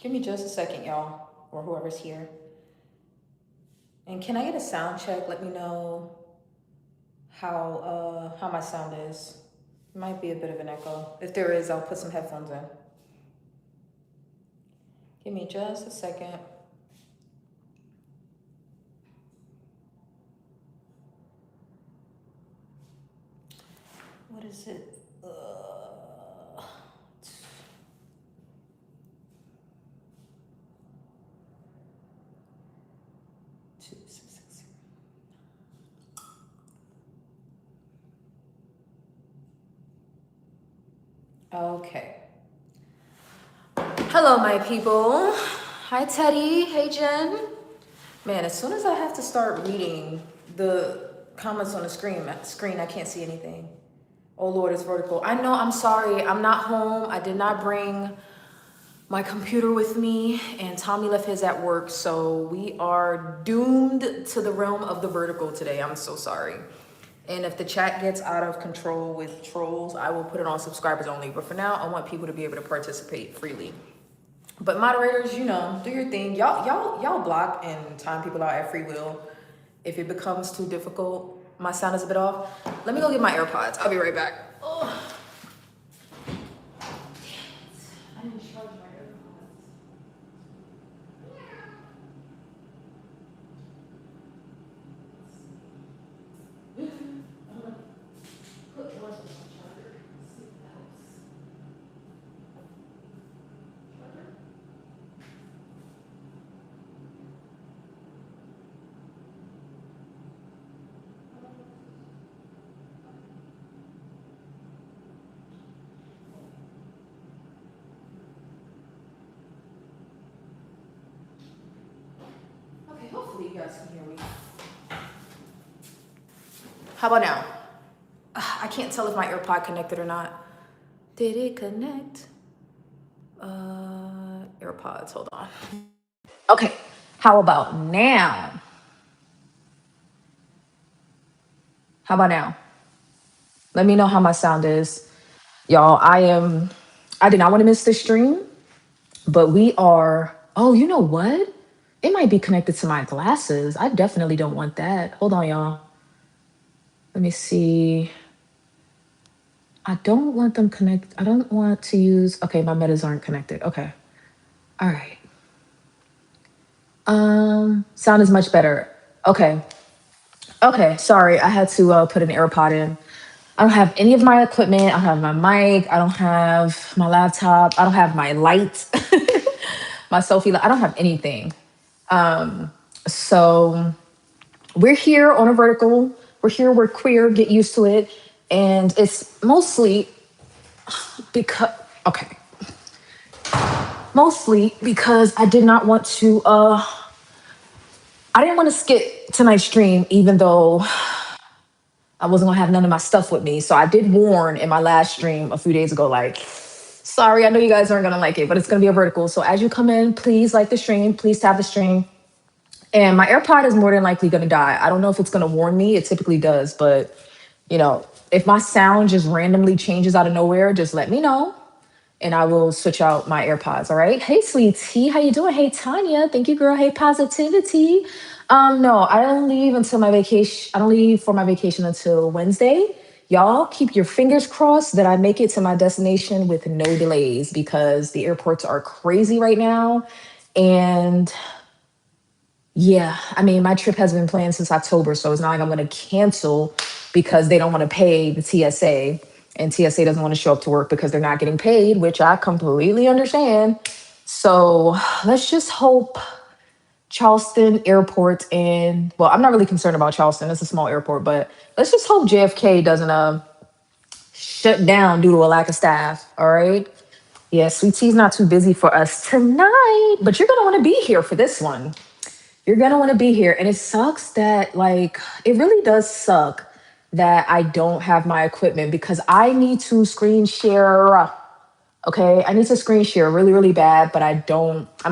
Give me just a second, y'all, or whoever's here. And can I get a sound check? Let me know how my sound is. It might be a bit of an echo. If there is, I'll put some headphones in. Give me just a second. What is it? 2660. Okay. Hello, my people. Hi, Teddy. Hey, Jen. Man, as soon as I have to start reading the comments on the screen, I can't see anything. Oh, Lord, it's vertical. I know, I'm sorry. I'm not home. I did not bring my computer with me, and Tommy left his at work, so we are doomed to the realm of the vertical today. I'm so sorry. And if the chat gets out of control with trolls, I will put it on subscribers only. But for now, I want people to be able to participate freely. But moderators, you know, do your thing. Y'all block and time people out at free will. If it becomes too difficult, my sound is a bit off. Let me go get my AirPods. I'll be right back. Oh. I didn't charge my AirPods. I'm gonna put yours on my charger. See if that helps. Charger? Okay, hopefully you guys can hear me. How about now? I can't tell if my AirPod connected or not. Did it connect? AirPods, hold on. Okay, how about now? How about now? Let me know how my sound is. Y'all, I did not want to miss this stream, but we are, oh, you know what? It might be connected to my glasses. I definitely don't want that. Hold on, y'all. Let me see. I don't want them connect. I don't want to use, okay, my metas aren't connected. Okay. All right. Sound is much better. Okay. Okay, sorry. I had to put an AirPod in. I don't have any of my equipment. I don't have my mic. I don't have my laptop. I don't have my light, my selfie light. I don't have anything. So we're here on a vertical. We're here. We're queer. Get used to it. And it's mostly because, okay. Mostly because I did not want to, I didn't want to skip tonight's stream, even though I wasn't gonna have none of my stuff with me. So I did warn in my last stream a few days ago, like, sorry, I know you guys aren't gonna like it, but it's gonna be a vertical. So as you come in, please like the stream, please tap the stream. And my AirPod is more than likely gonna die. I don't know if it's gonna warn me. It typically does, but you know, if my sound just randomly changes out of nowhere, just let me know and I will switch out my AirPods. All right. Hey, sweet tea. How you doing? Hey, Tanya. Thank you, girl. Hey, positivity. No, I don't leave until my vacation. I don't leave for my vacation until Wednesday. Y'all keep your fingers crossed that I make it to my destination with no delays because the airports are crazy right now. And yeah, I mean, my trip has been planned since October, so it's not like I'm going to cancel because they don't want to pay the TSA and TSA doesn't want to show up to work because they're not getting paid, which I completely understand. So let's just hope Charleston Airport and, well, I'm not really concerned about Charleston. It's a small airport, but let's just hope JFK doesn't shut down due to a lack of staff. All right. Yeah, Sweet Tea's not too busy for us tonight, but you're going to want to be here for this one. You're gonna want to be here. And it sucks that, like, it really does suck that I don't have my equipment because I need to screen share. Okay, I need to screen share really, really bad, but I'm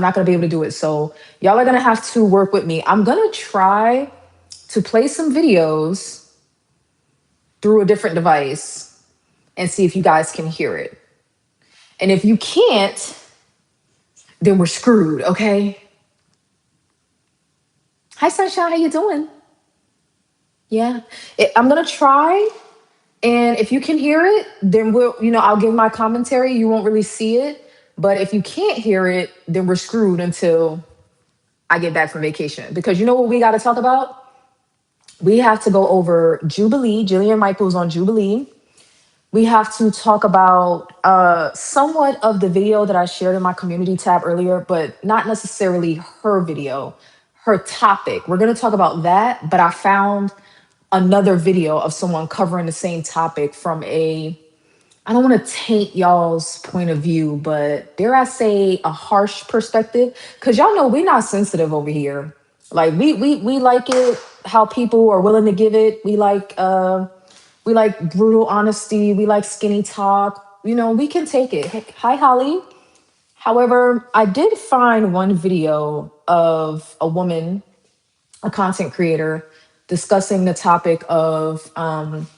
not gonna be able to do it. So y'all are gonna have to work with me. I'm gonna try to play some videos through a different device and see if you guys can hear it. And if you can't, then we're screwed, okay? Hi, Sunshine, how you doing? Yeah. I'm gonna try, and if you can hear it, then I'll give my commentary. You won't really see it. But if you can't hear it, then we're screwed until I get back from vacation. Because you know what we gotta talk about? We have to go over Jubilee, Jillian Michaels on Jubilee. We have to talk about somewhat of the video that I shared in my community tab earlier, but not necessarily her video, her topic. We're going to talk about that, but I found another video of someone covering the same topic from I don't want to taint y'all's point of view, but dare I say a harsh perspective? Because y'all know we're not sensitive over here. Like we like it how people are willing to give it. We like brutal honesty. We like skinny talk. We can take it. Hi, Holly. However, I did find one video of a woman, a content creator, discussing the topic of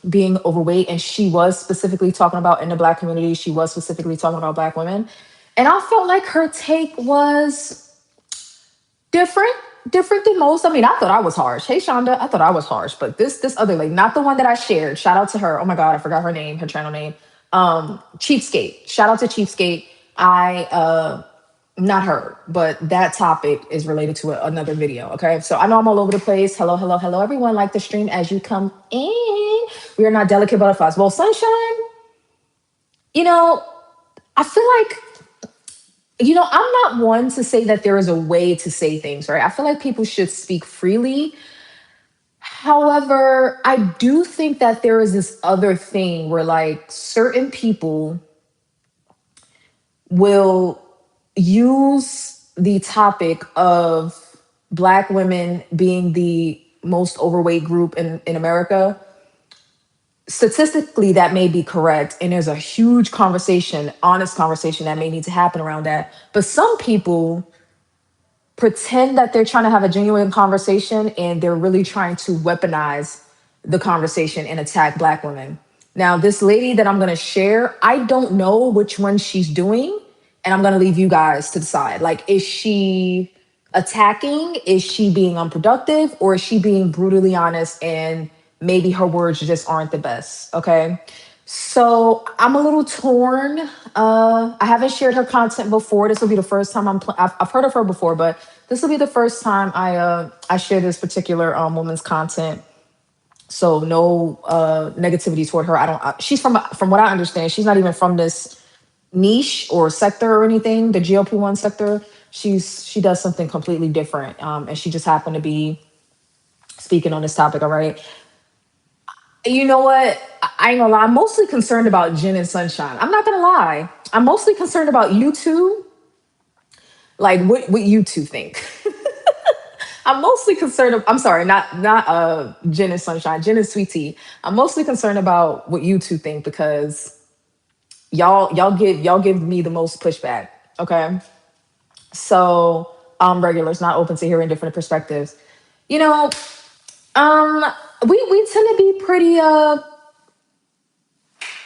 being overweight. And she was specifically talking about in the Black community, she was specifically talking about Black women. And I felt like her take was different than most. I mean, I thought I was harsh. Hey, Shonda, I thought I was harsh, but this other lady, not the one that I shared. Shout out to her. Oh my god, I forgot her name, her channel name. Cheapskate. Shout out to Cheapskate. I not her, but that topic is related to another video. Okay, so I know I'm all over the place. Hello, hello, hello, everyone. Like the stream as you come in. We are not delicate butterflies. Well, Sunshine, you know, I feel like I'm not one to say that there is a way to say things, right? I feel like people should speak freely. However, I do think that there is this other thing where, like, certain people will use the topic of Black women being the most overweight group in America. Statistically, that may be correct. And there's a huge conversation, honest conversation that may need to happen around that. But some people pretend that they're trying to have a genuine conversation and they're really trying to weaponize the conversation and attack Black women. Now, this lady that I'm going to share, I don't know which one she's doing, and I'm going to leave you guys to decide. Like, is she attacking? Is she being unproductive? Or is she being brutally honest and maybe her words just aren't the best? Okay. So I'm a little torn. I haven't shared her content before. This will be the first time I've heard of her before, but this will be the first time I share this particular woman's content. So no negativity toward her. I don't. She's from what I understand, she's not even from this niche or sector or anything. The GLP-1 sector. She does something completely different, and she just happened to be speaking on this topic. All right. You know what? I ain't gonna lie. I'm mostly concerned about Jen and Sunshine. I'm not gonna lie. I'm mostly concerned about you two. Like what you two think. I'm mostly concerned. I'm sorry, not Jen and Sunshine. Jen and Sweet Tea. I'm mostly concerned about what you two think because y'all give me the most pushback. Okay, so regulars not open to hearing different perspectives. You know, um, we tend to be pretty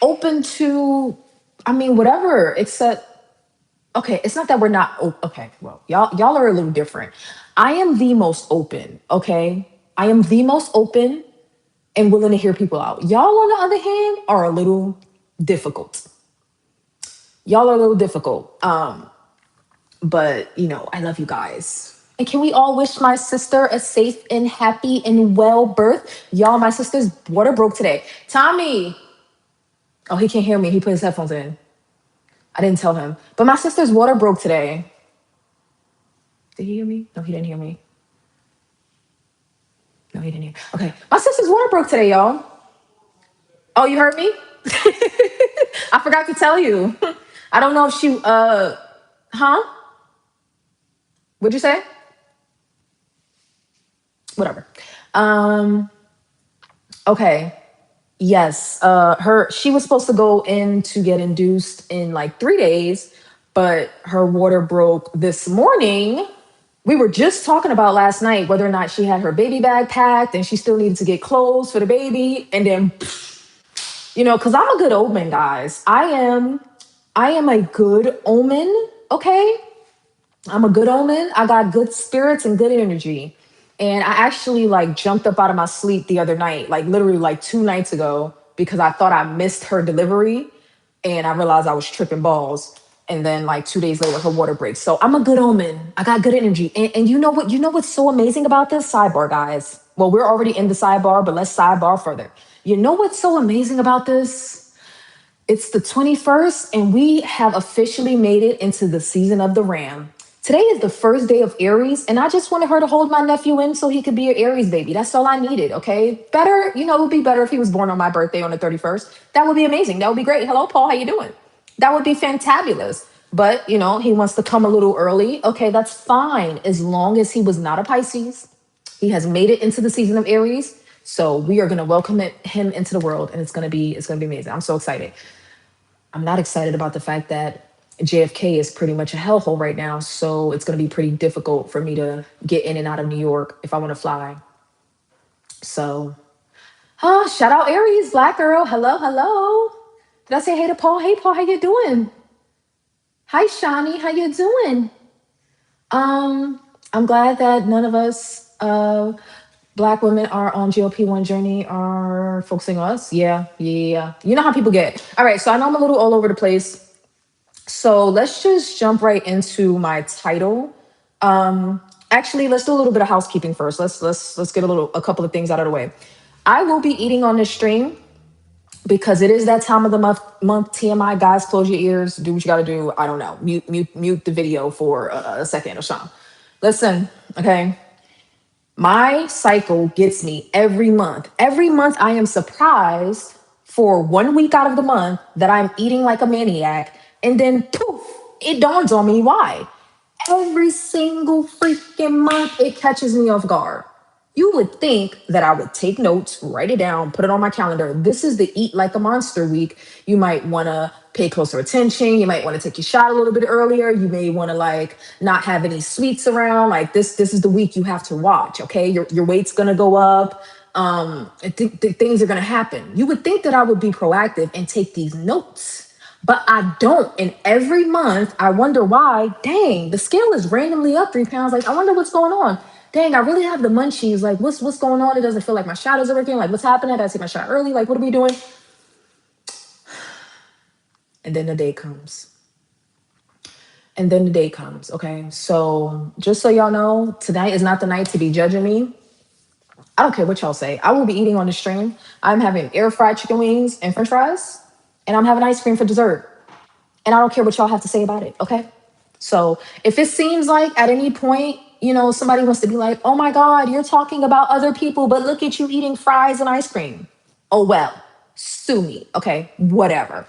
open to, I mean, whatever, except, okay, it's not that we're not, okay, well, y'all are a little different. I am the most open, okay? I am the most open and willing to hear people out. Y'all, on the other hand, are a little difficult. Y'all are a little difficult. But, I love you guys. And can we all wish my sister a safe and happy and well birth? Y'all, my sister's water broke today. Tommy. Oh, he can't hear me. He put his headphones in. I didn't tell him. But my sister's water broke today. Did he hear me? No, he didn't hear me. No, he didn't hear. Okay. My sister's water broke today, y'all. Oh, you heard me? I forgot to tell you. I don't know if she huh? What'd you say? Whatever. Okay. Yes. She was supposed to go in to get induced in like 3 days, but her water broke this morning. We were just talking about last night whether or not she had her baby bag packed and she still needed to get clothes for the baby. And then, because I'm a good omen, guys. I am a good omen, okay? I'm a good omen. I got good spirits and good energy. And I actually like jumped up out of my sleep the other night, like literally like 2 nights ago, because I thought I missed her delivery and I realized I was tripping balls. And then like 2 days later, her water breaks. So I'm a good omen. I got good energy. And you know what? You know what's so amazing about this? Sidebar, guys. Well, we're already in the sidebar, but let's sidebar further. You know what's so amazing about this? It's the 21st, and we have officially made it into the season of the Ram. Today is the first day of Aries, and I just wanted her to hold my nephew in so he could be an Aries baby. That's all I needed, okay? Better, it would be better if he was born on my birthday on the 31st. That would be amazing. That would be great. Hello, Paul. How you doing? That would be fantabulous. But, he wants to come a little early. Okay, that's fine. As long as he was not a Pisces. He has made it into the season of Aries. So we are going to welcome him into the world, and it's going to be amazing. I'm so excited. I'm not excited about the fact that JFK is pretty much a hellhole right now. So it's going to be pretty difficult for me to get in and out of New York if I want to fly. So, shout out Aries, Black girl. Hello, hello. Did I say hey to Paul? Hey, Paul, how you doing? Hi, Shawnee. How you doing? Um, I'm glad that none of us Black women are on GLP-1 journey are focusing on us. Yeah, yeah. You know how people get. All right, so I know I'm a little all over the place. So let's just jump right into my title. Actually, let's do a little bit of housekeeping first. Let's get a couple of things out of the way. I will be eating on this stream because it is that time of the month. TMI, guys, close your ears. Do what you got to do. I don't know. Mute the video for a second or something. Listen, okay. My cycle gets me every month. Every month, I am surprised for 1 week out of the month that I'm eating like a maniac. And then poof, it dawns on me why. Every single freaking month, it catches me off guard. You would think that I would take notes, write it down, put it on my calendar. This is the Eat Like a Monster week. You might want to pay closer attention. You might want to take your shot a little bit earlier. You may want to like not have any sweets around. Like this is the week you have to watch. Okay, your weight's gonna go up. Things are gonna happen. You would think that I would be proactive and take these notes, but I don't. And every month I wonder why. Dang, the scale is randomly up 3 pounds. Like I wonder what's going on. Dang, I really have the munchies. Like, what's going on? It doesn't feel like my shot is working. Like, what's happening? I gotta take my shot early. Like, what are we doing? And then the day comes. And then the day comes. Okay. So just so y'all know, tonight is not the night to be judging me. I don't care what y'all say. I will be eating on the stream. I'm having air fried chicken wings and french fries. And I'm having ice cream for dessert. And I don't care what y'all have to say about it. Okay. So if it seems like at any point, somebody wants to be like, oh my God, you're talking about other people, but look at you eating fries and ice cream. Oh, well, sue me. Okay, whatever.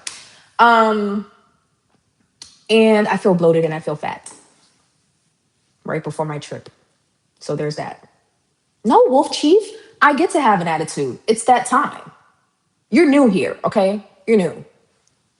And I feel bloated and I feel fat right before my trip. So there's that. No, Wolf Chief, I get to have an attitude. It's that time. You're new here, okay? You're new.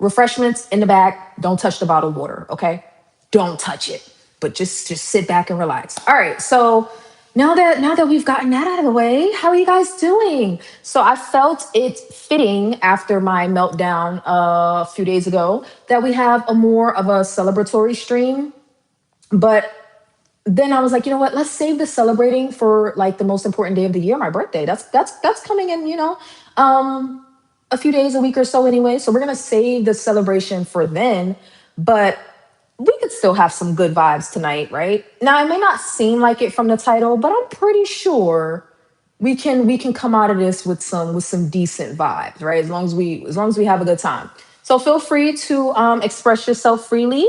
Refreshments in the back. Don't touch the bottled water, okay? Don't touch it. But just sit back and relax. All right. So now that we've gotten that out of the way, how are you guys doing? So I felt it fitting after my meltdown a few days ago that we have a more of a celebratory stream. But then I was like, you know what? Let's save the celebrating for like the most important day of the year, my birthday. That's coming in, a few days, a week or so anyway. So we're gonna save the celebration for then, but we could still have some good vibes tonight, right? Now it may not seem like it from the title, but I'm pretty sure we can come out of this with some decent vibes, right? As long as we have a good time. So feel free to express yourself freely.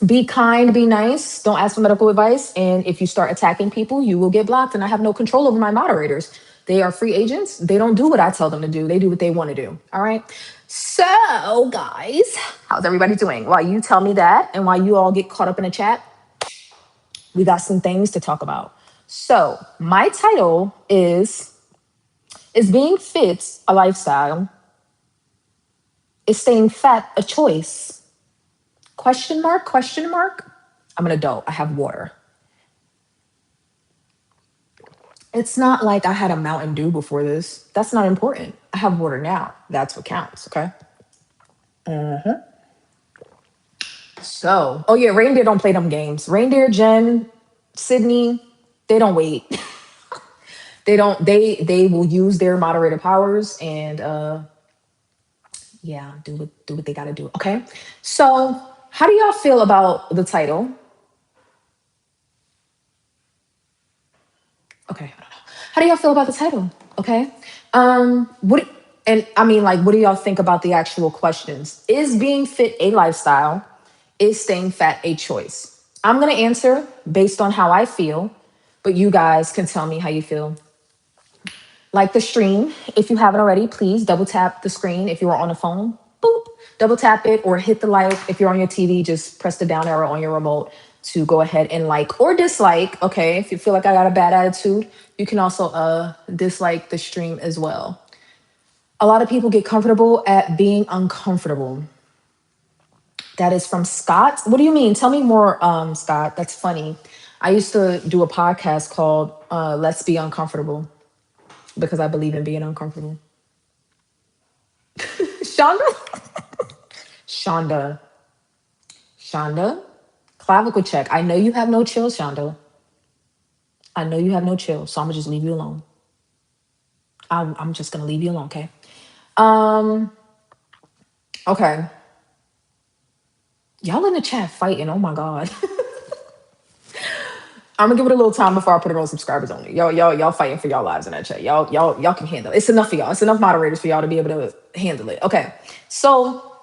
Be kind, be nice, don't ask for medical advice. And if you start attacking people, you will get blocked. And I have no control over my moderators. They are free agents. They don't do what I tell them to do. They do what they want to do. All right. So, guys, how's everybody doing? While you tell me that and while you all get caught up in the chat, we got some things to talk about. So, my title is being fit a lifestyle? Is staying fat a choice? Question mark, question mark. I'm an adult. I have water. It's not like I had a Mountain Dew before this. That's not important. I have water now. That's what counts. Okay. So, oh yeah, reindeer don't play them games. Reindeer, Jen, Sydney, they don't wait. They don't. They will use their moderator powers and yeah, do what they gotta do. Okay. So, how do y'all feel about the title? Okay. How do y'all feel about the title? Okay. What and I mean, like, what do y'all think about the actual questions? Is being fit a lifestyle? Is staying fat a choice? I'm gonna answer based on how I feel, but you guys can tell me how you feel. Like the stream, if you haven't already, please double tap the screen. If you are on a phone, boop, double tap it or hit the like. If you're on your TV, just press the down arrow on your remote to go ahead and like or dislike. Okay, if you feel like I got a bad attitude, you can also dislike the stream as well. A lot of people get comfortable at being uncomfortable. That is from Scott. What do you mean? Tell me more, Scott. That's funny. I used to do a podcast called Let's Be Uncomfortable because I believe in being uncomfortable. Shonda? Shonda. Shonda? Clavicle check. I know you have no chill, Shonda. I know you have no chill, so I'm gonna just leave you alone. I'm just gonna leave you alone, okay? Um, okay. Y'all in the chat fighting. Oh my god. I'm gonna give it a little time before I put it on subscribers only. Y'all fighting for y'all lives in that chat. Y'all can handle it. It's enough for y'all. It's enough moderators for y'all to be able to handle it. Okay. So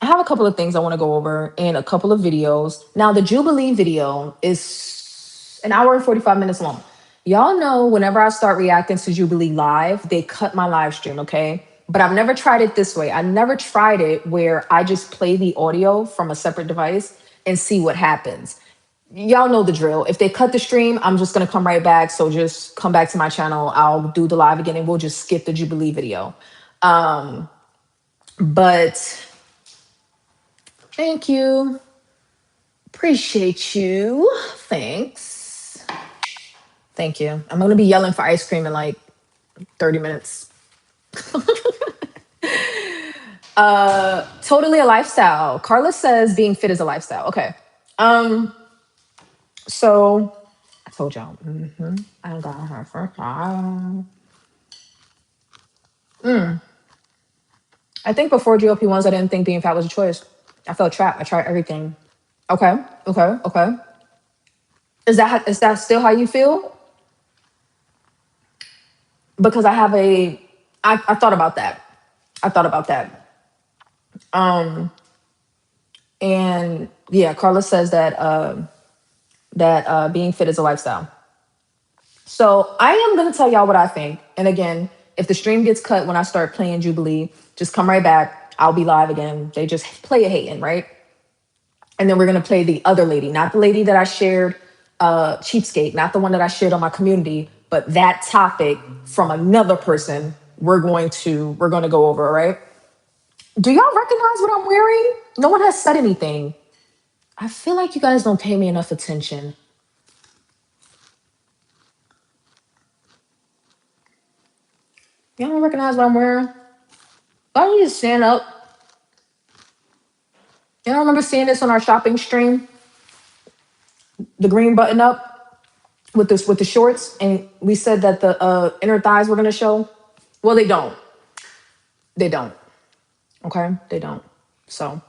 I have a couple of things I want to go over in a couple of videos. Now, the Jubilee video is an hour and 45 minutes long. Y'all know whenever I start reacting to Jubilee live, they cut my live stream, okay? But I've never tried it this way. I never tried it where I just play the audio from a separate device and see what happens. Y'all know the drill. If they cut the stream, I'm just gonna come right back. So just come back to my channel. I'll do the live again and we'll just skip the Jubilee video. But thank you. Appreciate you. Thanks. Thank you. I'm gonna be yelling for ice cream in like 30 minutes. Totally a lifestyle. Carla says being fit is a lifestyle. Okay. So I told y'all. I got her for I think before GLP-1s, I didn't think being fat was a choice. I felt trapped. I tried everything. Okay. Okay. Okay. Is that still how you feel? Because I have I thought about that. I thought about that. And yeah, Carla says that being fit is a lifestyle. So I am gonna tell y'all what I think. And again, if the stream gets cut when I start playing Jubilee, just come right back. I'll be live again. They just play a hating, right? And then we're gonna play the other lady, not the lady that I shared, cheapskate, not the one that I shared on my community, but that topic from another person. We're gonna go over, all right? Do y'all recognize what I'm wearing? No one has said anything. I feel like you guys don't pay me enough attention. Y'all don't recognize what I'm wearing? Why don't you just stand up? Y'all remember seeing this on our shopping stream? The green button up with the shorts, and we said that the inner thighs were gonna show. Well, they don't. They don't. Okay, they don't. So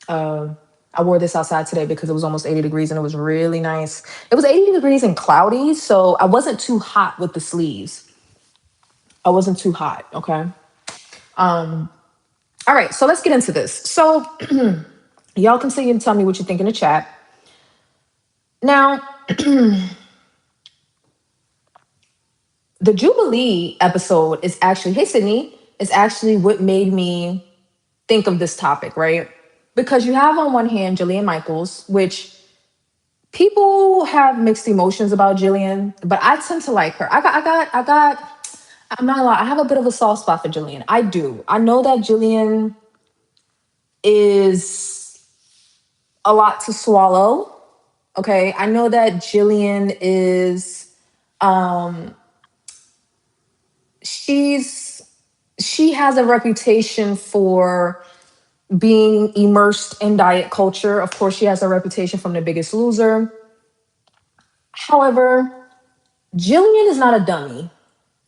I wore this outside today because it was almost 80 degrees and it was really nice. It was 80 degrees and cloudy, so I wasn't too hot with the sleeves. I wasn't too hot. Okay. All right, so let's get into this. So y'all can see and tell me what you think in the chat. Now, the Jubilee episode is actually, hey Sydney, is actually what made me think of this topic, right? Because you have on one hand Jillian Michaels, which people have mixed emotions about Jillian, but I tend to like her. I'm not gonna lie, I have a bit of a soft spot for Jillian. I do. I know that Jillian is a lot to swallow. Okay. I know that Jillian is she's she has a reputation for being immersed in diet culture. Of course, she has a reputation from The Biggest Loser. However, Jillian is not a dummy.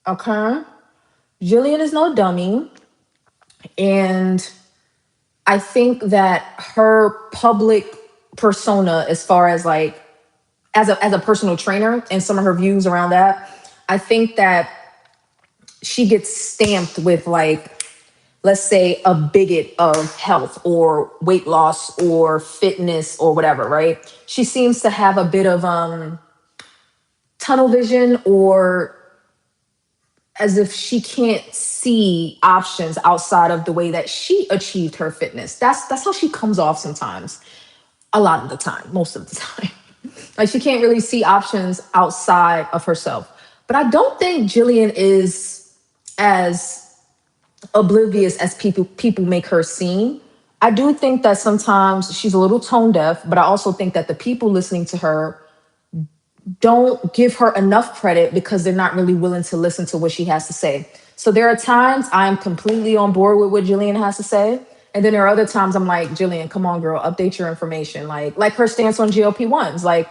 Okay? Jillian is no dummy. And I think that her public persona, as far as like as a personal trainer and some of her views around that, I think that she gets stamped with like, let's say, a bigot of health or weight loss or fitness or whatever, right? She seems to have a bit of tunnel vision, or as if she can't see options outside of the way that she achieved her fitness. That's how she comes off sometimes. A lot of the time, most of the time. Like she can't really see options outside of herself. But I don't think Jillian is as oblivious as people make her seem. I do think that sometimes she's a little tone deaf, but I also think that the people listening to her don't give her enough credit because they're not really willing to listen to what she has to say. So there are times I'm completely on board with what Jillian has to say. And then there are other times I'm like, Jillian, come on, girl, update your information. Like her stance on GLP-1s. Like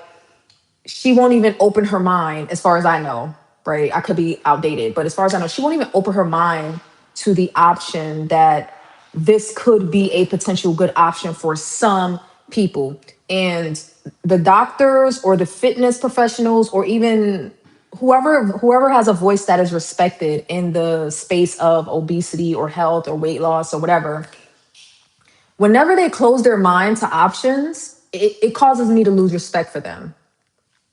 she won't even open her mind, as far as I know, right? I could be outdated, but as far as I know, she won't even open her mind to the option that this could be a potential good option for some people. And the doctors or the fitness professionals or even whoever has a voice that is respected in the space of obesity or health or weight loss or whatever, whenever they close their mind to options, it causes me to lose respect for them.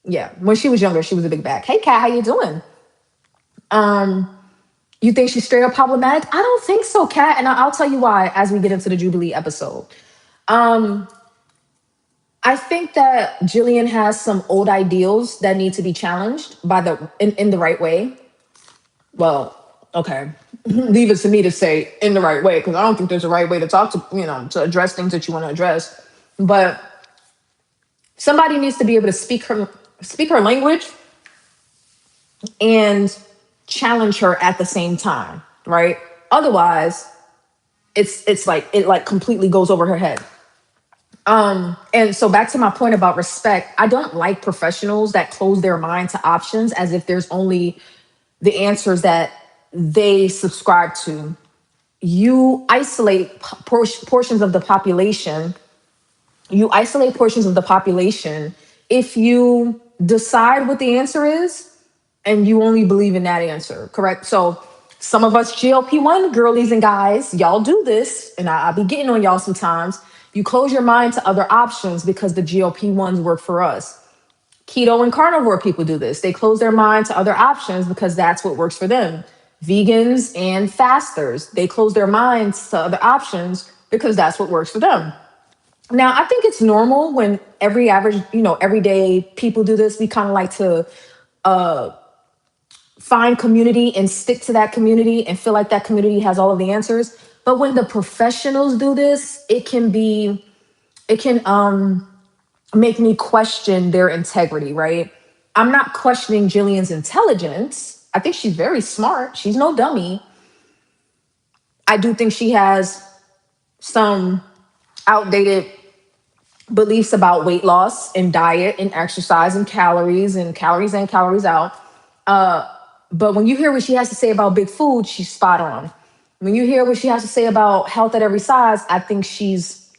Yeah, when she was younger, she was a big bag. Hey, Kat, how you doing? You think she's straight up problematic? I don't think so, Kat, and I'll tell you why as we get into the Jubilee episode. I think that Jillian has some old ideals that need to be challenged by in the right way. Well, okay, leave it to me to say in the right way because I don't think there's a right way to talk to to address things that you want to address. But somebody needs to be able to speak her language and challenge her at the same time, right? Otherwise, it's like it like completely goes over her head. And so back to my point about respect, I don't like professionals that close their mind to options as if there's only the answers that they subscribe to. You isolate portions of the population. You isolate portions of the population if you decide what the answer is and you only believe in that answer, correct? So some of us GLP-1 girlies and guys, y'all do this, and I'll be getting on y'all sometimes. You close your mind to other options because the GLP-1s work for us. Keto and carnivore people do this. They close their mind to other options because that's what works for them. Vegans and fasters, they close their minds to other options because that's what works for them. Now, I think it's normal when everyday people do this. We kind of like to find community and stick to that community and feel like that community has all of the answers. But when the professionals do this, it can make me question their integrity, right? I'm not questioning Jillian's intelligence. I think she's very smart. She's no dummy. I do think she has some outdated beliefs about weight loss and diet and exercise and calories and calories in, calories out. But when you hear what she has to say about big food, she's spot on. When you hear what she has to say about health at every size, I think she's,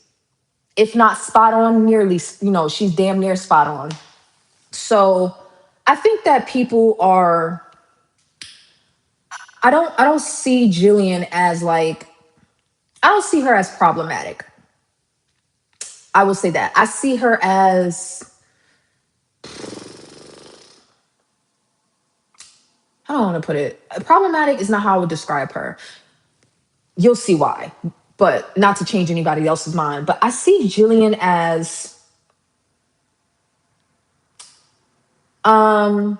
if not spot on, nearly, she's damn near spot on. So I think that people are, I don't see Jillian as like, I don't see her as problematic. I will say that. I see her as, I don't want to put it, problematic is not how I would describe her. You'll see why, but not to change anybody else's mind. But I see Jillian as, I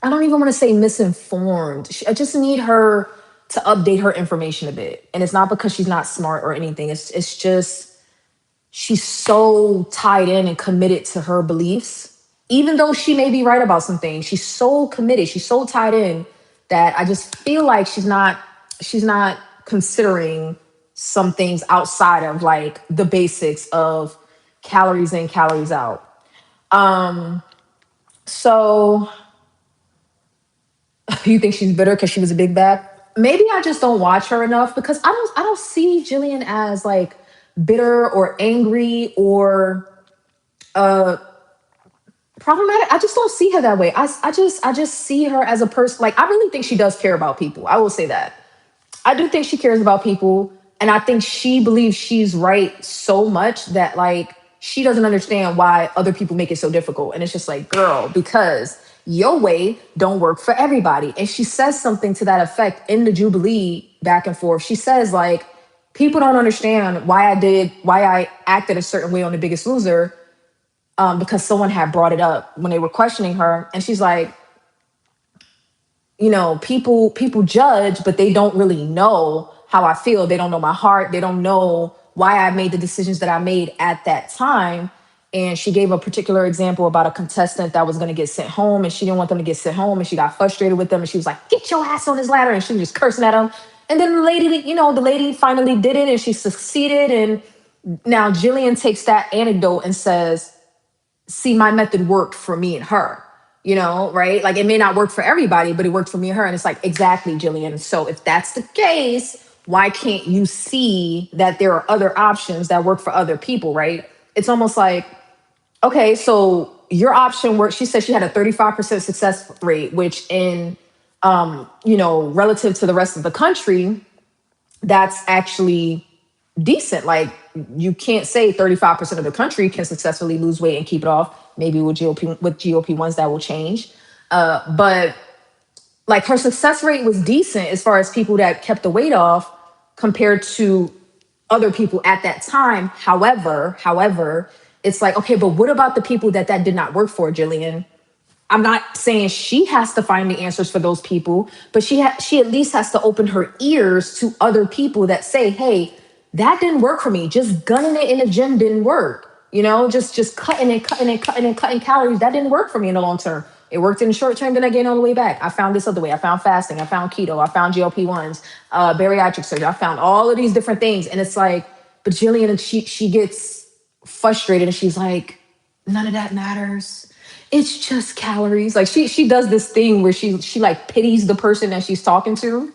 don't even want to say misinformed. I just need her to update her information a bit. And it's not because she's not smart or anything. It's just she's so tied in and committed to her beliefs. Even though she may be right about some things, she's so committed, she's so tied in that I just feel like she's not considering some things outside of like the basics of calories in, calories out. So you think she's bitter because she was a big bad? Maybe I just don't watch her enough because I don't see Jillian as like bitter or angry or problematic. I just don't see her that way. I just see her as a person. Like I really think she does care about people. I will say that. I do think she cares about people, and I think she believes she's right so much that like she doesn't understand why other people make it so difficult. And it's just like, girl, because your way don't work for everybody. And she says something to that effect in the Jubilee back and forth. She says like, people don't understand why I acted a certain way on The Biggest Loser, because someone had brought it up when they were questioning her, and she's like, people judge, but they don't really know how I feel. They don't know my heart. They don't know why I made the decisions that I made at that time. And she gave a particular example about a contestant that was going to get sent home, and she didn't want them to get sent home, and she got frustrated with them, and she was like, "Get your ass on this ladder!" And she was just cursing at them. And then the lady finally did it, and she succeeded. And now Jillian takes that anecdote and says, see, my method worked for me and her, right? Like it may not work for everybody, but it worked for me and her. And it's like, exactly, Jillian. So if that's the case, why can't you see that there are other options that work for other people, right? It's almost like, okay, so your option worked. She said she had a 35% success rate, which in, relative to the rest of the country, that's actually decent. Like you can't say 35% of the country can successfully lose weight and keep it off. Maybe with GOP ones that will change. But like her success rate was decent as far as people that kept the weight off compared to other people at that time. However, it's like, okay, but what about the people that did not work for, Jillian? I'm not saying she has to find the answers for those people, but she at least has to open her ears to other people that say, "Hey, that didn't work for me. Just gunning it in the gym didn't work. Just cutting calories, that didn't work for me in the long term. It worked in the short term, then I gained all the way back. I found this other way. I found fasting. I found keto. I found GLP-1s, bariatric surgery. I found all of these different things." And it's like, but Jillian, and she gets frustrated, and she's like, "None of that matters. It's just calories." Like she does this thing where she like pities the person that she's talking to.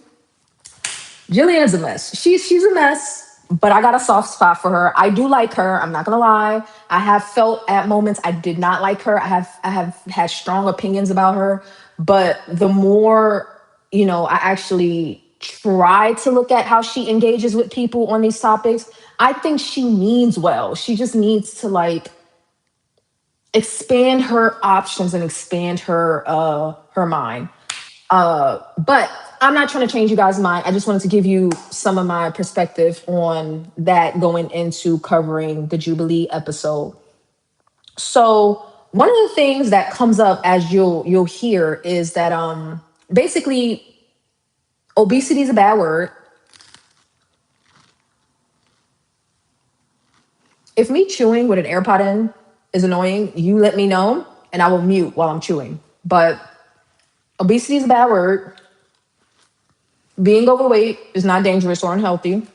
Jillian's a mess. She's a mess, but I got a soft spot for her. I do like her. I'm not gonna lie. I have felt at moments I did not like her. I have had strong opinions about her, but the more I actually try to look at how she engages with people on these topics, I think she means well. She just needs to like expand her options and expand her mind. But I'm not trying to change you guys' mind. I just wanted to give you some of my perspective on that going into covering the Jubilee episode. So one of the things that comes up, as you'll hear, is that basically obesity is a bad word. If me chewing with an AirPod in is annoying, you let me know and I will mute while I'm chewing. But obesity is a bad word. Being overweight is not dangerous or unhealthy.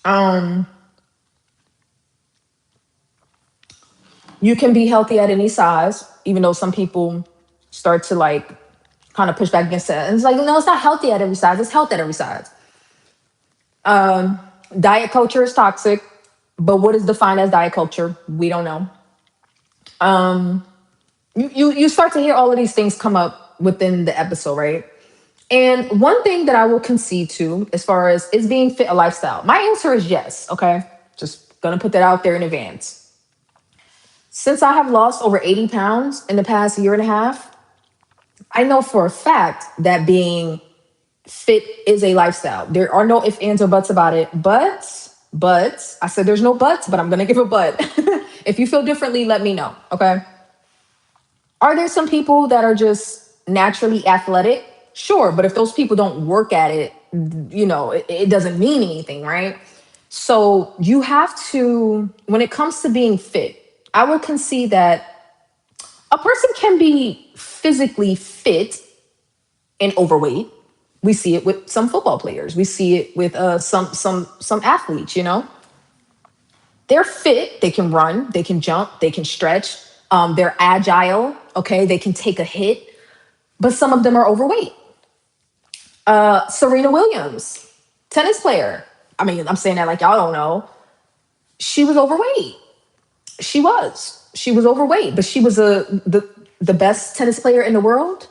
Um, you can be healthy at any size, even though some people start to like kind of push back against that. And it's like, no, it's not healthy at every size. It's health at every size. Diet culture is toxic, but what is defined as diet culture? We don't know. You start to hear all of these things come up within the episode, right? And one thing that I will concede to, as far as is being fit a lifestyle, my answer is yes. Okay, just gonna put that out there in advance. Since I have lost over 80 pounds in the past year and a half, I know for a fact that being fit is a lifestyle. There are no ifs, ands, or buts about it. But I said there's no buts, but I'm gonna give a but. If you feel differently, let me know. Okay. Are there some people that are just naturally athletic? Sure, but if those people don't work at it, it doesn't mean anything, right? So you have to, when it comes to being fit, I would concede that a person can be physically fit and overweight. We see it with some football players. We see it with some athletes. They're fit. They can run. They can jump. They can stretch. They're agile. Okay, they can take a hit. But some of them are overweight. Serena Williams, tennis player. I mean, I'm saying that like y'all don't know. She was overweight. She was overweight, but she was the best tennis player in the world.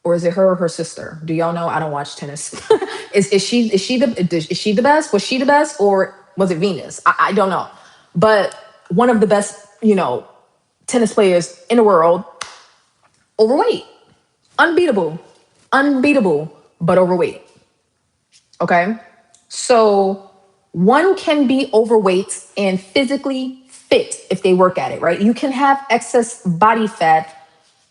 Or is it her or her sister? Do y'all know? I don't watch tennis. Is she the best? Was she the best, or was it Venus? I don't know. But one of the best, tennis players in the world, overweight, unbeatable, unbeatable, but overweight. Okay, so one can be overweight and physically fit if they work at it, right? You can have excess body fat,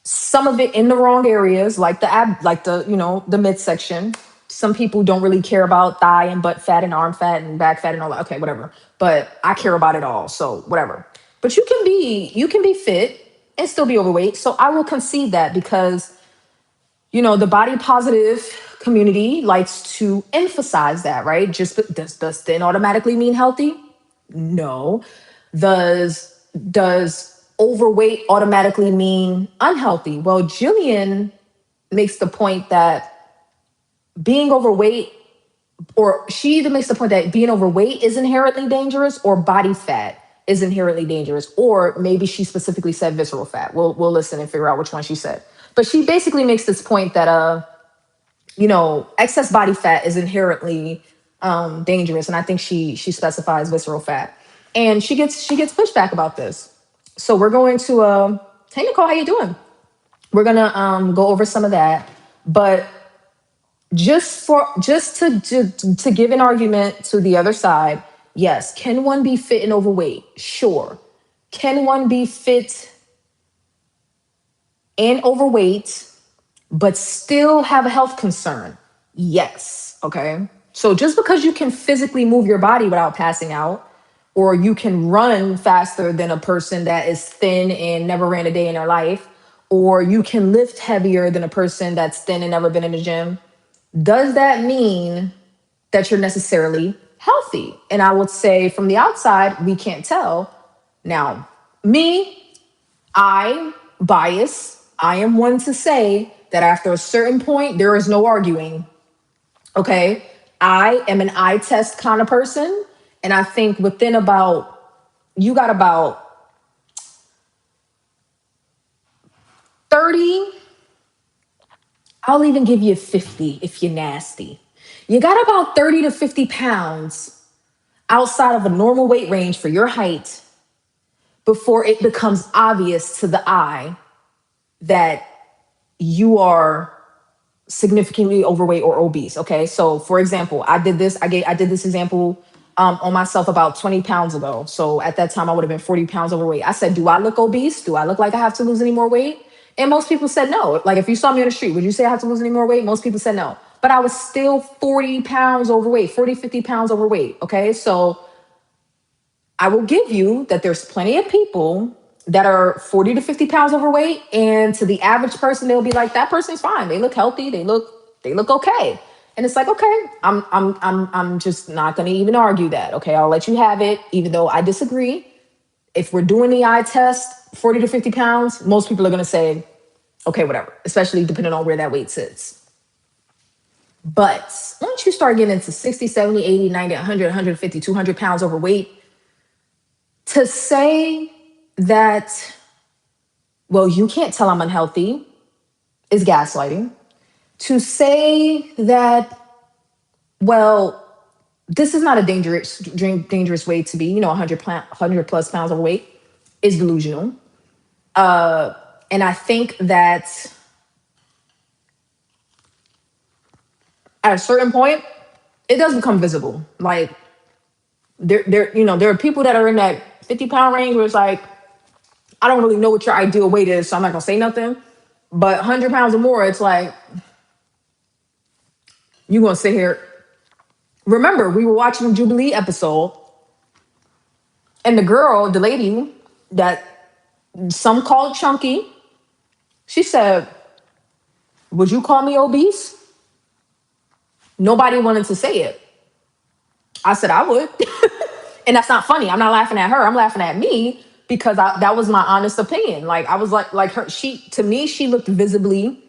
some of it in the wrong areas, like the midsection. Some people don't really care about thigh and butt fat and arm fat and back fat and all that. Okay, whatever. But I care about it all, so whatever. But you can be fit and still be overweight. So I will concede that, because the body positive community likes to emphasize that, right? Does thin automatically mean healthy? No. Does overweight automatically mean unhealthy? Well, Jillian makes the point that being overweight, or she either makes the point that being overweight is inherently dangerous, or body fat is inherently dangerous, or maybe she specifically said visceral fat. We'll listen and figure out which one she said. But she basically makes this point that excess body fat is inherently dangerous, and I think she specifies visceral fat, and she gets pushback about this. So we're going to hey Nicole, how you doing? We're gonna go over some of that, but just to give an argument to the other side. Yes, can one be fit and overweight? Sure. Can one be fit and overweight but still have a health concern? Yes. Okay. So just because you can physically move your body without passing out, or you can run faster than a person that is thin and never ran a day in their life, or you can lift heavier than a person that's thin and never been in the gym, does that mean that you're necessarily healthy? And I would say from the outside, we can't tell. Now, me, I bias. I am one to say that after a certain point, there is no arguing. Okay. I am an eye test kind of person. And I think within you got about 30, I'll even give you 50 if you're nasty. You got about 30 to 50 pounds outside of a normal weight range for your height before it becomes obvious to the eye that you are significantly overweight or obese. Okay. So for example, I did this example on myself about 20 pounds ago. So at that time I would have been 40 pounds overweight. I said, do I look obese? Do I look like I have to lose any more weight? And most people said no. Like if you saw me on the street, would you say I have to lose any more weight? Most people said no. But I was still 40 pounds overweight, 40, 50 pounds overweight. Okay. So I will give you that there's plenty of people that are 40 to 50 pounds overweight, and to the average person, they'll be like, that person's fine. They look healthy. They look okay. And it's like, okay, I'm just not going to even argue that. Okay. I'll let you have it, even though I disagree. If we're doing the eye test, 40 to 50 pounds, most people are going to say, okay, whatever, especially depending on where that weight sits. But once you start getting into 60, 70, 80, 90, 100, 150, 200 pounds overweight, to say that, well, you can't tell I'm unhealthy is gaslighting. To say that, well, this is not a dangerous way to be, 100 plus pounds overweight, is delusional. And I think that at a certain point, it does become visible. Like there are people that are in that 50-pound range where it's like, I don't really know what your ideal weight is, so I'm not gonna say nothing. But 100 pounds or more, it's like, you gonna sit here. Remember, we were watching the Jubilee episode, and the lady that some call chunky, she said, would you call me obese? Nobody wanted to say it. I said I would. And that's not funny. I'm not laughing at her. I'm laughing at me because that was my honest opinion. Like I was like her. To me, she looked visibly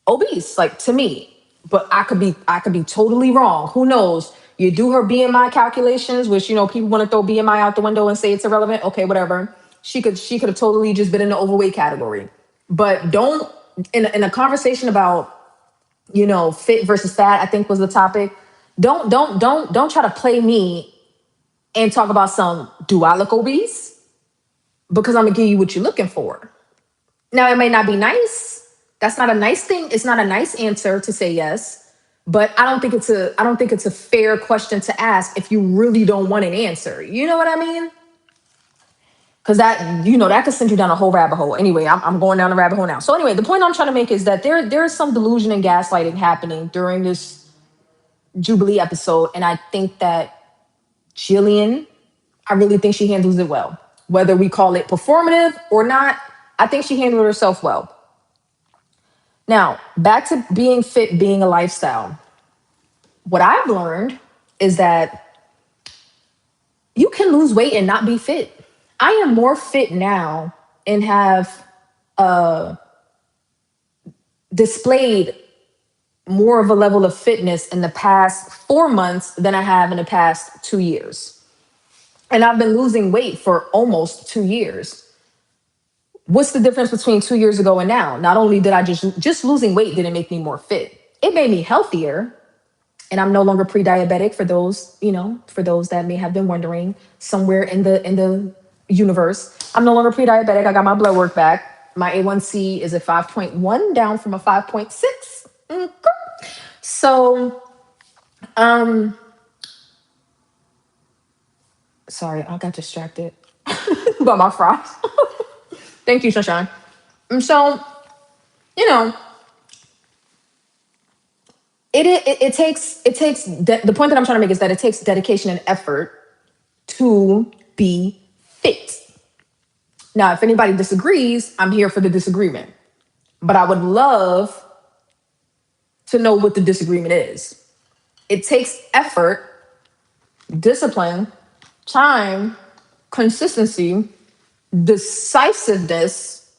obese. Like to me, but I could be totally wrong. Who knows? You do her BMI calculations, which people want to throw BMI out the window and say it's irrelevant. Okay, whatever. She could have totally just been in the overweight category. But don't in a conversation about fit versus fat, I think was the topic. Don't try to play me and talk about do I look obese? Because I'm gonna give you what you're looking for. Now it may not be nice. That's not a nice thing. It's not a nice answer to say yes. But I don't think it's a fair question to ask if you really don't want an answer. You know what I mean? Because that could send you down a whole rabbit hole. Anyway, I'm going down the rabbit hole now. So anyway, the point I'm trying to make is that there is some delusion and gaslighting happening during this Jubilee episode. And I think that Jillian, I really think she handles it well. Whether we call it performative or not, I think she handled herself well. Now, back to being fit, being a lifestyle. What I've learned is that you can lose weight and not be fit. I am more fit now and have displayed more of a level of fitness in the past 4 months than I have in the past 2 years. And I've been losing weight for almost 2 years. What's the difference between 2 years ago and now? Not only did I just losing weight didn't make me more fit. It made me healthier. And I'm no longer pre-diabetic for those that may have been wondering somewhere in the universe. I'm no longer pre-diabetic. I got my blood work back. My A1C is a 5.1 down from a 5.6. So, sorry, I got distracted by my fries. Thank you, Sunshine. And so, you know, it takes the point that I'm trying to make is that it takes dedication and effort to be fit. Now, if anybody disagrees, I'm here for the disagreement. But I would love to know what the disagreement is. It takes effort, discipline, time, consistency, decisiveness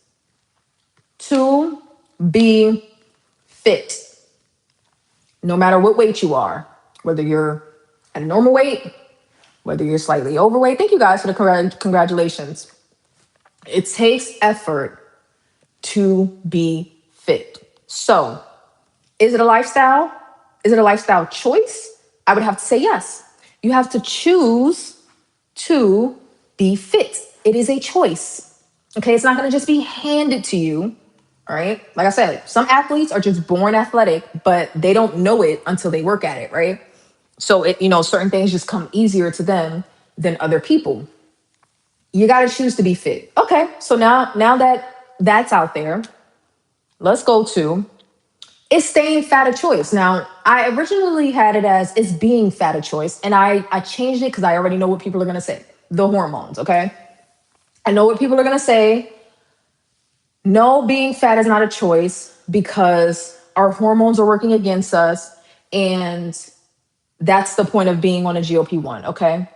to be fit. No matter what weight you are, whether you're at a normal weight, whether you're slightly overweight. Thank you guys for the congratulations. It takes effort to be fit. So, is it a lifestyle? Is it a lifestyle choice? I would have to say yes. You have to choose to be fit. It is a choice. Okay, it's not going to just be handed to you. All right. Like I said, some athletes are just born athletic, but they don't know it until they work at it. Right. So certain things just come easier to them than other people. You got to choose to be fit. Okay. So now that that's out there, let's go to, is staying fat a choice? Now, I originally had it as is being fat a choice, and I changed it because I already know what people are going to say. The hormones. Okay. I know what people are going to say. No, being fat is not a choice because our hormones are working against us. And that's the point of being on a GLP-1. Okay.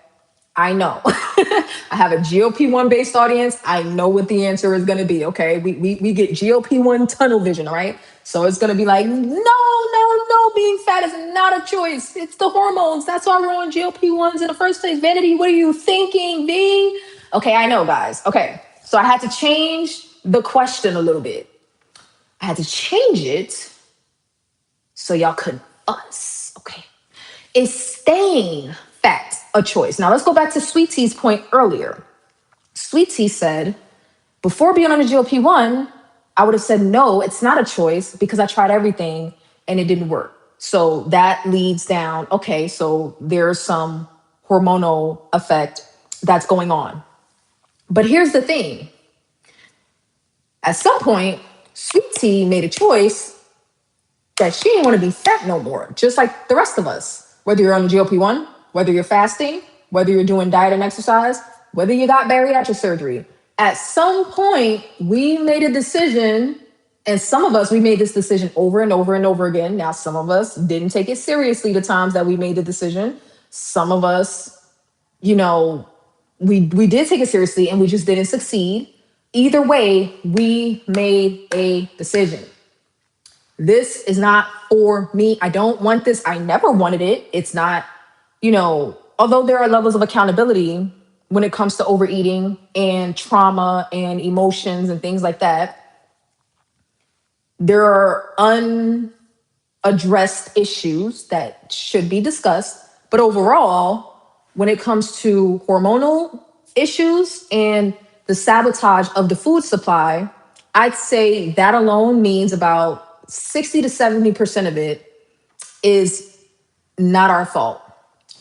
I know. I have a GLP-1 based audience. I know what the answer is going to be. Okay. We get GLP-1 tunnel vision. All right. So it's going to be like, no, being fat is not a choice. It's the hormones. That's why we're on GLP-1s in the first place. Vanity, what are you thinking, B? Okay. I know, guys. Okay. So I had to change the question a little bit. I had to change it so y'all could fuss. Okay. Is staying fat a choice? Now let's go back to Sweet Tea's point earlier. Sweet Tea said, before being on a GLP-1, I would have said, no, it's not a choice because I tried everything and it didn't work. So that leads down, okay, so there's some hormonal effect that's going on. But here's the thing. At some point, Sweet Tea made a choice that she didn't want to be fat no more, just like the rest of us. Whether you're on the GLP-1, whether you're fasting, whether you're doing diet and exercise, whether you got bariatric surgery. At some point, we made a decision And some of us, we made this decision over and over and over again. Now, some of us didn't take it seriously the times that we made the decision. Some of us, you know, we did take it seriously and we just didn't succeed. Either way, we made a decision. This is not for me. I don't want this. I never wanted it. It's not, although there are levels of accountability when it comes to overeating and trauma and emotions and things like that, there are unaddressed issues that should be discussed. But overall, when it comes to hormonal issues and the sabotage of the food supply, I'd say that alone means about 60 to 70% of it is not our fault.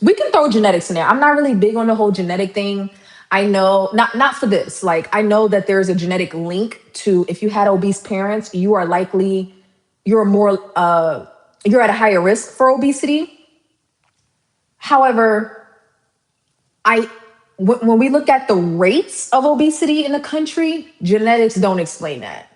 We can throw genetics in there. I'm not really big on the whole genetic thing. I know, not for this. Like, I know that there's a genetic link to, if you had obese parents, you are likely, you're more, you're at a higher risk for obesity. However, when we look at the rates of obesity in the country, genetics don't explain that.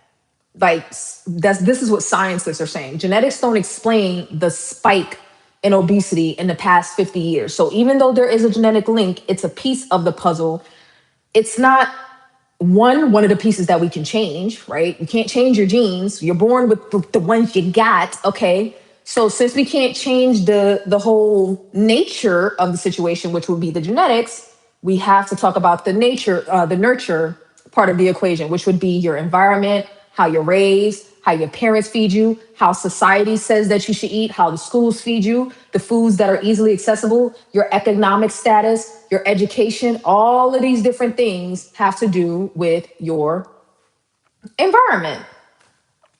Like, this is what scientists are saying. Genetics don't explain the spike in obesity in the past 50 years. So even though there is a genetic link, it's a piece of the puzzle. It's not one of the pieces that we can change, right? You can't change your genes. You're born with the ones you got, okay? So since we can't change the whole nature of the situation, which would be the genetics, we have to talk about the nurture part of the equation, which would be your environment, how you're raised, how your parents feed you, how society says that you should eat, how the schools feed you, the foods that are easily accessible, your economic status, your education. All of these different things have to do with your environment.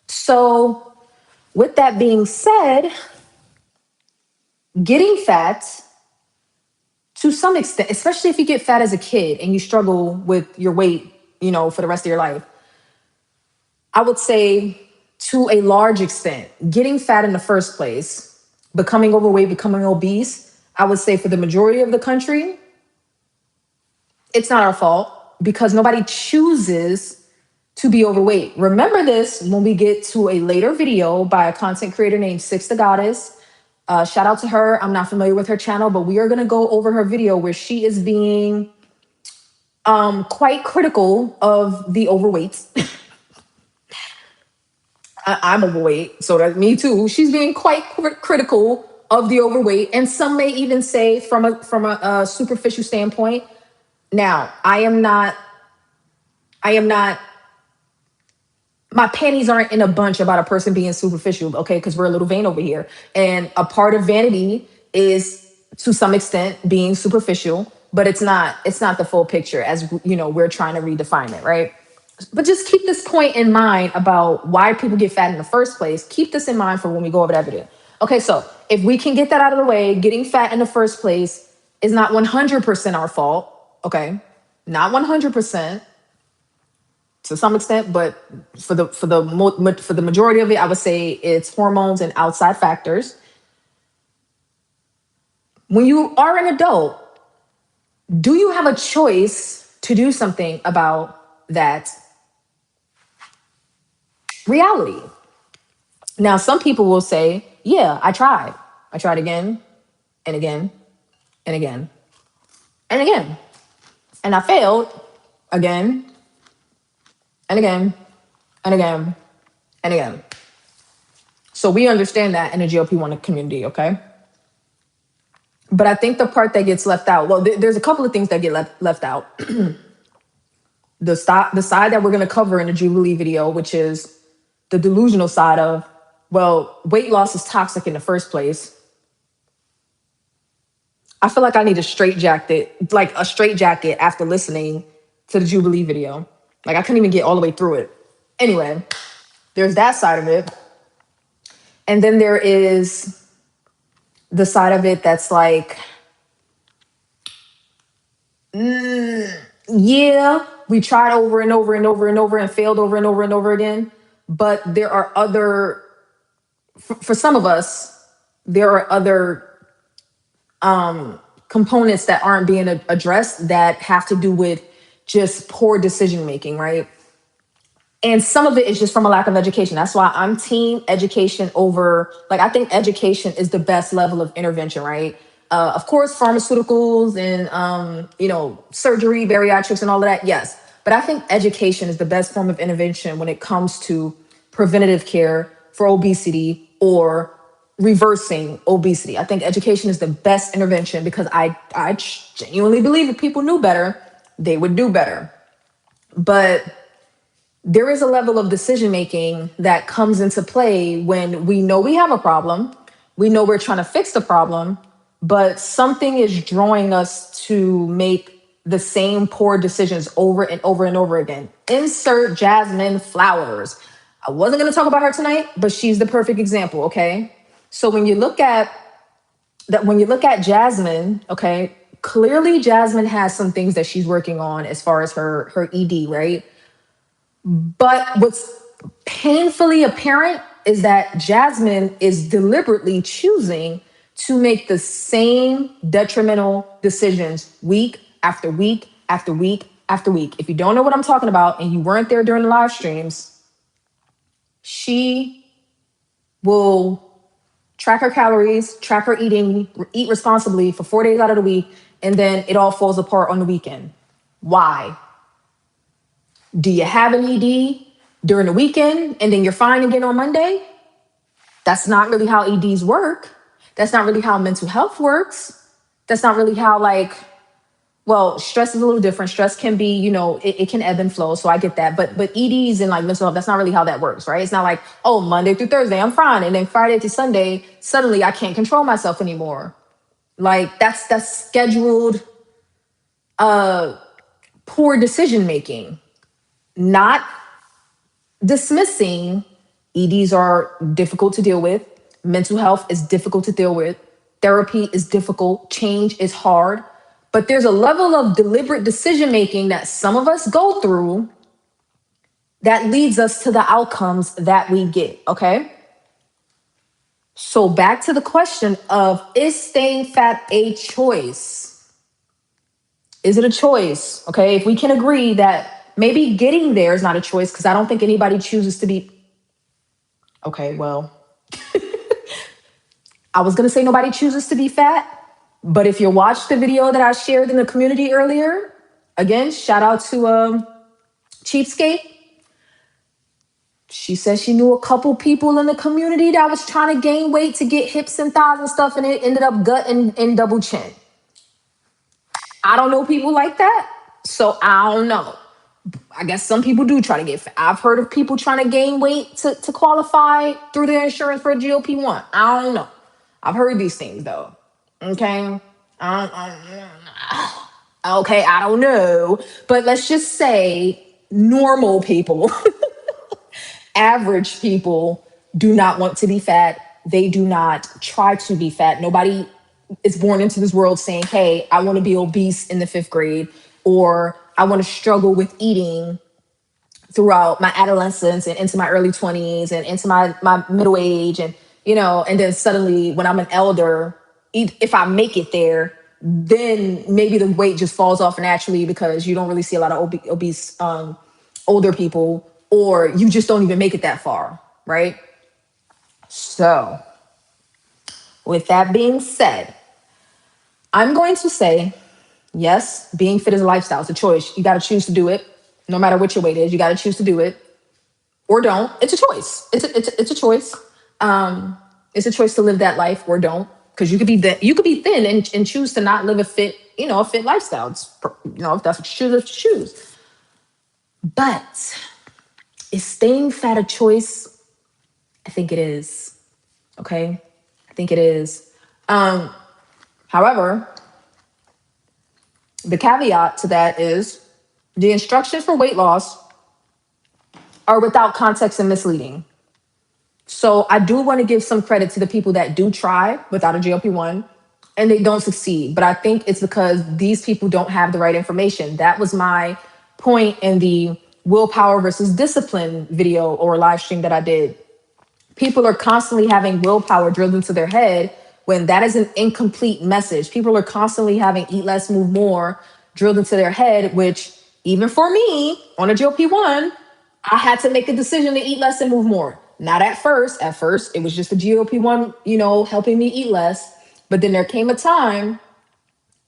So with that being said, getting fat to some extent, especially if you get fat as a kid and you struggle with your weight, for the rest of your life, I would say to a large extent, getting fat in the first place, becoming overweight, becoming obese, I would say for the majority of the country, it's not our fault because nobody chooses to be overweight. Remember this when we get to a later video by a content creator named Six the Goddess. Shout out to her. I'm not familiar with her channel, but we are going to go over her video where she is being quite critical of the overweight. I'm overweight, so that me too. She's being quite critical of the overweight, and some may even say from a superficial standpoint. Now, I am not. My panties aren't in a bunch about a person being superficial, okay? Because we're a little vain over here, and a part of vanity is to some extent being superficial, but it's not. It's not the full picture, as we're trying to redefine it, right? But just keep this point in mind about why people get fat in the first place. Keep this in mind for when we go over that video. Okay, so if we can get that out of the way, getting fat in the first place is not 100% our fault. Okay, not 100% to some extent, but for the majority of it, I would say it's hormones and outside factors. When you are an adult, do you have a choice to do something about that reality? Now, some people will say, yeah, I tried. I tried again and again and again and again. And I failed again and again and again and again. So we understand that in the GLP-1 community, okay? But I think the part that gets left out, well, there's a couple of things that get left out. The side that we're going to cover in the Jubilee video, which is the delusional side of, well, weight loss is toxic in the first place. I feel like I need a straitjacket after listening to the Jubilee video. Like, I couldn't even get all the way through it. Anyway, there's that side of it. And then there is the side of it that's like, yeah, we tried over and over and over and over and failed over and over and over again. But there are for some of us, there are other components that aren't being addressed that have to do with just poor decision making, right? And some of it is just from a lack of education. That's why I'm team education over, like, I think education is the best level of intervention, right? Of course, pharmaceuticals and, surgery, bariatrics, and all of that, yes. But I think education is the best form of intervention when it comes to preventative care for obesity or reversing obesity. I think education is the best intervention because I genuinely believe if people knew better, they would do better. But there is a level of decision making that comes into play when we know we have a problem, we know we're trying to fix the problem, but something is drawing us to make the same poor decisions over and over and over again. Insert Jasmine Flowers. I wasn't going to talk about her tonight, but she's the perfect example, okay? So when you look at Jasmine, okay, clearly Jasmine has some things that she's working on as far as her ED, right? But what's painfully apparent is that Jasmine is deliberately choosing to make the same detrimental decisions week after week after week after week. If you don't know what I'm talking about and you weren't there during the live streams, she will track her calories, track her eating, eat responsibly for 4 days out of the week, and then it all falls apart on the weekend. Why? Do you have an ED during the weekend and then you're fine again on Monday? That's not really how EDs work. That's not really how mental health works. That's not really how, stress is a little different. Stress can be, it can ebb and flow. So I get that. But EDs and like mental health, that's not really how that works, right? It's not like, oh, Monday through Thursday, I'm fine. And then Friday to Sunday, suddenly I can't control myself anymore. Like that's scheduled poor decision making. Not dismissing EDs are difficult to deal with. Mental health is difficult to deal with. Therapy is difficult. Change is hard. But there's a level of deliberate decision making that some of us go through that leads us to the outcomes that we get, okay? So back to the question of, is staying fat a choice? Is it a choice? Okay, if we can agree that maybe getting there is not a choice, because I don't think anybody chooses to be. Okay, well, I was going to say nobody chooses to be fat, but if you watched the video that I shared in the community earlier, again, shout out to Cheapskate. She said she knew a couple people in the community that was trying to gain weight to get hips and thighs and stuff, and it ended up gut and double chin. I don't know people like that, so I don't know. I guess some people do try to get fat. I've heard of people trying to gain weight to qualify through their insurance for a GLP-1. I don't know. I've heard these things though. Okay. Okay, I don't know. But let's just say normal people, average people do not want to be fat. They do not try to be fat. Nobody is born into this world saying, hey, I want to be obese in the 5th grade, or I want to struggle with eating throughout my adolescence and into my early 20s and into my middle age. And, and then suddenly when I'm an elder, if I make it there, then maybe the weight just falls off naturally because you don't really see a lot of obese older people, or you just don't even make it that far, right? So with that being said, I'm going to say, yes, being fit is a lifestyle. It's a choice. You got to choose to do it. No matter what your weight is, you got to choose to do it or don't. It's a choice. It's a choice. It's a choice to live that life or don't, because you could be thin and choose to not live a fit lifestyle. It's, if that's what you choose. But is staying fat a choice? I think it is. Okay, I think it is. However, the caveat to that is the instructions for weight loss are without context and misleading. So I do want to give some credit to the people that do try without a GLP-1 and they don't succeed. But I think it's because these people don't have the right information. That was my point in the willpower versus discipline video or live stream that I did. People are constantly having willpower drilled into their head when that is an incomplete message. People are constantly having eat less, move more drilled into their head, which even for me on a GLP-1, I had to make a decision to eat less and move more. Not at first. At first, it was just the GLP-1, helping me eat less. But then there came a time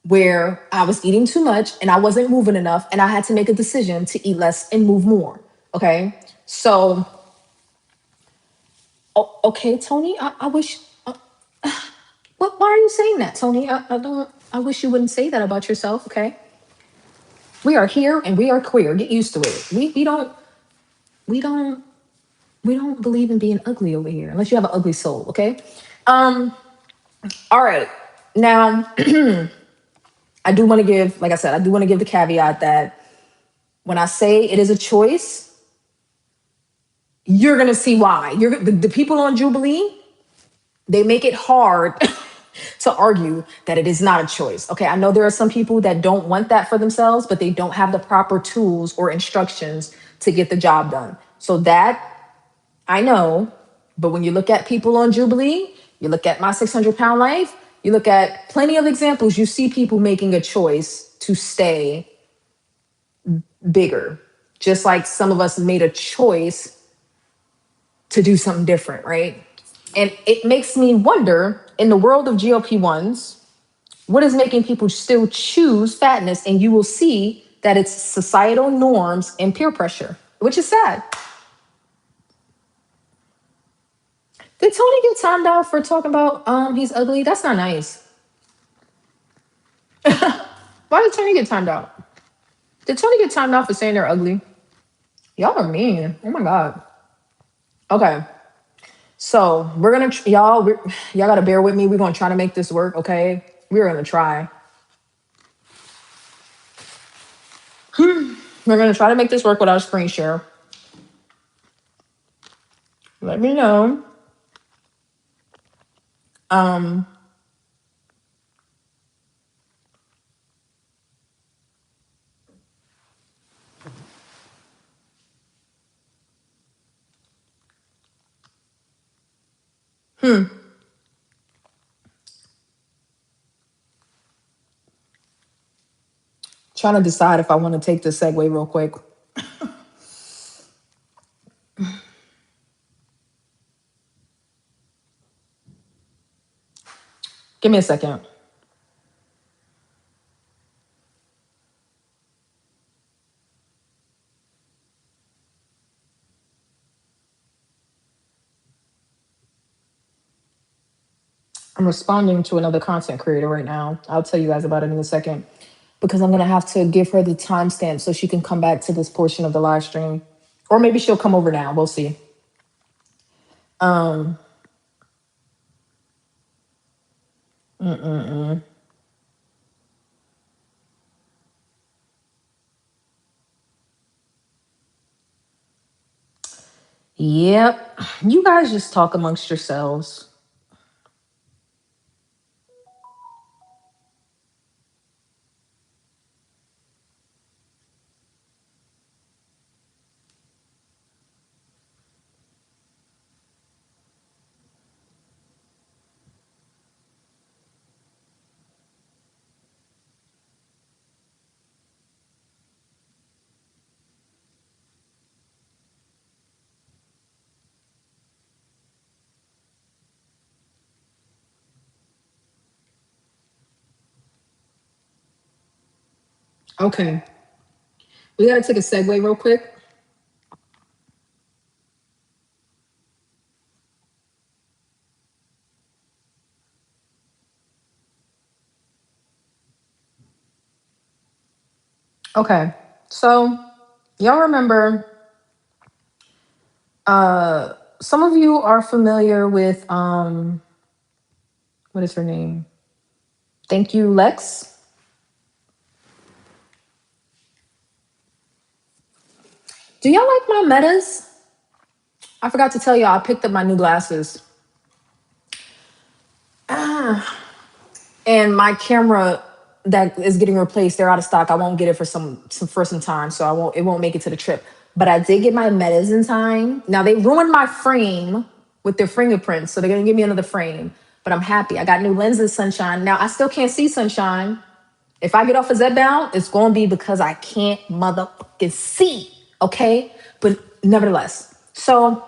where I was eating too much and I wasn't moving enough, and I had to make a decision to eat less and move more. Okay. So, okay, Tony, I wish. What? Why are you saying that, Tony? I don't. I wish you wouldn't say that about yourself. Okay. We are here and we are queer. Get used to it. We don't we don't believe in being ugly over here unless you have an ugly soul. Okay. Um. All right. Now, I do want to give, like I said, I do want to give the caveat that when I say it is a choice, you're gonna see why. The people on Jubilee, they make it hard to argue that it is not a choice. Okay, I know there are some people that don't want that for themselves, but they don't have the proper tools or instructions to get the job done. So that I know, but when you look at people on Jubilee, you look at my 600-pound life, you look at plenty of examples, you see people making a choice to stay bigger. Just like some of us made a choice to do something different, right? And it makes me wonder, in the world of GLP-1s, what is making people still choose fatness? And you will see that it's societal norms and peer pressure, which is sad. Did Tony get timed out for talking about he's ugly? That's not nice. Why did Tony get timed out? Did Tony get timed out for saying they're ugly? Y'all are mean. Oh my god. Okay. So we're gonna y'all gotta bear with me. We're gonna try to make this work, okay? We're gonna try. We're gonna try to make this work without a screen share. Let me know. Um, Trying to decide if I want to take this segue real quick. Give me a second. I'm responding to another content creator right now. I'll tell you guys about it in a second because I'm gonna have to give her the timestamp so she can come back to this portion of the live stream, or maybe she'll come over now. We'll see. Um, mm-mm-mm. Yep, you guys just talk amongst yourselves. Okay, we gotta take a segue real quick. Okay, so y'all remember, some of you are familiar with what is her name? Thank you, Lex. Do y'all like my metas? I forgot to tell y'all I picked up my new glasses. And my camera that is getting replaced, they're out of stock. I won't get it for some time, so it won't make it to the trip. But I did get my metas in time. Now they ruined my frame with their fingerprints, so they're gonna give me another frame. But I'm happy. I got new lenses, sunshine. Now I still can't see sunshine. If I get off of Z-bound, it's gonna be because I can't motherfucking see. Okay? But nevertheless, so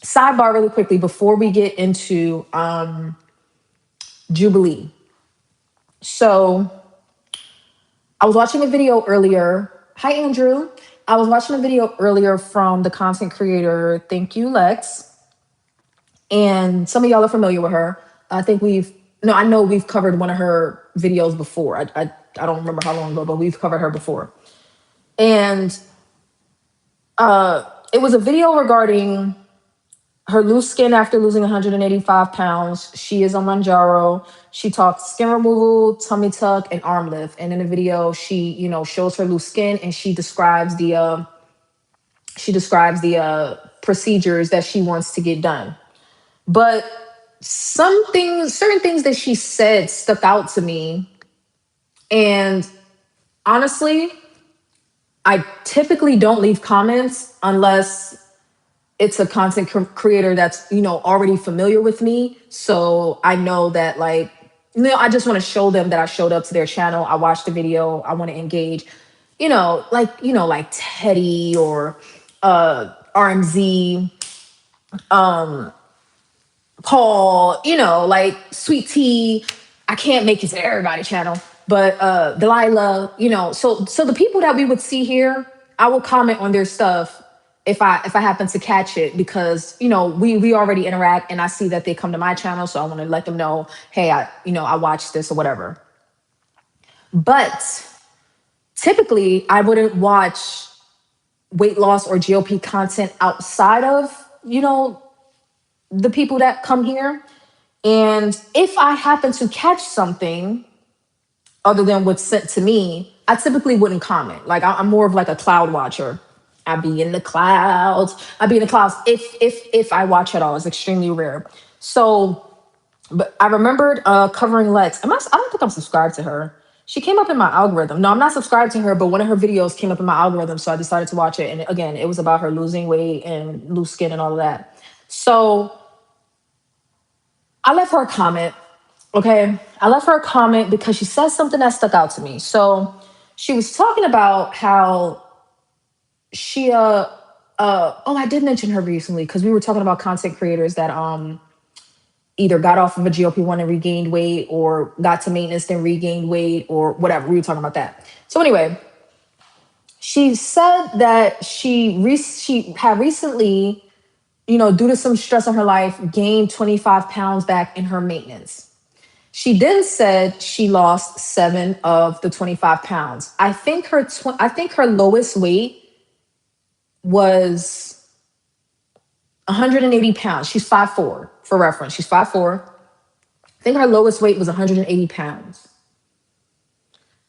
sidebar really quickly before we get into Jubilee. So I was watching a video earlier. Hi, Andrew. I was watching a video earlier from the content creator, Thank You, Lex. And some of y'all are familiar with her. I know we've covered one of her videos before. I don't remember how long ago, but we've covered her before. And it was a video regarding her loose skin after losing 185 pounds. She is on Manjaro. She talks skin removal, tummy tuck, and arm lift. And in the video, she, shows her loose skin and she describes the procedures that she wants to get done. But certain things that she said stuck out to me. And honestly, I typically don't leave comments unless it's a content creator that's, already familiar with me. So I know that I just want to show them that I showed up to their channel. I watched the video. I want to engage, like Teddy or RMZ, Paul, like Sweet Tea. I can't make it to everybody's channel, but Delilah, so the people that we would see here, I will comment on their stuff if I happen to catch it, because we already interact and I see that they come to my channel, so I want to let them know, hey, I watched this or whatever. But typically I wouldn't watch weight loss or GLP content outside of the people that come here. And if I happen to catch something other than what's sent to me, I typically wouldn't comment. Like I'm more of like a cloud watcher. I'd be in the clouds. I'd be in the clouds if I watch at all. It's extremely rare. So, but I remembered covering Lex. I don't think I'm subscribed to her. She came up in my algorithm. No, I'm not subscribed to her, but one of her videos came up in my algorithm, so I decided to watch it. And again, it was about her losing weight and loose skin and all of that. So I left her a comment. Okay. I left her a comment because she said something that stuck out to me. So she was talking about how she I did mention her recently because we were talking about content creators that either got off of a GLP-1 and regained weight, or got to maintenance then regained weight, or whatever. We were talking about that. So anyway, she said that she had recently, due to some stress in her life, gained 25 pounds back in her maintenance. She then said she lost 7 of the 25 pounds. I think her lowest weight was 180 pounds. She's 5'4", for reference. She's 5'4". I think her lowest weight was 180 pounds.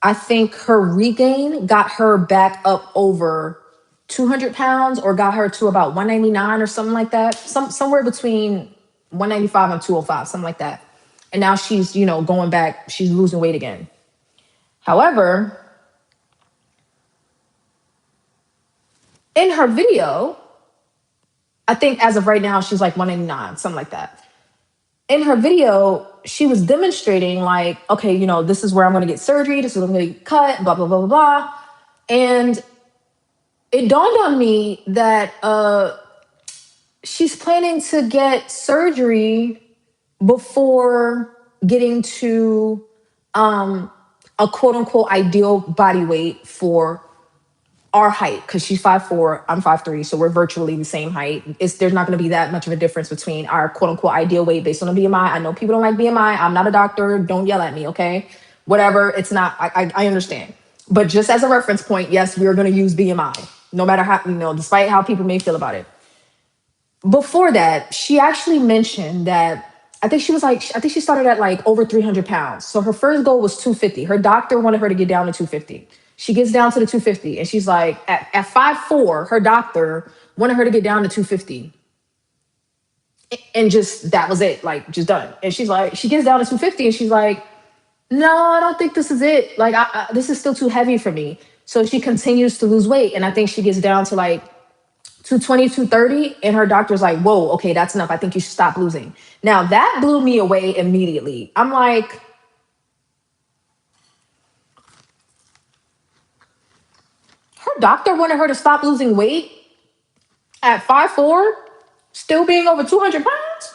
I think her regain got her back up over 200 pounds, or got her to about 199 or something like that. Somewhere between 195 and 205, something like that. And now she's, going back, she's losing weight again. However, in her video, I think as of right now, she's like 189, something like that. In her video, she was demonstrating like, okay, this is where I'm going to get surgery. This is where I'm going to get cut, blah, blah, blah, blah, blah. And it dawned on me that she's planning to get surgery before getting to a quote unquote ideal body weight for our height, because she's 5'4", I'm 5'3", so we're virtually the same height. There's not going to be that much of a difference between our quote unquote ideal weight based on a BMI. I know people don't like BMI. I'm not a doctor. Don't yell at me, okay? Whatever. It's not. I understand. But just as a reference point, yes, we're going to use BMI, no matter how, despite how people may feel about it. Before that, she actually mentioned that I think she started at like over 300 pounds. So her first goal was 250. Her doctor wanted her to get down to 250. She gets down to the 250 and she's like, at 5'4", her doctor wanted her to get down to 250. And just, that was it, like just done. And she's like, she gets down to 250 and she's like, no, I don't think this is it. Like, this is still too heavy for me. So she continues to lose weight. And I think she gets down to like 220, 230. And her doctor's like, whoa, okay, that's enough. I think you should stop losing. Now that blew me away immediately. I'm like, her doctor wanted her to stop losing weight? At 5'4", still being over 200 pounds.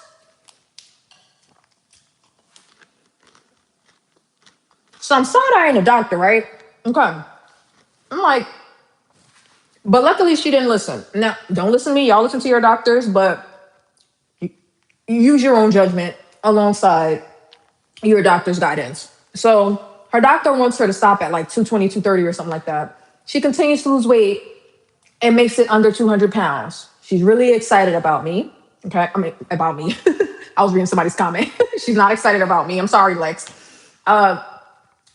So I'm side-eyeing the doctor, right? Okay. I'm like, but luckily she didn't listen. Now, don't listen to me. Y'all listen to your doctors, but use your own judgment alongside your doctor's guidance. So her doctor wants her to stop at like 220, 230 or something like that. She continues to lose weight and makes it under 200 pounds. She's really excited about me. Okay. I mean, about me. I was reading somebody's comment. She's not excited about me. I'm sorry, Lex.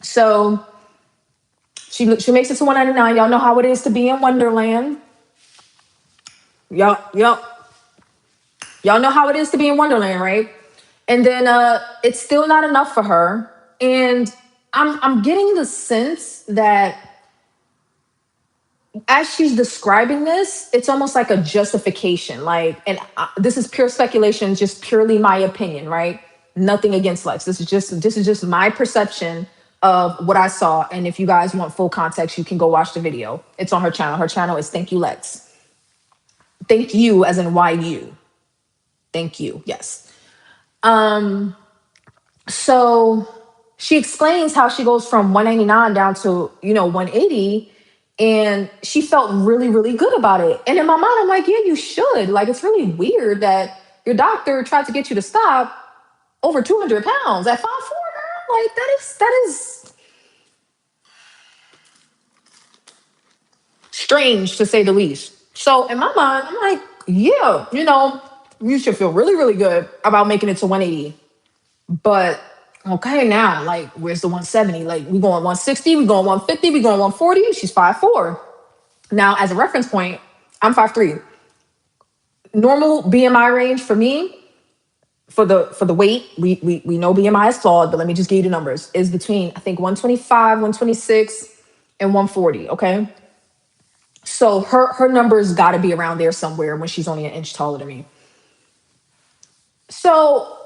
So she makes it to 199. Y'all know how it is to be in Wonderland. Y'all know how it is to be in Wonderland, right? And then it's still not enough for her. And I'm getting the sense that as she's describing this, it's almost like a justification. Like, and this is pure speculation, just purely my opinion, right? Nothing against Lex. This is just my perception of what I saw. And if you guys want full context, you can go watch the video. It's on her channel. Her channel is Thank You Lex. Thank you as in YU. Thank you. Yes. So she explains how she goes from 199 down to, 180. And she felt really, really good about it. And in my mind, I'm like, yeah, you should. Like, it's really weird that your doctor tried to get you to stop over 200 pounds at 5'4", girl. Like, that is strange to say the least. So in my mind, I'm like, yeah, you should feel really, really good about making it to 180. But okay, now, like, where's the 170? Like, we going 160, we going 150, we going 140. She's 5'4". Now, as a reference point, I'm 5'3". Normal BMI range for me, for the weight, we know BMI is flawed, but let me just give you the numbers, is between, I think, 125, 126, and 140. Okay. So her numbers got to be around there somewhere when she's only an inch taller than me. So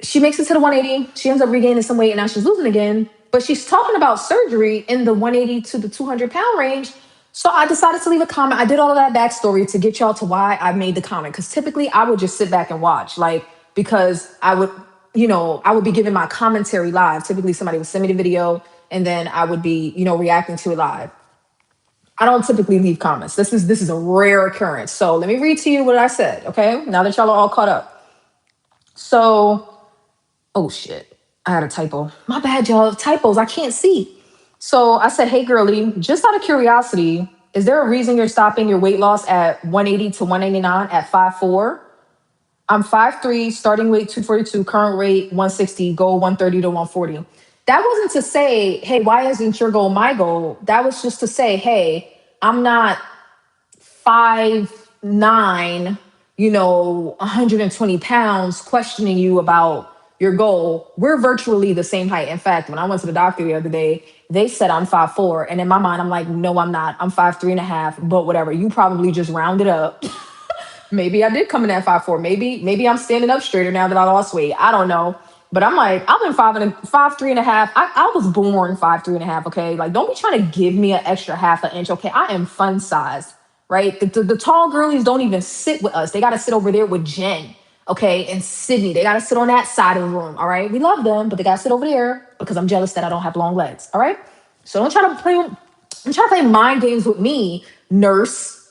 she makes it to the 180. She ends up regaining some weight and now she's losing again. But she's talking about surgery in the 180 to the 200-pound range. So I decided to leave a comment. I did all of that backstory to get y'all to why I made the comment. Because typically I would just sit back and watch, like, because I would be giving my commentary live. Typically somebody would send me the video and then I would be, reacting to it live. I don't typically leave comments. This is a rare occurrence. So let me read to you what I said, okay? Now that y'all are all caught up. So, oh shit, I had a typo. My bad, y'all. Typos, I can't see. So I said, hey, girly, just out of curiosity, is there a reason you're stopping your weight loss at 180 to 189 at 5'4"? I'm 5'3", starting weight 242, current weight 160, goal 130 to 140. That wasn't to say, hey, why isn't your goal my goal? That was just to say, hey, I'm not 5'9", 120 pounds, questioning you about your goal. We're virtually the same height. In fact, when I went to the doctor the other day, they said I'm 5'4". And in my mind, I'm like, no, I'm not. I'm 5'3.5", but whatever. You probably just rounded up. Maybe I did come in at 5'4". Maybe I'm standing up straighter now that I lost weight. I don't know. But I'm like, I've been 5'3.5". I was born 5'3.5". Okay. Like, don't be trying to give me an extra half an inch. Okay. I am fun sized, right? The tall girlies don't even sit with us. They got to sit over there with Jen. Okay. And Sydney. They got to sit on that side of the room. All right. We love them, but they got to sit over there because I'm jealous that I don't have long legs. All right. So don't try to play mind games with me, nurse.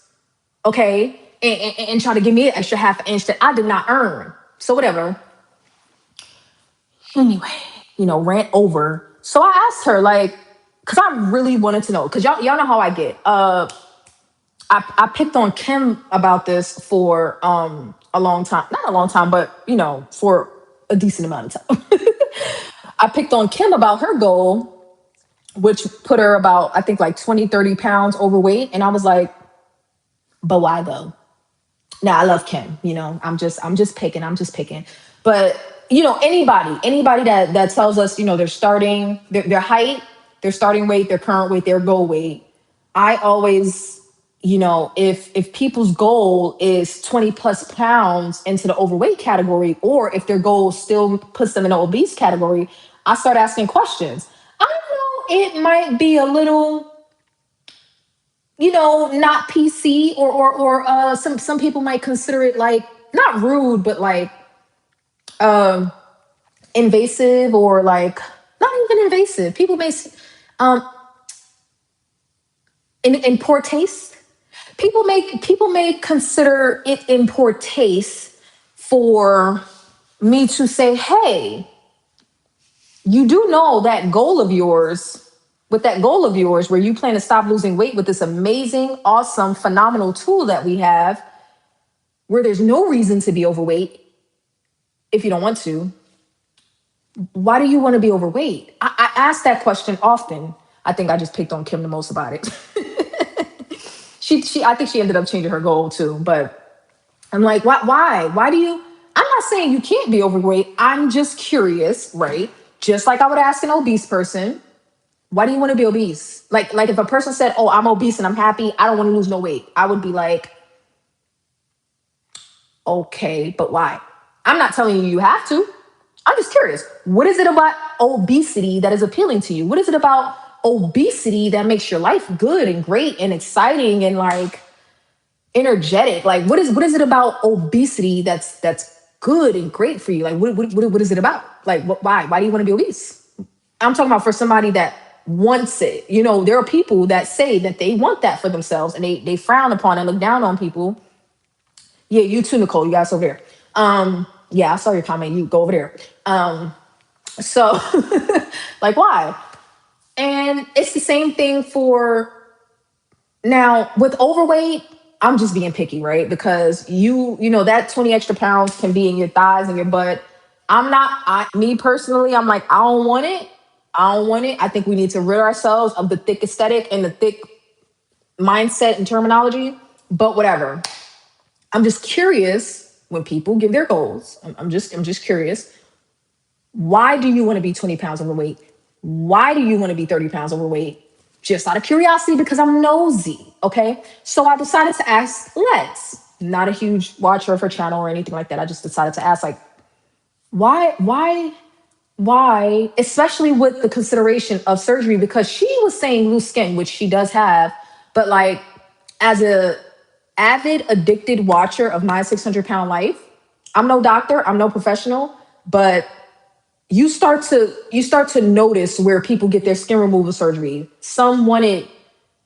Okay. And try to give me an extra half an inch that I did not earn. So whatever. Anyway, rant over. So I asked her, like, because I really wanted to know, because y'all know how I get. I picked on Kim about this for a long time. Not a long time, but for a decent amount of time. I picked on Kim about her goal, which put her about, I think, like 20, 30 pounds overweight. And I was like, but why though? Now I love Kim, I'm just picking. But anybody that tells us, their height, their starting weight, their current weight, their goal weight, I always, if people's goal is 20 plus pounds into the overweight category, or if their goal still puts them in the obese category, I start asking questions. I know it might be a little not PC, or some people might consider it like not rude, but like um invasive, or like not even invasive. People may um in poor taste. People may consider it in poor taste for me to say, hey, you do know that goal of yours, with that goal of yours where you plan to stop losing weight with this amazing, awesome, phenomenal tool that we have, where there's no reason to be overweight if you don't want to. Why do you want to be overweight? I ask that question often. I think I just picked on Kim the most about it. I think she ended up changing her goal too. But I'm like, why do you? I'm not saying you can't be overweight. I'm just curious, right? Just like I would ask an obese person, why do you want to be obese? Like if a person said, oh, I'm obese and I'm happy, I don't want to lose no weight, I would be like, okay, but why? I'm not telling you you have to. I'm just curious. What is it about obesity that is appealing to you? What is it about obesity that makes your life good and great and exciting and like energetic? Like what is it about obesity that's good and great for you? Like what is it about? Like why do you want to be obese? I'm talking about for somebody that wants it. There are people that say that they want that for themselves, and they frown upon and look down on people. Yeah, you too, Nicole. You guys over there. Yeah, I saw your comment. You go over there. So, like, why? And it's the same thing for now with overweight. I'm just being picky, right? Because that 20 extra pounds can be in your thighs and your butt. Me personally, I'm like, I don't want it. I don't want it. I think we need to rid ourselves of the thick aesthetic and the thick mindset and terminology. But whatever. I'm just curious when people give their goals. I'm just curious. Why do you want to be 20 pounds overweight? Why do you want to be 30 pounds overweight? Just out of curiosity, because I'm nosy. Okay. So I decided to ask Lex, not a huge watcher of her channel or anything like that. I just decided to ask, like, why, especially with the consideration of surgery, because she was saying loose skin, which she does have, but like as a avid addicted watcher of My 600 Pound Life, I'm no doctor, I'm no professional, but you start to notice where people get their skin removal surgery. Some want it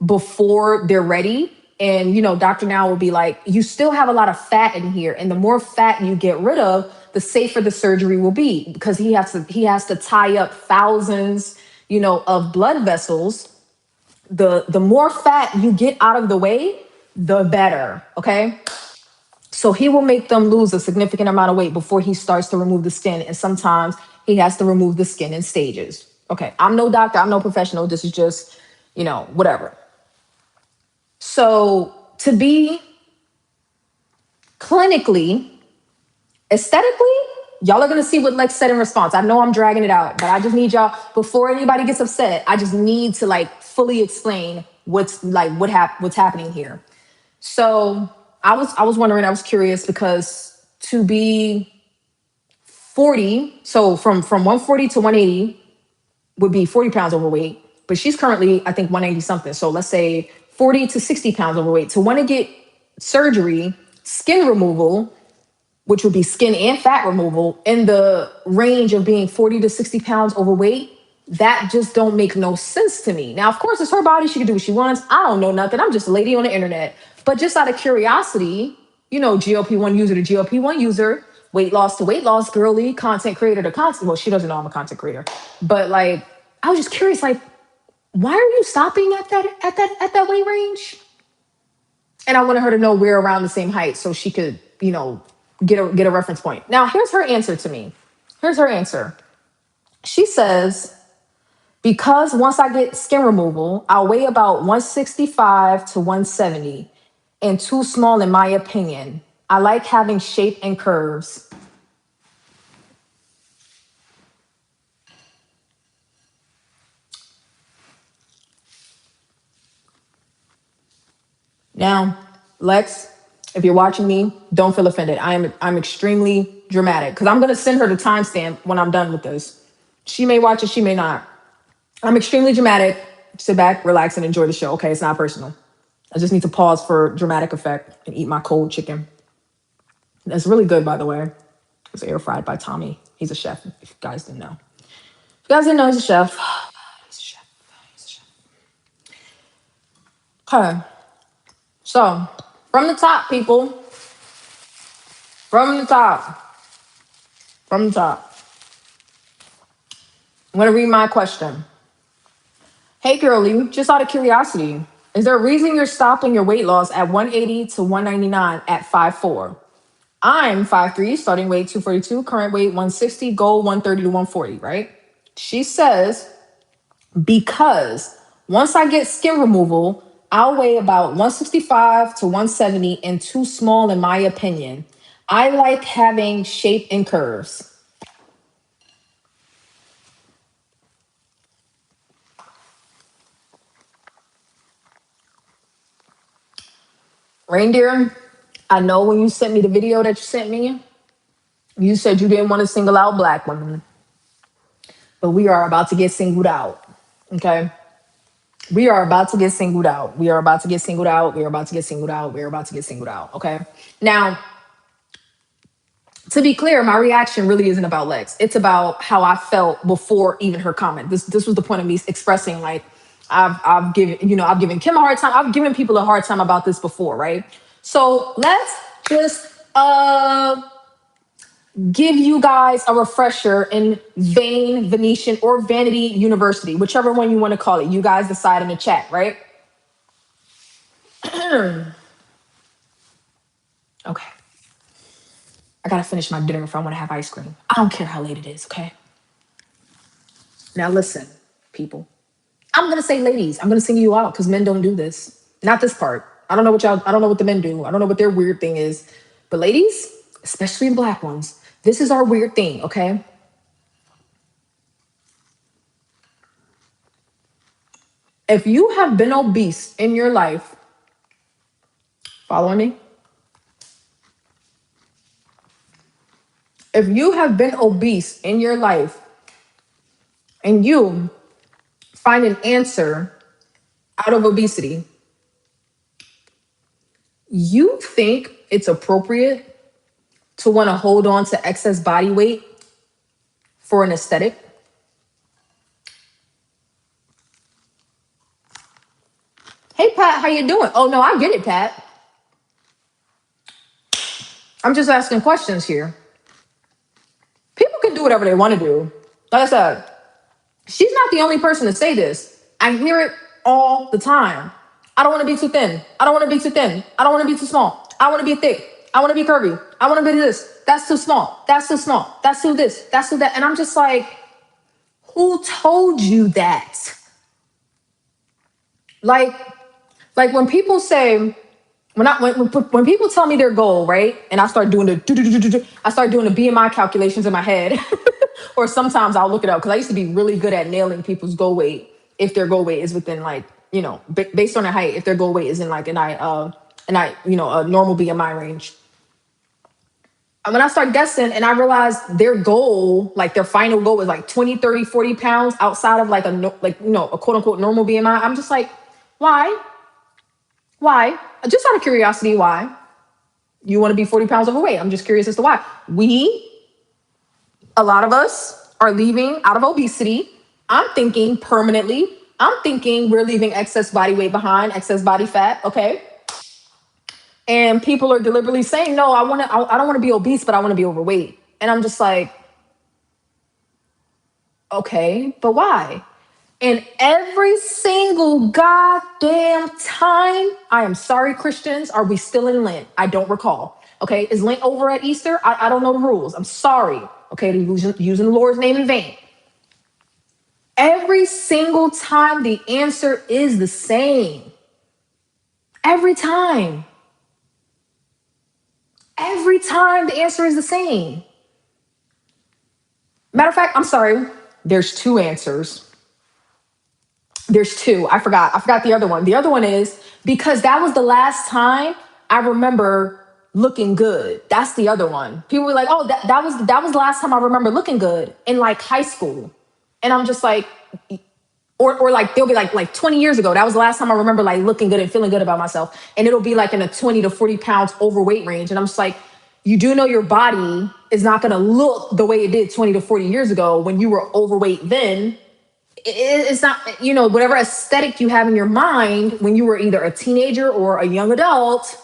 before they're ready. And, Dr. Now will be like, you still have a lot of fat in here. And the more fat you get rid of, the safer the surgery will be, because he has to tie up thousands, of blood vessels. The more fat you get out of the way, the better. Okay. So he will make them lose a significant amount of weight before he starts to remove the skin. And sometimes he has to remove the skin in stages. Okay. I'm no doctor. I'm no professional. This is just, whatever. So to be clinically, aesthetically, y'all are going to see what Lex said in response. I know I'm dragging it out, but I just need y'all, before anybody gets upset, I just need to like fully explain what's happening here. So I was wondering, I was curious, because to be 40, so from 140 to 180 would be 40 pounds overweight, but she's currently, I think, 180 something. So let's say 40 to 60 pounds overweight. To want to get surgery, skin removal, which would be skin and fat removal, in the range of being 40 to 60 pounds overweight, that just don't make no sense to me. Now, of course, it's her body. She can do what she wants. I don't know nothing. I'm just a lady on the internet. But just out of curiosity, GLP-1 user to GLP-1 user, weight loss to weight loss girly, content creator to content. Well, she doesn't know I'm a content creator. But like, I was just curious, like, why are you stopping at that weight range? And I wanted her to know we're around the same height so she could, get a reference point. Now, here's her answer to me. Here's her answer. She says, because once I get skin removal, I'll weigh about 165 to 170, and too small in my opinion. I like having shape and curves. Now, Lex, if you're watching me, don't feel offended. I'm extremely dramatic, because I'm gonna send her the timestamp when I'm done with this. She may watch it, she may not. I'm extremely dramatic. Sit back, relax, and enjoy the show. Okay, it's not personal. I just need to pause for dramatic effect and eat my cold chicken. That's really good, by the way. It's air fried by Tommy. He's a chef, if you guys didn't know. If you guys didn't know, he's a chef. He's a chef. He's a chef. Okay. So, from the top, people. From the top. From the top. I'm going to read my question. Hey, girlie, just out of curiosity, is there a reason you're stopping your weight loss at 180 to 199 at 5'4"? I'm 5'3", starting weight 242, current weight 160, goal 130 to 140, right? She says, because once I get skin removal, I'll weigh about 165 to 170 and too small in my opinion. I like having shape and curves. Reindeer, I know when you sent me the video that you sent me, you said you didn't want to single out Black women, but we are about to get singled out. Okay? We are about to get singled out. We are about to get singled out. We are about to get singled out. We are about to get singled out. Okay? Now, to be clear, my reaction really isn't about Lex. It's about how I felt before even her comment. This was the point of me expressing, like, I've given Kim a hard time. I've given people a hard time about this before, right? So let's just give you guys a refresher in Venetian, or Vanity University, whichever one you want to call it. You guys decide in the chat, right? Okay. I gotta finish my dinner if I want to have ice cream. I don't care how late it is, okay? Now listen, people. I'm gonna say ladies. I'm gonna sing you out because men don't do this. Not this part. I don't know what y'all. I don't know what the men do. I don't know what their weird thing is. But ladies, especially the Black ones, this is our weird thing. Okay. If you have been obese in your life, following me. If you have been obese in your life, and you find an answer out of obesity, you think it's appropriate to want to hold on to excess body weight for an aesthetic? Hey, Pat, how you doing? Oh, no, I get it, Pat. I'm just asking questions here. People can do whatever they want to do. Like I said, she's not the only person to say this. I hear it all the time. I don't want to be too thin. I don't want to be too thin. I don't want to be too small. I want to be thick. I want to be curvy. I want to be this. That's too small. That's too small. That's too this. That's too that. And I'm just like, who told you that? Like, when people say, when people tell me their goal, right? And I start doing the BMI calculations in my head, or sometimes I'll look it up because I used to be really good at nailing people's goal weight if their goal weight is within, like, based on their height, if their goal weight is in like a normal BMI range. And when I start guessing and I realize their goal, like their final goal is like 20, 30, 40 pounds outside of like a quote unquote normal BMI, I'm just like, why? Why? Just out of curiosity, why? You want to be 40 pounds overweight. I'm just curious as to why. A lot of us are leaving out of obesity. I'm thinking permanently. I'm thinking we're leaving excess body weight behind, excess body fat, okay? And people are deliberately saying, no, I don't want to be obese, but I want to be overweight. And I'm just like, okay, but why? And every single goddamn time, I am sorry, Christians, are we still in Lent? I don't recall. Okay, is Lent over at Easter? I don't know the rules. I'm sorry. Okay, using the Lord's name in vain. Every single time, the answer is the same. Every time. Every time, the answer is the same. Matter of fact, I'm sorry. There's two answers. There's two. I forgot the other one. The other one is because that was the last time I remember looking good. That's the other one. People were like, "Oh, that was the last time I remember looking good in like high school." And I'm just like, Or like they'll be like 20 years ago. That was the last time I remember like looking good and feeling good about myself. And it'll be like in a 20 to 40 pounds overweight range. And I'm just like, you do know your body is not gonna look the way it did 20 to 40 years ago when you were overweight then. It's not, whatever aesthetic you have in your mind when you were either a teenager or a young adult,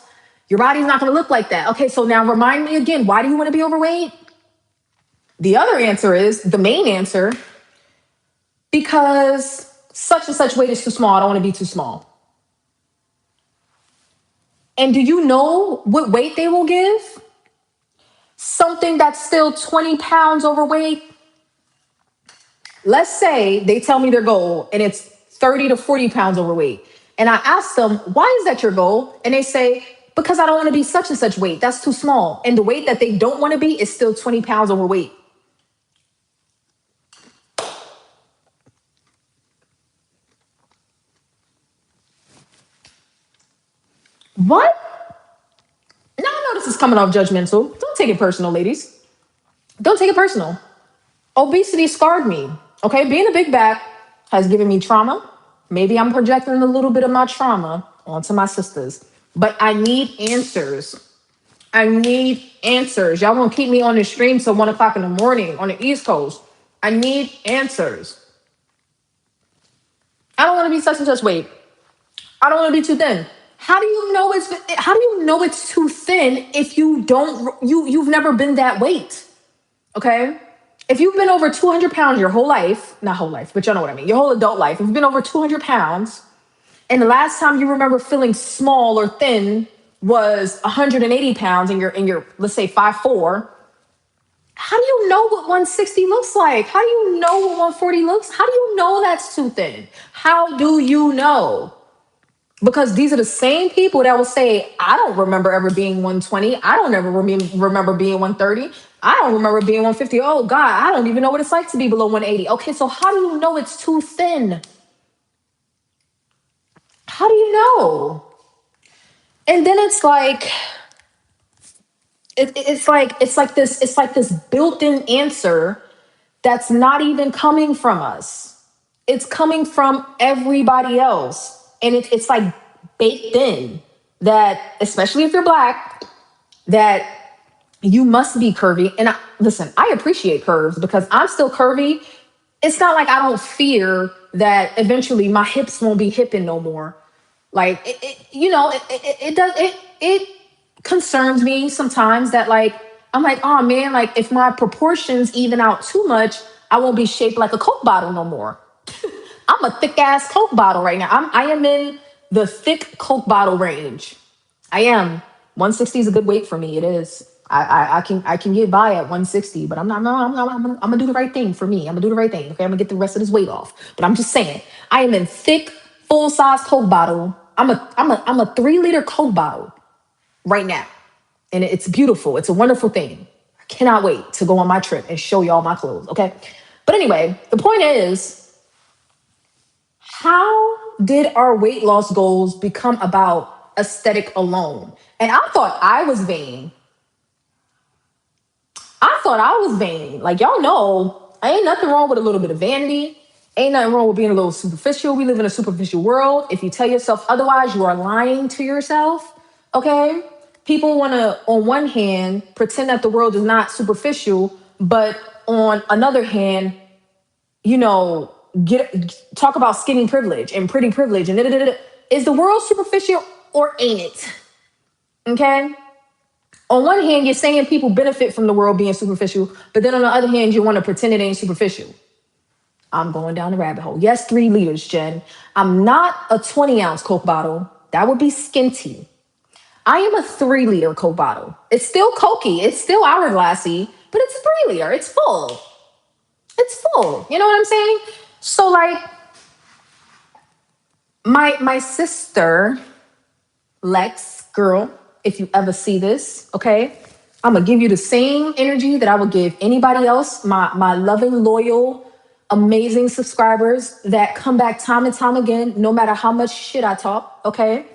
your body's not gonna look like that. Okay, so now remind me again, why do you wanna be overweight? The other answer is, the main answer, because such and such weight is too small. I don't want to be too small. And do you know what weight they will give? Something that's still 20 pounds overweight. Let's say they tell me their goal and it's 30 to 40 pounds overweight. And I ask them, why is that your goal? And they say, because I don't want to be such and such weight. That's too small. And the weight that they don't want to be is still 20 pounds overweight. What? Now I know this is coming off judgmental. Don't take it personal, ladies. Don't take it personal. Obesity scarred me. Okay, being a big back has given me trauma. Maybe I'm projecting a little bit of my trauma onto my sisters, but I need answers. I need answers. Y'all gonna keep me on the stream till 1 o'clock in the morning on the East Coast. I need answers. I don't want to be such and such weight. I don't want to be too thin. How do you know it's too thin if you've never been that weight? Okay? If you've been over 200 pounds your whole life, not whole life, but y'all know what I mean, your whole adult life, if you've been over 200 pounds, and the last time you remember feeling small or thin was 180 pounds and you're let's say 5'4", how do you know what 160 looks like? How do you know what 140 looks? How do you know that's too thin? How do you know? Because these are the same people that will say, I don't remember ever being 120. I don't ever remember being 130. I don't remember being 150. Oh, God, I don't even know what it's like to be below 180. Okay, so how do you know it's too thin? How do you know? And then it's like, it's like this built-in answer that's not even coming from us. It's coming from everybody else. And it's like baked in that, especially if you're Black, that you must be curvy. And listen, I appreciate curves because I'm still curvy. It's not like I don't fear that eventually my hips won't be hipping no more. Like, it concerns me sometimes that, like, I'm like, oh man, like if my proportions even out too much, I won't be shaped like a Coke bottle no more. I'm a thick ass Coke bottle right now. I am in the thick Coke bottle range. I am. 160 is a good weight for me. It is. I can get by at 160, but I'm not. No, I'm gonna do the right thing for me. I'm gonna do the right thing. Okay, I'm gonna get the rest of this weight off. But I'm just saying, I am in thick, full size Coke bottle. I'm a 3-liter Coke bottle right now, and it's beautiful. It's a wonderful thing. I cannot wait to go on my trip and show y'all my clothes. Okay, but anyway, the point is, how did our weight loss goals become about aesthetic alone? And I thought I was vain. Like, y'all know, ain't nothing wrong with a little bit of vanity. Ain't nothing wrong with being a little superficial. We live in a superficial world. If you tell yourself otherwise, you are lying to yourself. Okay? People want to, on one hand, pretend that the world is not superficial, but on another hand, talk about skinny privilege and pretty privilege and da-da-da-da. Is the world superficial or ain't it? Okay? On one hand, you're saying people benefit from the world being superficial, but then on the other hand, you want to pretend it ain't superficial. I'm going down the rabbit hole. Yes, 3 liters, Jen. I'm not a 20-ounce Coke bottle. That would be skinty. I am a 3-liter Coke bottle. It's still cokey. It's still hourglassy, but it's a 3-liter. It's full. It's full. You know what I'm saying? So, like, my sister, Lex, girl, if you ever see this, okay, I'm gonna give you the same energy that I would give anybody else, my loving, loyal, amazing subscribers that come back time and time again, no matter how much shit I talk, okay?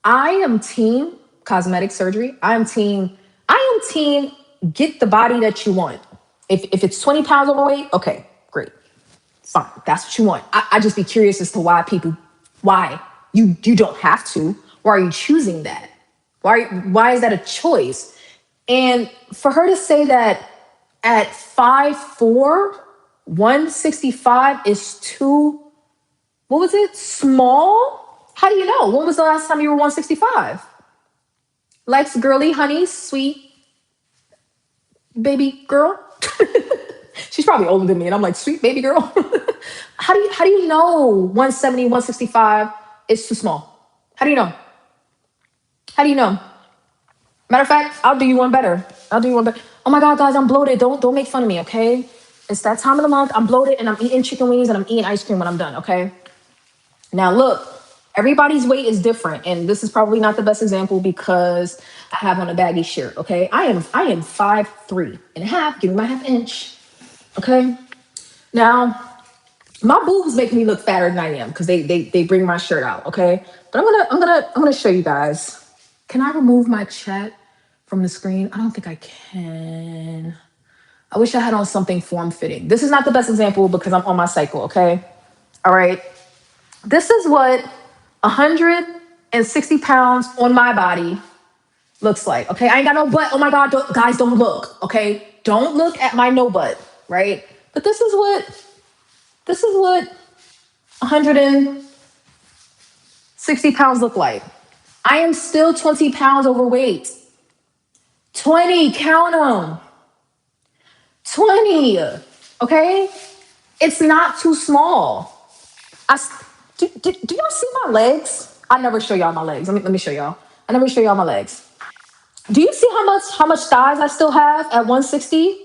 I am team cosmetic surgery. I am team get the body that you want. If it's 20 pounds overweight, okay, great. Fine, that's what you want. I just be curious as to why you don't have to. Why are you choosing that? Why is that a choice? And for her to say that at 5'4", 165 is too, what was it? Small? How do you know? When was the last time you were 165? Lex, girly, honey, sweet baby girl. She's probably older than me, and I'm like, sweet baby girl. How do you know 170, 165 is too small? How do you know? How do you know? Matter of fact, I'll do you one better. I'll do you one better. Oh my God, guys, I'm bloated. Don't make fun of me, okay? It's that time of the month. I'm bloated and I'm eating chicken wings and I'm eating ice cream when I'm done, okay? Now look, everybody's weight is different, and this is probably not the best example because I have on a baggy shirt, okay? I am 5'3.5", give me my half inch. Okay. Now, my boobs make me look fatter than I am because they bring my shirt out. Okay. But I'm gonna show you guys. Can I remove my chat from the screen? I don't think I can. I wish I had on something form fitting. This is not the best example because I'm on my cycle. Okay. All right. This is what 160 pounds on my body looks like. Okay. I ain't got no butt. Oh my God. Guys, don't look. Okay. Don't look at my no butt. Right. But this is what 160 pounds look like. I am still 20 pounds overweight. 20, count them. 20, okay? It's not too small. Do y'all see my legs? I never show y'all my legs. Let me show y'all. I never show y'all my legs. Do you see how much thighs I still have at 160?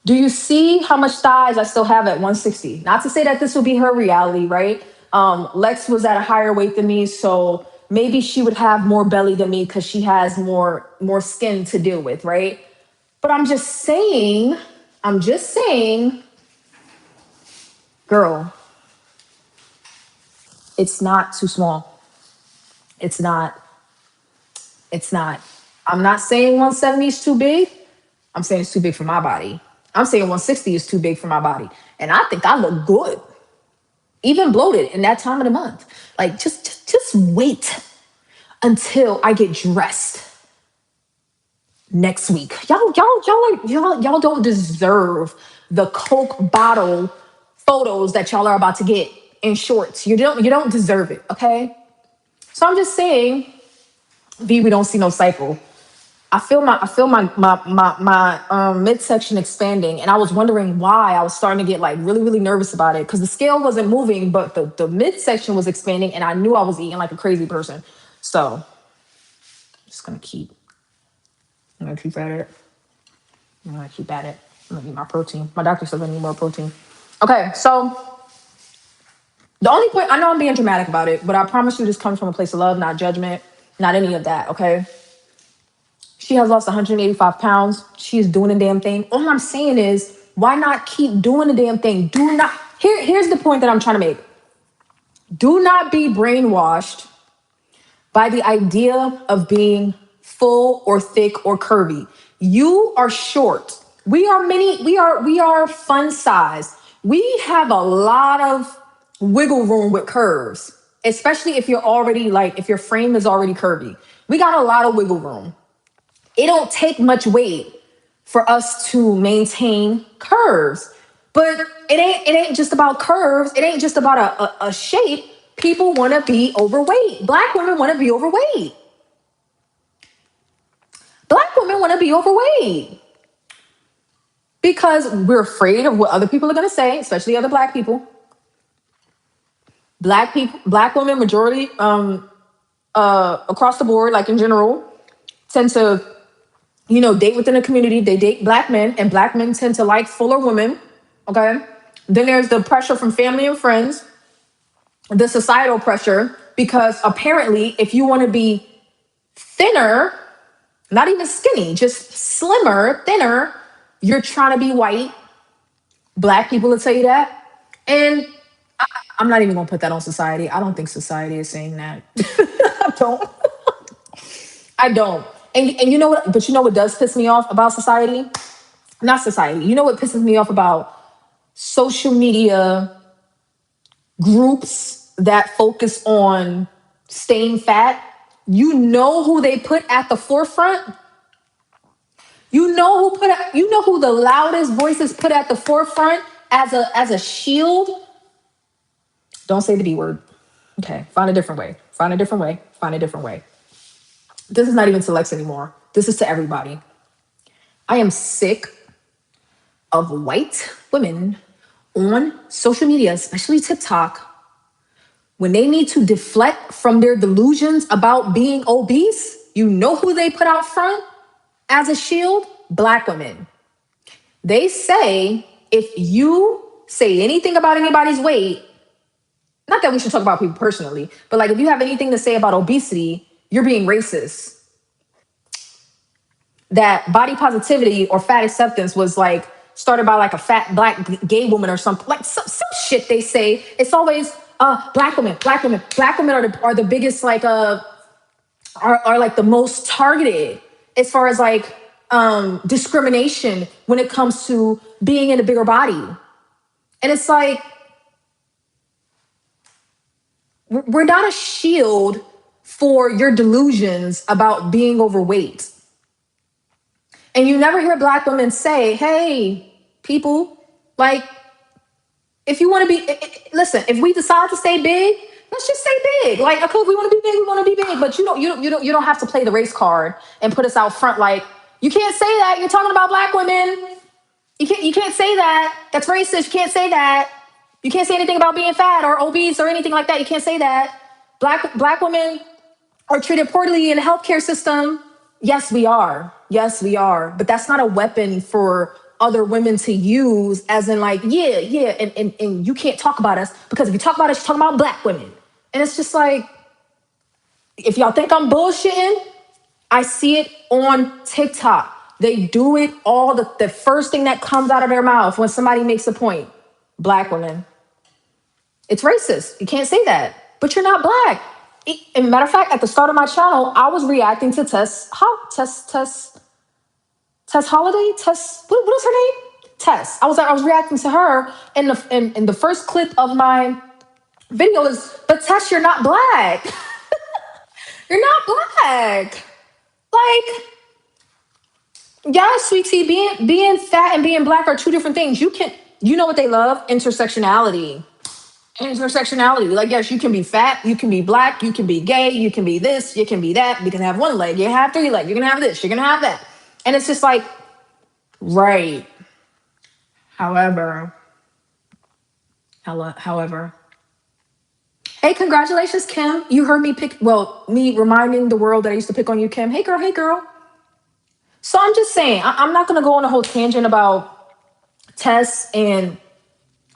Do you see how much thighs I still have at 160? Not to say that this will be her reality, right? Lex was at a higher weight than me, so maybe she would have more belly than me because she has more skin to deal with, right? But I'm just saying, girl, it's not too small. It's not. It's not. I'm not saying 170 is too big. I'm saying it's too big for my body. I'm saying 160 is too big for my body. And I think I look good, even bloated in that time of the month. Like just wait until I get dressed next week. Y'all don't deserve the Coke bottle photos that y'all are about to get in shorts. You don't deserve it, okay? So I'm just saying, V, we don't see no cycle. I feel my midsection expanding, and I was wondering why. I was starting to get like really, really nervous about it because the scale wasn't moving, but the midsection was expanding, and I knew I was eating like a crazy person. So I'm just I'm gonna keep at it. I'm gonna keep at it. I'm gonna eat my protein. My doctor says I need more protein. Okay, so the only point, I know I'm being dramatic about it, but I promise you this comes from a place of love, not judgment, not any of that, okay? She has lost 185 pounds. She's doing the damn thing. All I'm saying is, why not keep doing the damn thing? Here's the point that I'm trying to make. Do not be brainwashed by the idea of being full or thick or curvy. You are short. We are fun size. We have a lot of wiggle room with curves, especially if if your frame is already curvy. We got a lot of wiggle room. It don't take much weight for us to maintain curves. But it ain't just about curves. It ain't just about a shape. People want to be overweight. Black women want to be overweight. Black women want to be overweight because we're afraid of what other people are going to say, especially other black people. Black women, majority across the board, like in general, tend to date within a community. They date black men, and black men tend to like fuller women. Okay. Then there's the pressure from family and friends, the societal pressure, because apparently, if you want to be thinner, not even skinny, just slimmer, thinner, you're trying to be white. Black people will tell you that. And I'm not even going to put that on society. I don't think society is saying that. I don't. I don't. And you know what? But you know what does piss me off about society? Not society. You know what pisses me off about social media groups that focus on staying fat, you know who they put at the forefront? You know who the loudest voices put at the forefront as a shield? Don't say the B word. Okay, find a different way. Find a different way. Find a different way. This is not even to Lex anymore. This is to everybody. I am sick of white women on social media, especially TikTok, when they need to deflect from their delusions about being obese. You know who they put out front as a shield? Black women. They say if you say anything about anybody's weight, not that we should talk about people personally, but like if you have anything to say about obesity, you're being racist. That body positivity or fat acceptance was like started by like a fat black gay woman or something, like some shit they say. It's always black women, black women, black women are the biggest, like are like the most targeted as far as like discrimination when it comes to being in a bigger body. And it's like we're not a shield for your delusions about being overweight. And you never hear black women say, hey, people, like, if you want to be, listen, if we decide to stay big, let's just stay big. Like, okay, if we want to be big, we want to be big. But you don't have to play the race card and put us out front. Like, you can't say that. You're talking about black women. You can't say that. That's racist. You can't say that. You can't say anything about being fat or obese or anything like that. You can't say that. Black women are treated poorly in the healthcare system. Yes, we are. Yes, we are. But that's not a weapon for other women to use, as in like, yeah, and you can't talk about us because if you talk about us, you're talking about black women. And it's just like, if y'all think I'm bullshitting, I see it on TikTok. They do it all the first thing that comes out of their mouth when somebody makes a point. Black women. It's racist. You can't say that. But you're not black. And matter of fact, at the start of my channel, I was reacting to Tess Holiday. What is her name? Tess. I was reacting to her, and the first clip of my video is, but Tess, you're not black. You're not black. Like, yeah, sweetie, being fat and being black are two different things. You know what they love? Intersectionality. Intersectionality. Like, yes, you can be fat, you can be black, you can be gay, you can be this, you can be that. You can have one leg, you can have three legs, you can have this, you can have that. And it's just like, right. However, however, hey, congratulations, Kim. You heard me me reminding the world that I used to pick on you, Kim. Hey, girl, hey, girl. So I'm just saying, I'm not going to go on a whole tangent about Tess, and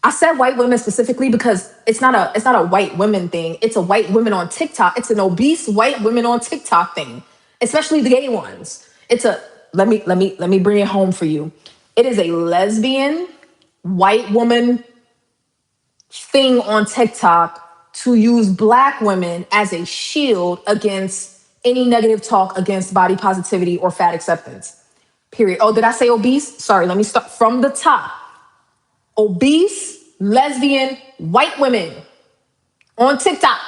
I said white women specifically because it's not a white women thing. It's a white women on TikTok. It's an obese white women on TikTok thing, especially the gay ones. It's a let me bring it home for you. It is a lesbian white woman thing on TikTok to use black women as a shield against any negative talk against body positivity or fat acceptance. Period. Oh, did I say obese? Sorry, let me start from the top. Obese, lesbian, white women on TikTok.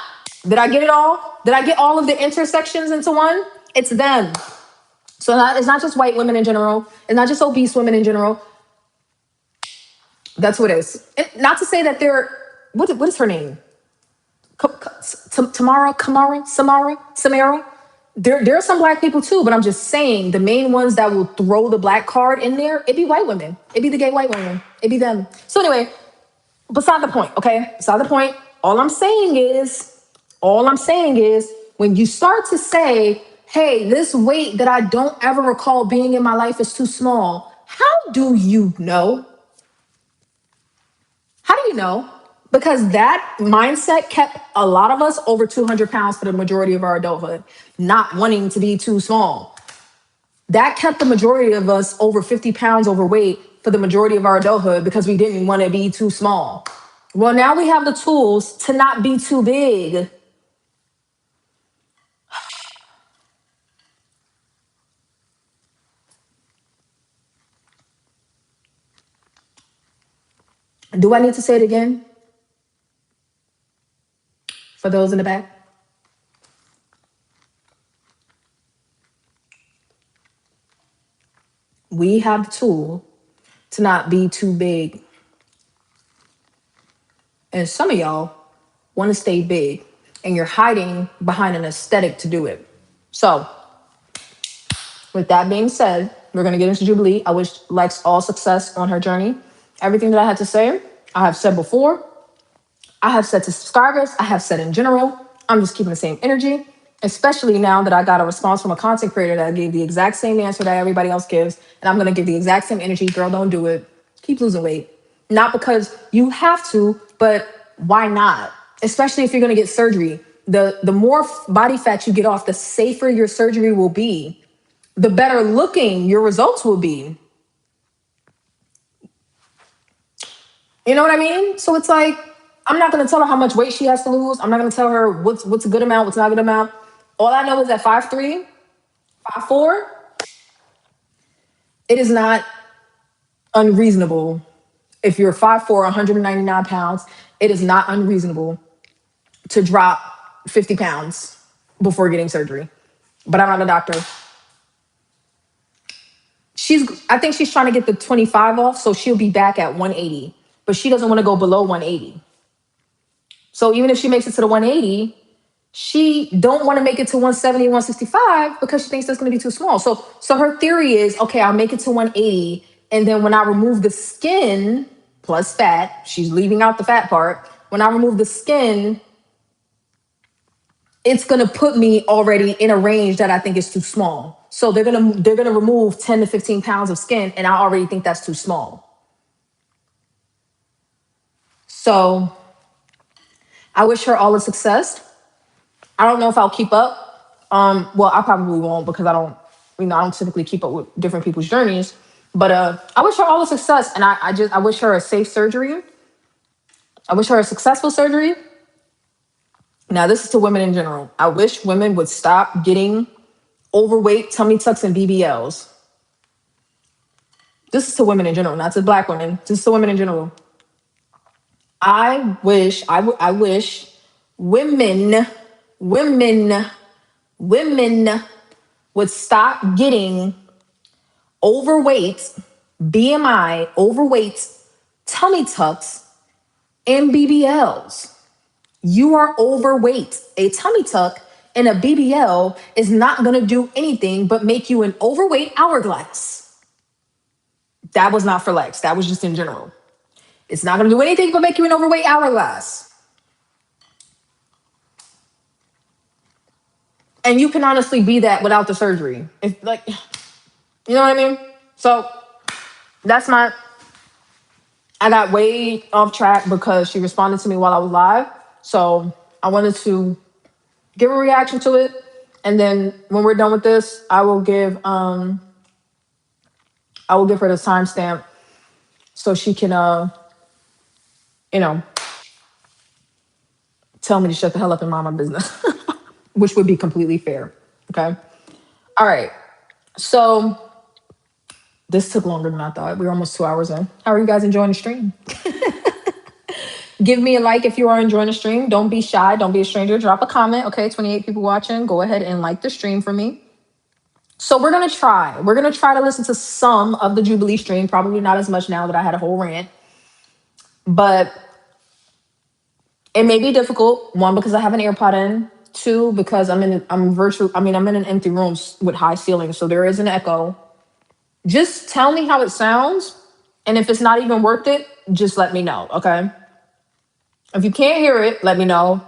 Did I get it all? Did I get all of the intersections into one? It's them. So it's not just white women in general. It's not just obese women in general. That's what it is. And not to say that they're, what is her name? Samara. There are some black people too, but I'm just saying the main ones that will throw the black card in there, it'd be white women. It'd be the gay white women. It'd be them. So anyway, beside the point, okay? Beside the point, all I'm saying is when you start to say, hey, this weight that I don't ever recall being in my life is too small, how do you know? How do you know? Because that mindset kept a lot of us over 200 pounds for the majority of our adulthood, not wanting to be too small. That kept the majority of us over 50 pounds overweight for the majority of our adulthood because we didn't want to be too small. Well, now we have the tools to not be too big. Do I need to say it again for those in the back? We have the tool to not be too big. And some of y'all want to stay big and you're hiding behind an aesthetic to do it. So, with that being said, we're going to get into Jubilee. I wish Lex all success on her journey. Everything that I had to say, I have said before. I have said to subscribers. I have said in general. I'm just keeping the same energy, especially now that I got a response from a content creator that gave the exact same answer that everybody else gives. And I'm going to give the exact same energy. Girl, don't do it. Keep losing weight. Not because you have to, but why not? Especially if you're going to get surgery. The more body fat you get off, the safer your surgery will be, the better looking your results will be. You know what I mean? So it's like, I'm not going to tell her how much weight she has to lose. I'm not going to tell her what's a good amount, what's not a good amount. All I know is that 5'3", 5'4", it is not unreasonable. If you're 5'4", 199 pounds, it is not unreasonable to drop 50 pounds before getting surgery. But I'm not a doctor. I think she's trying to get the 25 off, so she'll be back at 180. But she doesn't want to go below 180. So even if she makes it to the 180, she don't want to make it to 170, 165 because she thinks that's going to be too small. So her theory is, okay, I'll make it to 180. And then when I remove the skin plus fat, she's leaving out the fat part. When I remove the skin, it's going to put me already in a range that I think is too small. So they're going to remove 10 to 15 pounds of skin. And I already think that's too small. So I wish her all the success. I don't know if I'll keep up. Well, I probably won't because I don't typically keep up with different people's journeys. But I wish her all the success, and I wish her a safe surgery. I wish her a successful surgery. Now, this is to women in general. I wish women would stop getting overweight tummy tucks and BBLs. This is to women in general, not to Black women. This is to women in general. I wish women would stop getting overweight, BMI, overweight, tummy tucks, and BBLs. You are overweight. A tummy tuck and a BBL is not going to do anything but make you an overweight hourglass. That was not for Lex. That was just in general. It's not going to do anything but make you an overweight hourglass. And you can honestly be that without the surgery. If like, you know what I mean? So that's my, I got way off track because she responded to me while I was live. So I wanted to give a reaction to it. And then when we're done with this, I will give her the timestamp so she can tell me to shut the hell up and mind my business, which would be completely fair. Okay. All right. So this took longer than I thought. We're almost 2 hours in. How are you guys enjoying the stream? Give me a like if you are enjoying the stream. Don't be shy. Don't be a stranger. Drop a comment. Okay, 28 people watching. Go ahead and like the stream for me. So we're going to try. We're going to try to listen to some of the Jubilee stream. Probably not as much now that I had a whole rant. But it may be difficult. One, because I have an AirPod in. Two, because I'm in an empty room with high ceilings. So there is an echo. Just tell me how it sounds. And if it's not even worth it, just let me know. Okay. If you can't hear it, let me know.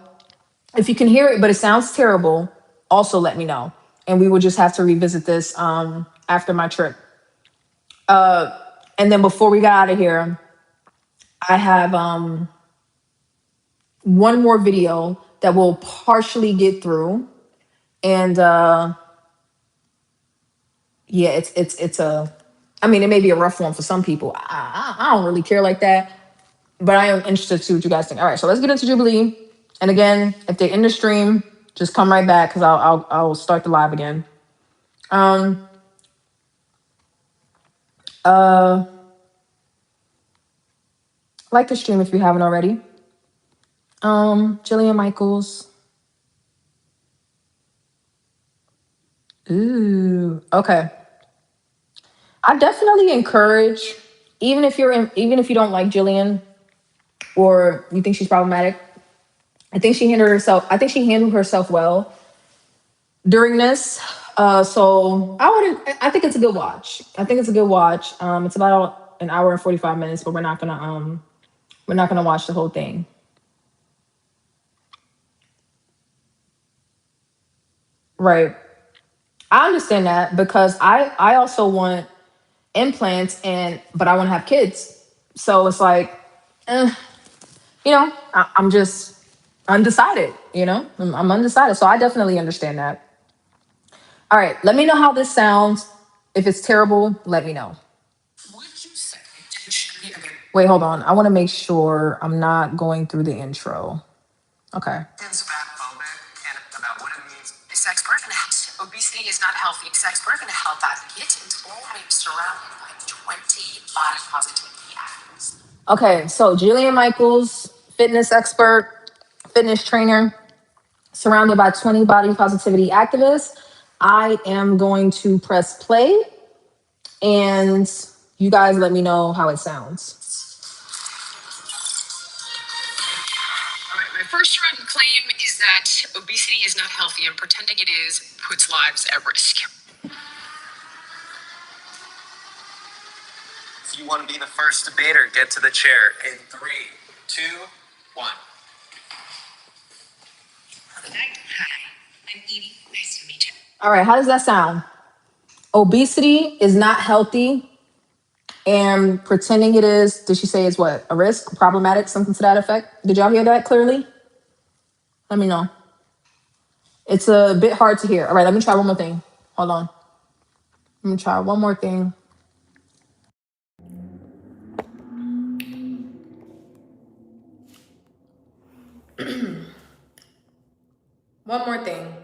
If you can hear it, but it sounds terrible, also let me know. And we will just have to revisit this after my trip. And then before we got out of here, I have one more video that we'll partially get through. And yeah, it may be a rough one for some people. I don't really care like that. But I am interested to see what you guys think. All right, so let's get into Jubilee. And again, if they end the stream, just come right back because I'll start the live again. Like the stream if you haven't already. Jillian Michaels. Ooh, okay. I definitely encourage, even if you don't like Jillian or you think she's problematic, I think she handled herself well during this. I think it's a good watch. I think it's a good watch. It's about an hour and 45 minutes, but we're not gonna watch the whole thing. Right. I understand that because I also want implants but I want to have kids. So it's like, eh, I'm just undecided, I'm undecided. So I definitely understand that. All right, let me know how this sounds. If it's terrible, let me know. Wait, hold on. I want to make sure I'm not going through the intro. Okay. Obesity is not healthy. Expert and health advocate and always surrounded by 20 body positivity activists. Okay, so Jillian Michaels, fitness expert, fitness trainer, surrounded by 20 body positivity activists. I am going to press play and you guys let me know how it sounds. All right, my first run claim is that obesity is not healthy and pretending it is puts lives at risk. If you want to be the first debater, get to the chair in 3, 2, 1. Hi, I'm Edie. Nice to meet you. All right, how does that sound? Obesity is not healthy and pretending it is, did she say it's what? A risk? Problematic? Something to that effect? Did y'all hear that clearly? Let me know. It's a bit hard to hear. All right, let me try one more thing. Hold on. Let me try one more thing. One more thing.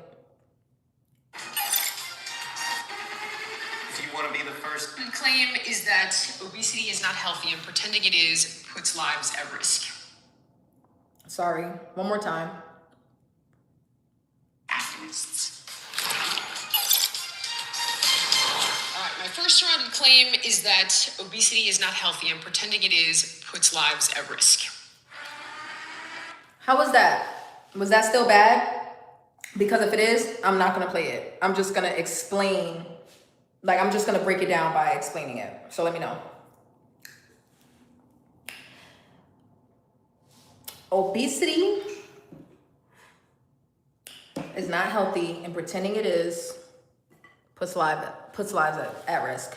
If you want to be the first, claim is that obesity is not healthy and pretending it is puts lives at risk. Sorry, one more time. Activists. All right, my first round claim is that obesity is not healthy and pretending it is puts lives at risk. How was that? Was that still bad? Because if it is, I'm not gonna play it. I'm just gonna explain, I'm just gonna break it down by explaining it. So let me know. Obesity is not healthy and pretending it is puts lives at risk.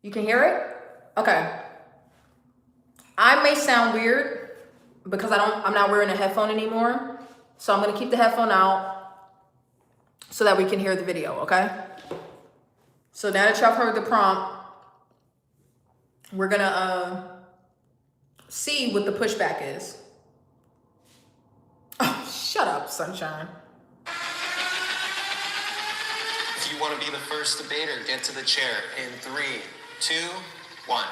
You can hear it? Okay. I may sound weird because I'm not wearing a headphone anymore. So I'm gonna keep the headphone out so that we can hear the video, okay? So now that y'all heard the prompt, we're gonna see what the pushback is. Oh, shut up, sunshine. If you want to be the first debater, get to the chair in 3, 2, 1.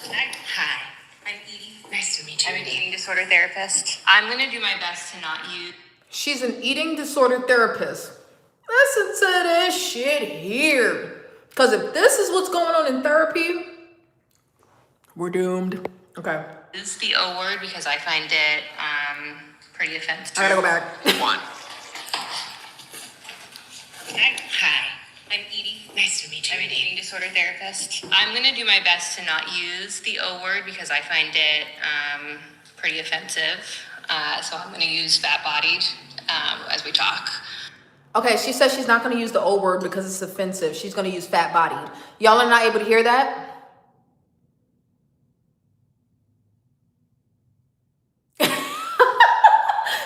Hi, I'm Edie. Nice to meet you. I'm an eating disorder therapist. I'm going to do my best to not use... She's an eating disorder therapist. Listen to this shit here. Because if this is what's going on in therapy, we're doomed. Okay. Use the O word because I find it pretty offensive. I gotta go back. 1. Hi, I'm Edie. Nice to meet you. I'm an eating disorder therapist. I'm going to do my best to not use the O word because I find it pretty offensive. So I'm going to use fat bodied as we talk. Okay, she says she's not going to use the O word because it's offensive. She's going to use fat bodied. Y'all are not able to hear that?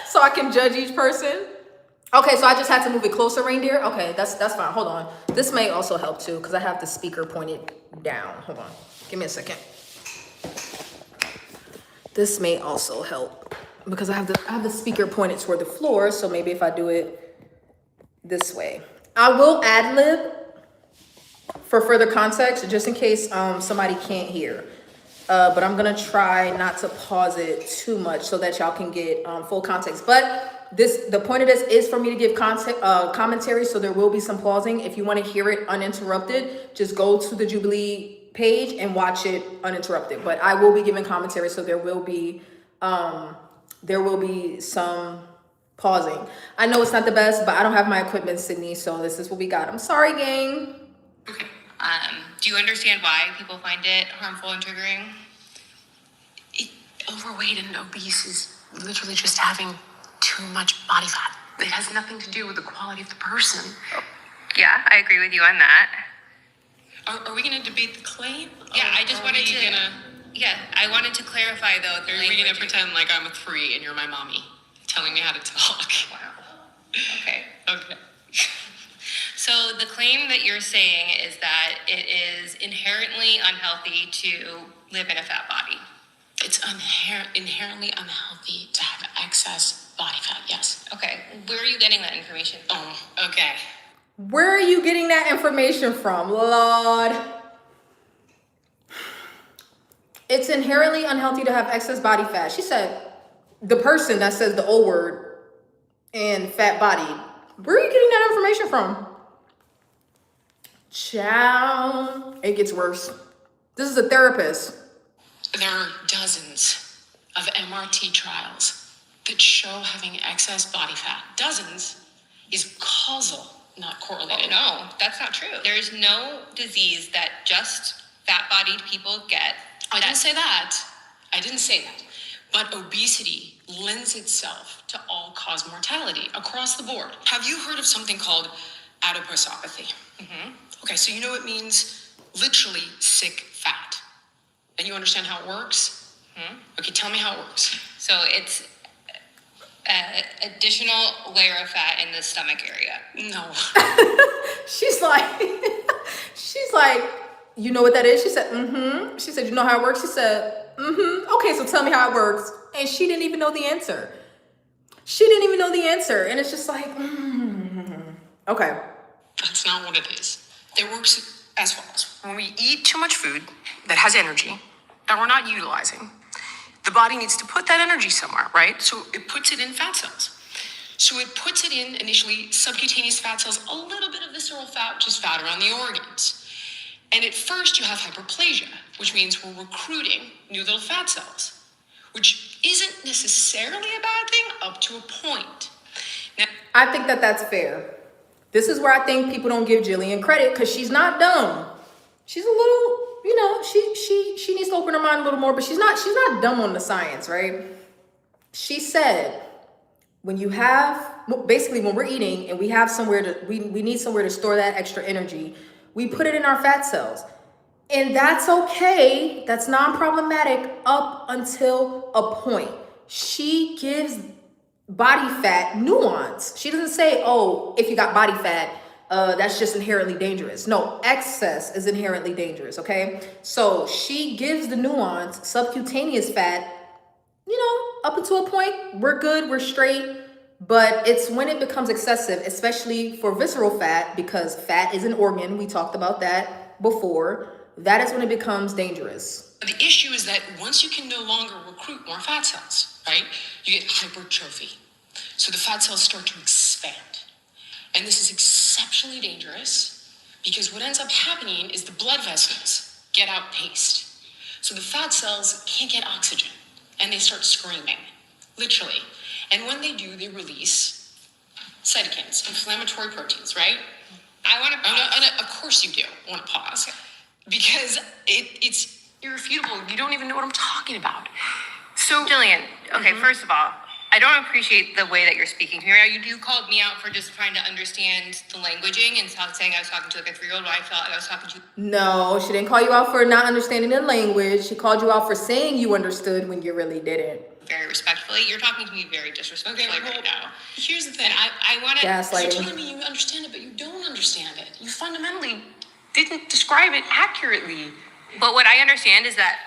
So I can judge each person? Okay, so I just had to move it closer, reindeer? Okay, that's fine. Hold on. This may also help too, because I have the speaker pointed down. Hold on. Give me a second. This may also help because I have the speaker pointed toward the floor, so maybe if I do it this way. I will ad lib for further context, just in case somebody can't hear. but I'm gonna try not to pause it too much so that y'all can get full context. But the point of this is for me to give commentary, so there will be some pausing. If you want to hear it uninterrupted, just go to the Jubilee page and watch it uninterrupted. But I will be giving commentary, so there will be some pausing. I know it's not the best, but I don't have my equipment, Sydney, so this is what we got. I'm sorry, gang. Okay. Do you understand why people find it harmful and triggering? Overweight and obese is literally just having too much body fat. It has nothing to do with the quality of the person. Oh, yeah, I agree with you on that. Are we going to debate the claim? Yeah, I just wanted to. Yeah, I wanted to clarify though. Are we going to pretend like I'm a 3 and you're my mommy, telling me how to talk? Wow. Okay. Okay. So the claim that you're saying is that it is inherently unhealthy to live in a fat body. It's inherently unhealthy to have excess body fat, yes. Okay, where are you getting that information from? Oh, okay. Where are you getting that information from, Lord? It's inherently unhealthy to have excess body fat. She said, the person that says the O word and fat body. Where are you getting that information from? Ciao. It gets worse. This is a therapist. There are dozens of MRT trials that show having excess body fat. Dozens is causal, not correlated. Oh, no, that's not true. There's no disease that just fat-bodied people get. I didn't say that. But obesity lends itself to all-cause mortality across the board. Have you heard of something called adiposopathy? Mm-hmm. Okay, so you know it means literally sick fat. And you understand how it works? Mm-hmm. Okay, tell me how it works. So it's an additional layer of fat in the stomach area. No. She's like, you know what that is? She said, mm-hmm. She said, you know how it works? She said, mm-hmm. Okay, so tell me how it works. And she didn't even know the answer. And it's just like, Okay. That's not what it is. It works as follows. When we eat too much food that has energy that we're not utilizing, the body needs to put that energy somewhere, right? So it puts it in fat cells. So it puts it in initially subcutaneous fat cells, a little bit of visceral fat, which is fat around the organs. And at first you have hyperplasia, which means we're recruiting new little fat cells, which isn't necessarily a bad thing up to a point. Now, I think that's fair. This is where I think people don't give Jillian credit, because she's not dumb. She's a little, she needs to open her mind a little more, but she's not dumb on the science, right? She said, when we're eating and we have we need somewhere to store that extra energy, we put it in our fat cells. And that's okay. That's non-problematic up until a point. She gives body fat nuance. She doesn't say, oh, if you got body fat, that's just inherently dangerous. No, excess is inherently dangerous, okay? So she gives the nuance. Subcutaneous fat, up until a point, we're good, we're straight. But it's when it becomes excessive, especially for visceral fat, because fat is an organ. We talked about that before. That is when it becomes dangerous. the issue is that once you can no longer recruit more fat cells, right, you get hypertrophy. So the fat cells start to expand. And this is exceptionally dangerous because what ends up happening is the blood vessels get outpaced. So the fat cells can't get oxygen and they start screaming, literally. And when they do, they release cytokines, inflammatory proteins, right? I want to pause. Of course you do want to pause. Okay. Because it's irrefutable. You don't even know what I'm talking about. So, Jillian, okay, first of all, I don't appreciate the way that you're speaking to me right now. You called me out for just trying to understand the languaging and saying I was talking to like a 3-year-old, but I felt like I was talking to... No, she didn't call you out for not understanding the language. She called you out for saying you understood when you really didn't. Very respectfully. You're talking to me very disrespectfully right now. Here's the thing. I want to... Gaslighting. You're telling me you understand it, but you don't understand it. You fundamentally didn't describe it accurately. But what I understand is that...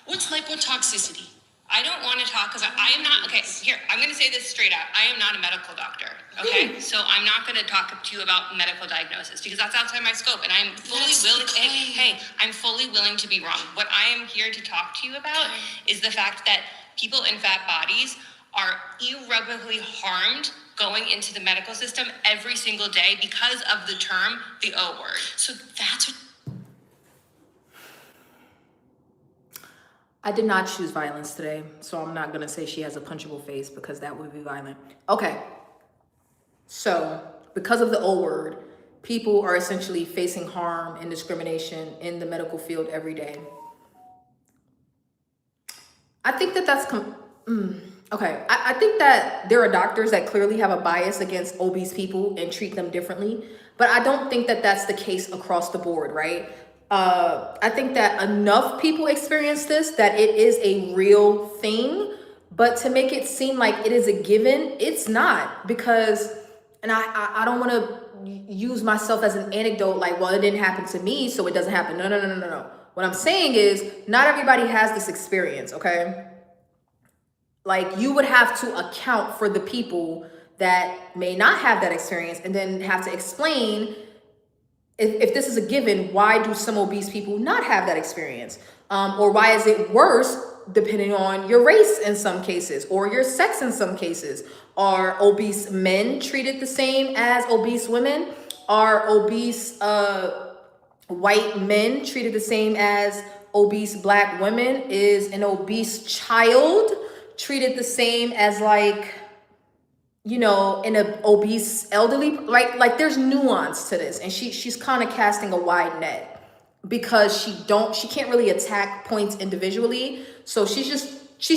What's lipotoxicity? I don't want to talk because I am not, okay, here, I'm going to say this straight out. I am not a medical doctor, okay? So I'm not going to talk to you about medical diagnosis because that's outside my scope and I'm fully willing, I'm fully willing to be wrong. What I am here to talk to you about is the fact that people in fat bodies are irreparably harmed going into the medical system every single day because of the term, the O word. So that's what. I did not choose violence today, so I'm not gonna say she has a punchable face because that would be violent. Okay, so because of the O word, people are essentially facing harm and discrimination in the medical field every day. I think that that's, okay. I think that there are doctors that clearly have a bias against obese people and treat them differently, but I don't think that that's the case across the board, right? I think that enough people experience this, that it is a real thing, but to make it seem like it is a given, it's not, because, and I don't want to use myself as an anecdote, like, well, it didn't happen to me, so it doesn't happen. No. What I'm saying is not everybody has this experience, okay? Like, you would have to account for the people that may not have that experience and then have to explain, if this is a given, why do some obese people not have that experience? Or why is it worse depending on your race in some cases or your sex in some cases? Are obese men treated the same as obese women? Are obese white men treated the same as obese black women? Is an obese child treated the same as, like, you know, an obese elderly? Like there's nuance to this, and she's kind of casting a wide net because she can't really attack points individually, so she's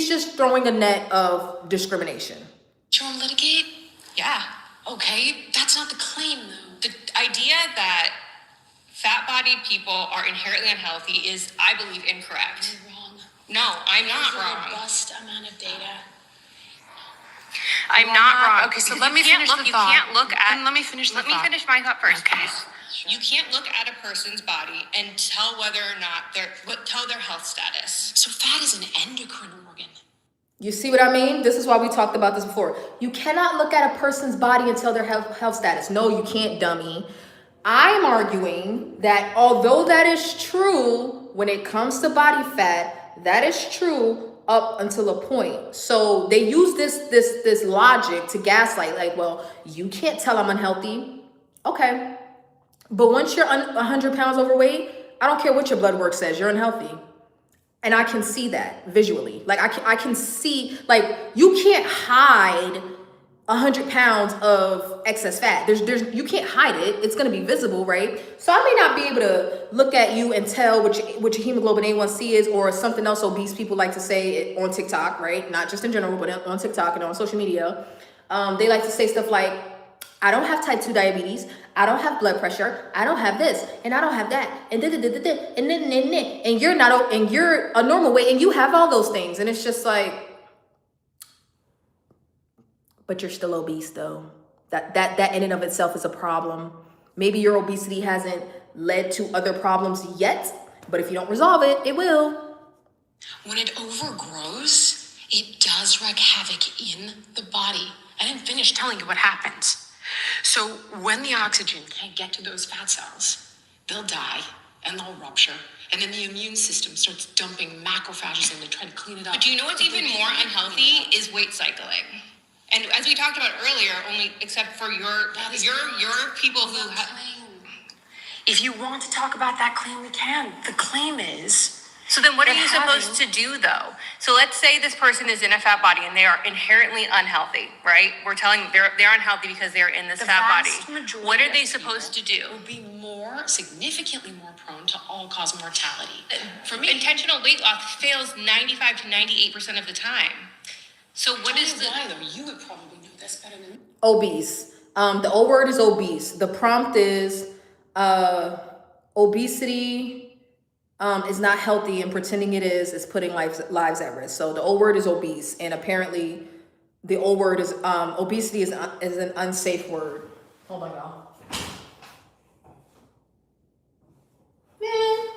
just throwing a net of discrimination. You want to litigate? Yeah. Okay, that's not the claim though. The idea that fat-bodied people are inherently unhealthy is, I believe, incorrect. You're wrong. No, I'm not There's wrong. a robust amount of data. I'm not wrong. Okay, so Because let me finish the thought. You can't look at. Let me finish the Let me thought. finish my thought first, Okay. please. Sure. You can't look at a person's body and tell whether or not tell their health status. So fat is an endocrine organ. You see what I mean? This is why we talked about this before. You cannot look at a person's body and tell their health status. No, you can't, dummy. I'm arguing that although that is true when it comes to body fat, that is true up until a point. So they use this logic to gaslight, like, well, you can't tell I'm unhealthy. Okay. But once you're 100 pounds overweight, I don't care what your blood work says, you're unhealthy. And I can see that visually. Like, I can see, like, you can't hide 100 pounds of excess fat. You can't hide it. It's going to be visible, right? So I may not be able to look at you and tell what your hemoglobin A1C is, or something else obese people like to say on TikTok, right? Not just in general, but on TikTok and on social media. They like to say stuff like, I don't have type 2 diabetes. I don't have blood pressure. I don't have this, and I don't have that, and and you're not, and you're a normal weight, and you have all those things, and it's just like, but you're still obese though. That in and of itself is a problem. Maybe your obesity hasn't led to other problems yet, but if you don't resolve it, it will. When it overgrows, it does wreak havoc in the body. I didn't finish telling you what happens. So when the oxygen can't get to those fat cells, they'll die and they'll rupture. And then the immune system starts dumping macrophages in to try to clean it up. But do you know what's even more unhealthy is weight cycling? And as we talked about earlier, only except for your people who have. If you want to talk about that claim, we can. The claim is. So then what are you supposed to do though? So let's say this person is in a fat body and they are inherently unhealthy, right? We're telling them they're unhealthy because they're in this fat body. What are they supposed to do? Will be significantly more prone to all-cause mortality. For me, intentional weight loss fails 95 to 98% of the time. So what is the... Why though? You would probably know this better than me. Obese. The O word is obese. The prompt is obesity is not healthy, and pretending it is putting lives at risk. So the O word is obese, and apparently the O word is obesity is an unsafe word. Hold on, y'all. Man,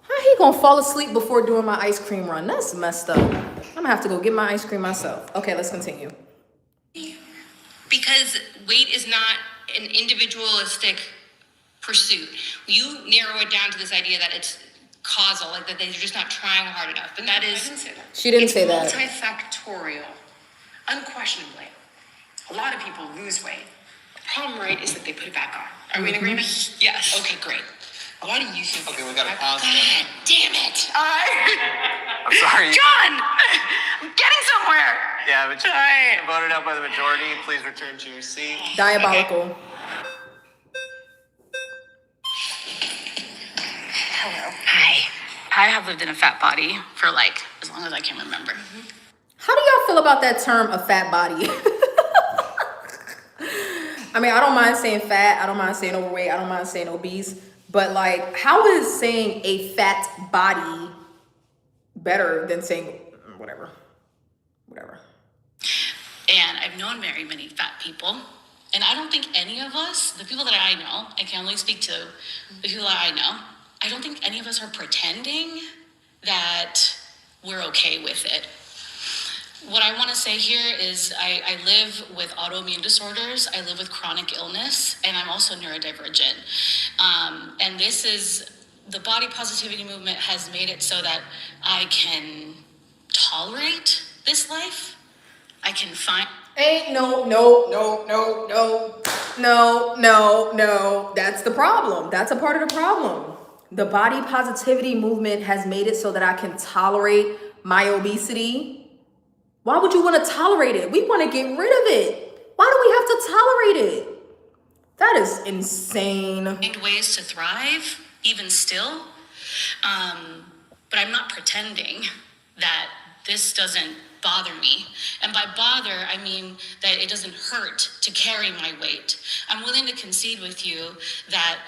how he gonna fall asleep before doing my ice cream run? That's messed up. I'm gonna have to go get my ice cream myself. Okay, let's continue. Because weight is not an individualistic pursuit. You narrow it down to this idea that it's causal, like that they're just not trying hard enough. But that I is, didn't say that. She didn't It's say that. multifactorial. Unquestionably. A lot of people lose weight. The problem, right, is that they put it back on. Are we in agreement? yes. Okay, great. Why do you think? Okay, we gotta pause. God damn it! I'm sorry. John! I'm getting somewhere! Yeah, but you Alright. voted out by the majority. Please return to your seat. Diabolical. Hello. Hi. I have lived in a fat body for like as long as I can remember. How do y'all feel about that term, a fat body? I mean, I don't mind saying fat. I don't mind saying overweight. I don't mind saying obese. But like, how is saying a fat body better than saying whatever? And I've known very many fat people. And I don't think any of us, the people that I know, I can only speak to the people that I know, I don't think any of us are pretending that we're okay with it. What I want to say here is I live with autoimmune disorders, I live with chronic illness, and I'm also neurodivergent. And this is, the body positivity movement has made it so that I can tolerate this life. I can find... Ain't no. That's the problem. That's a part of the problem. The body positivity movement has made it so that I can tolerate my obesity. Why would you want to tolerate it? We want to get rid of it. Why do we have to tolerate it? That is insane. Find ways to thrive, even still. But I'm not pretending that this doesn't bother me. And by bother, I mean that it doesn't hurt to carry my weight. I'm willing to concede with you that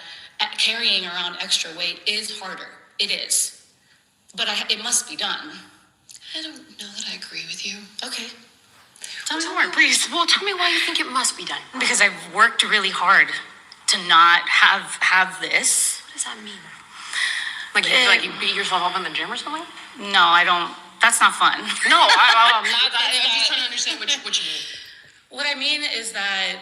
carrying around extra weight is harder. It is. But it must be done. I don't know that I agree with you. Okay. Tell me more, please. Well, tell me why you think it must be done. Because I've worked really hard to not have this. What does that mean? Like you beat yourself up in the gym or something? No, I don't. That's not fun. No, I'm not. I'm just trying to understand what you mean. What I mean is that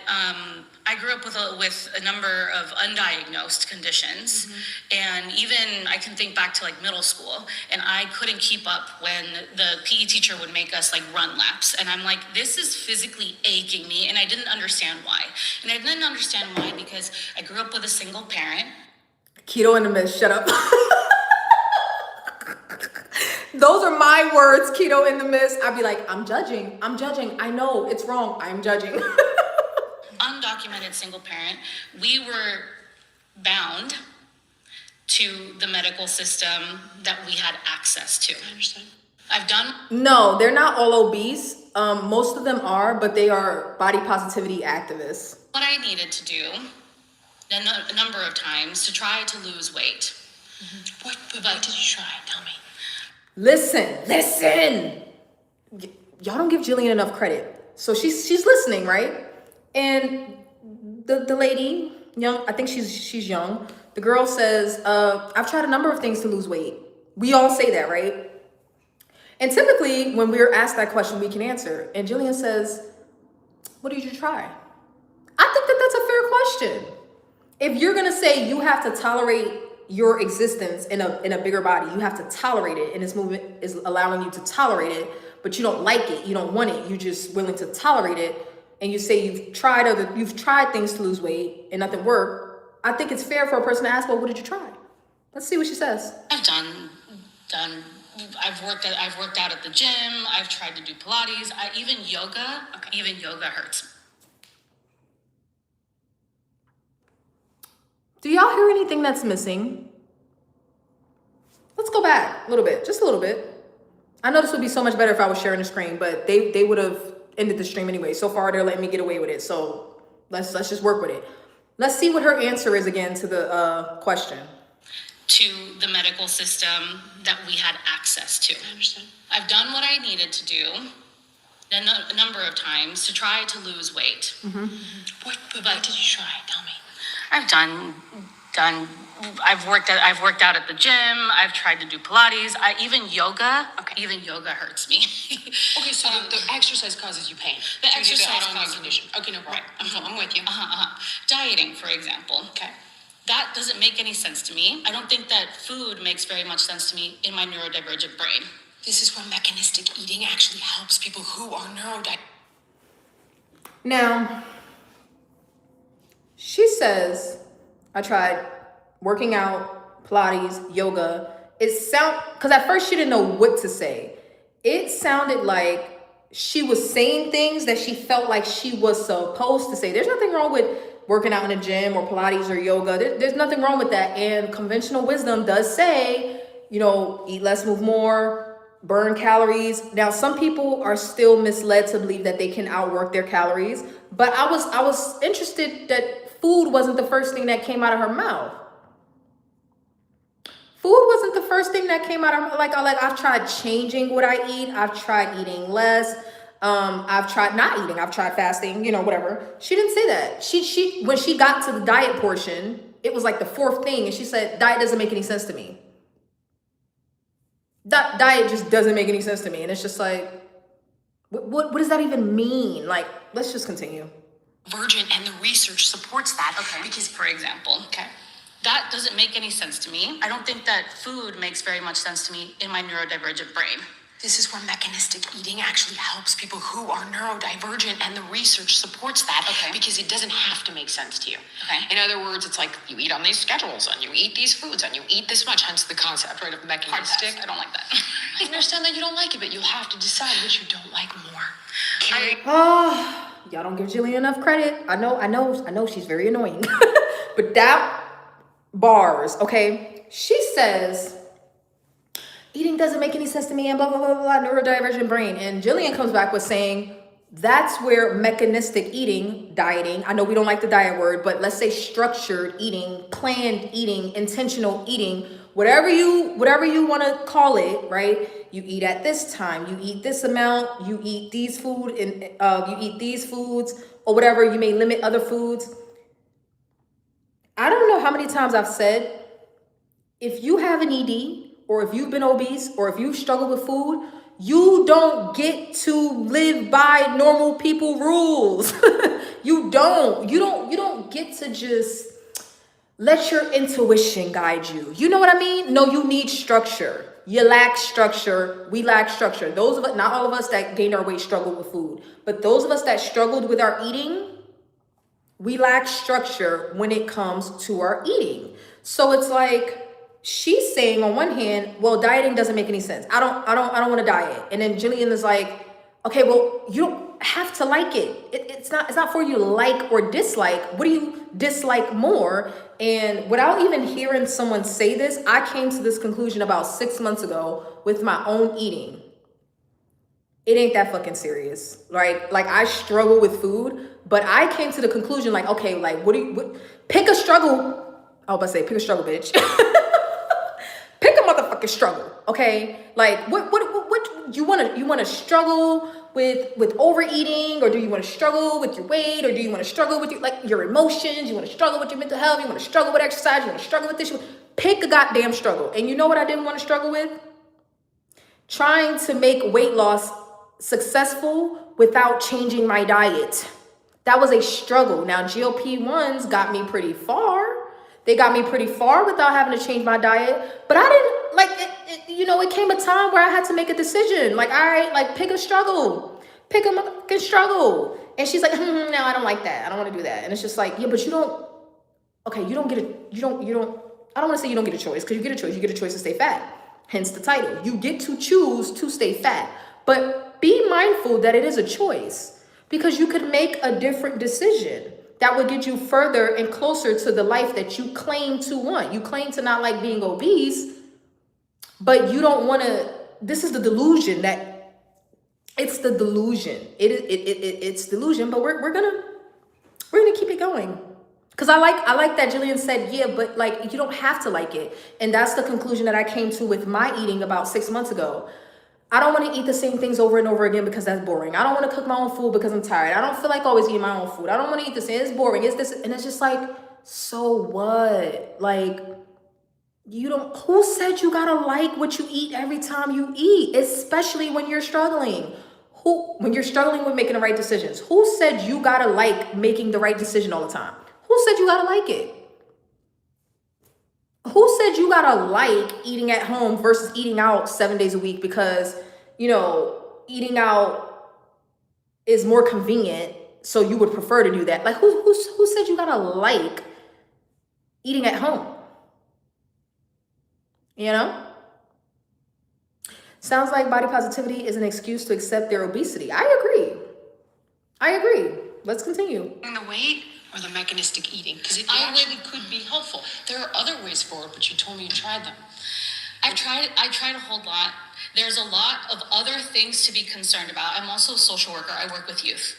I grew up with a number of undiagnosed conditions, and even I can think back to like middle school, and I couldn't keep up when the PE teacher would make us like run laps, and I'm like, this is physically aching me, and I didn't understand why. And I didn't understand why because I grew up with a single parent. Keto in the mist. Shut up. Those are my words, keto in the mist. I'd be like, I'm judging. I know it's wrong. I'm judging. Undocumented single parent. We were bound to the medical system that we had access to. I understand. I've done... No, they're not all obese. Most of them are, but they are body positivity activists. what I needed to do a number of times to try to lose weight. What did you try? Tell me. Listen. Y'all don't give Jillian enough credit. So she's listening, right? And the lady, young, I think she's young. The girl says, I've tried a number of things to lose weight. We all say that, right? And typically when we're asked that question, we can answer. And Jillian says, what did you try? I think that's a fair question. If you're gonna say you have to tolerate your existence in a bigger body, you have to tolerate it, and this movement is allowing you to tolerate it, but you don't like it, you don't want it, you're just willing to tolerate it, and you say you've tried things to lose weight and nothing worked, I think it's fair for a person to ask, well, what did you try? Let's see what she says. I've worked out at the gym. I've tried to do Pilates. Even yoga. Okay. Even yoga hurts. Do y'all hear anything that's missing? Let's go back a little bit, just a little bit. I know this would be so much better if I was sharing the screen, but they would have ended the stream anyway. So far, they're letting me get away with it. So let's just work with it. Let's see what her answer is again to the question. To the medical system that we had access to. I understand. I've done what I needed to do a number of times to try to lose weight. What did you try? Tell me. I've done I've worked out at the gym. I've tried to do Pilates. Even yoga. Okay. Even yoga hurts me. Okay, so the exercise causes you pain. The Due to exercise autoimmune causes condition. Okay, no problem. Right. I'm with you. Dieting, for example. Okay. That doesn't make any sense to me. I don't think that food makes very much sense to me in my neurodivergent brain. This is where mechanistic eating actually helps people who are neurodivergent. Now, she says, I tried working out, Pilates, yoga. Because at first she didn't know what to say. It sounded like she was saying things that she felt like she was supposed to say. There's nothing wrong with working out in a gym or Pilates or yoga. There's nothing wrong with that. And conventional wisdom does say, eat less, move more, burn calories. Now, some people are still misled to believe that they can outwork their calories. But I was interested that food wasn't the first thing that came out of her mouth. Food wasn't the first thing that came out of like I've tried changing what I eat. I've tried eating less. I've tried not eating. I've tried fasting, whatever. She didn't say that. She when she got to the diet portion, it was like the fourth thing. And she said, diet doesn't make any sense to me. Diet just doesn't make any sense to me. And it's just like, what does that even mean? Like, let's just continue. Virgin, and the research supports that. Okay. Because, For example. okay. That doesn't make any sense to me. I don't think that food makes very much sense to me in my neurodivergent brain. This is where mechanistic eating actually helps people who are neurodivergent, and the research supports that. Okay. Because it doesn't have to make sense to you. Okay. In other words, it's like you eat on these schedules and you eat these foods and you eat this much, hence the concept, right, of Hard mechanistic. pass. I don't like that. I understand that you don't like it, but you'll have to decide which you don't like more. Oh, y'all don't give Jillian enough credit. I know she's very annoying. But that bars, okay? She says, eating doesn't make any sense to me and blah, blah, blah, blah, neurodivergent brain. And Jillian comes back with saying, that's where mechanistic eating, dieting, I know we don't like the diet word, but let's say structured eating, planned eating, intentional eating, whatever you want to call it, right? You eat at this time, you eat this amount, you eat these food, and you eat these foods, or whatever. You may limit other foods. I don't know how many times I've said, if you have an ED, or if you've been obese, or if you struggle with food, you don't get to live by normal people rules. You don't get to just let your intuition guide you. You know what I mean? No, you need structure. You lack structure. We lack structure. Those of us, not all of us that gained our weight struggled with food, but those of us that struggled with our eating, we lack structure when it comes to our eating. So it's like, she's saying on one hand, well, dieting doesn't make any sense. I don't want to diet. And then Jillian is like, okay, well, you don't have to like it. It's not for you to like or dislike. What do you dislike more? And without even hearing someone say this, I came to this conclusion about 6 months ago with my own eating. It ain't that fucking serious, right? Like, I struggle with food, but I came to the conclusion, like, okay, like, pick a struggle. I was about to say, pick a struggle, bitch. Pick a motherfucking struggle, okay? Like, what you want to struggle with overeating, or do you want to struggle with your weight, or do you want to struggle with your emotions? You want to struggle with your mental health? You want to struggle with exercise? You want to struggle with this? Pick a goddamn struggle. And you know what I didn't want to struggle with? Trying to make weight loss successful without changing my diet. That was a struggle. Now, GLP-1s got me pretty far. They got me pretty far without having to change my diet. But I didn't, like, it came a time where I had to make a decision. Like, all right, like, pick a struggle. Pick a motherfucking struggle. And she's like, no, I don't like that. I don't want to do that. And it's just like, yeah, but you don't get I don't want to say you don't get a choice, because you get a choice. You get a choice to stay fat. Hence the title. You get to choose to stay fat. But be mindful that it is a choice, because you could make a different decision that would get you further and closer to the life that you claim to want. You claim to not like being obese, but you don't want to. This is the delusion that it's the delusion. It's delusion, but we're gonna keep it going. Because I like that Jillian said, yeah, but like, you don't have to like it. And that's the conclusion that I came to with my eating about 6 months ago. I don't want to eat the same things over and over again because that's boring. I don't want to cook my own food because I'm tired. I don't feel like always eating my own food. I don't want to eat the same. It's boring. It's this. And it's just like, so what? Like, you don't, who said you gotta like what you eat every time you eat, especially when you're struggling? When you're struggling with making the right decisions, who said you gotta like making the right decision all the time? Who said you gotta like it? Who said you gotta like eating at home versus eating out 7 days a week because, eating out is more convenient, so you would prefer to do that? Like, who said you gotta like eating at home? Sounds like body positivity is an excuse to accept their obesity. I agree. Let's continue. The weight or the mechanistic eating? Because it actually could be helpful. There are other ways forward, but you told me you tried them. I tried a whole lot. There's a lot of other things to be concerned about. I'm also a social worker. I work with youth.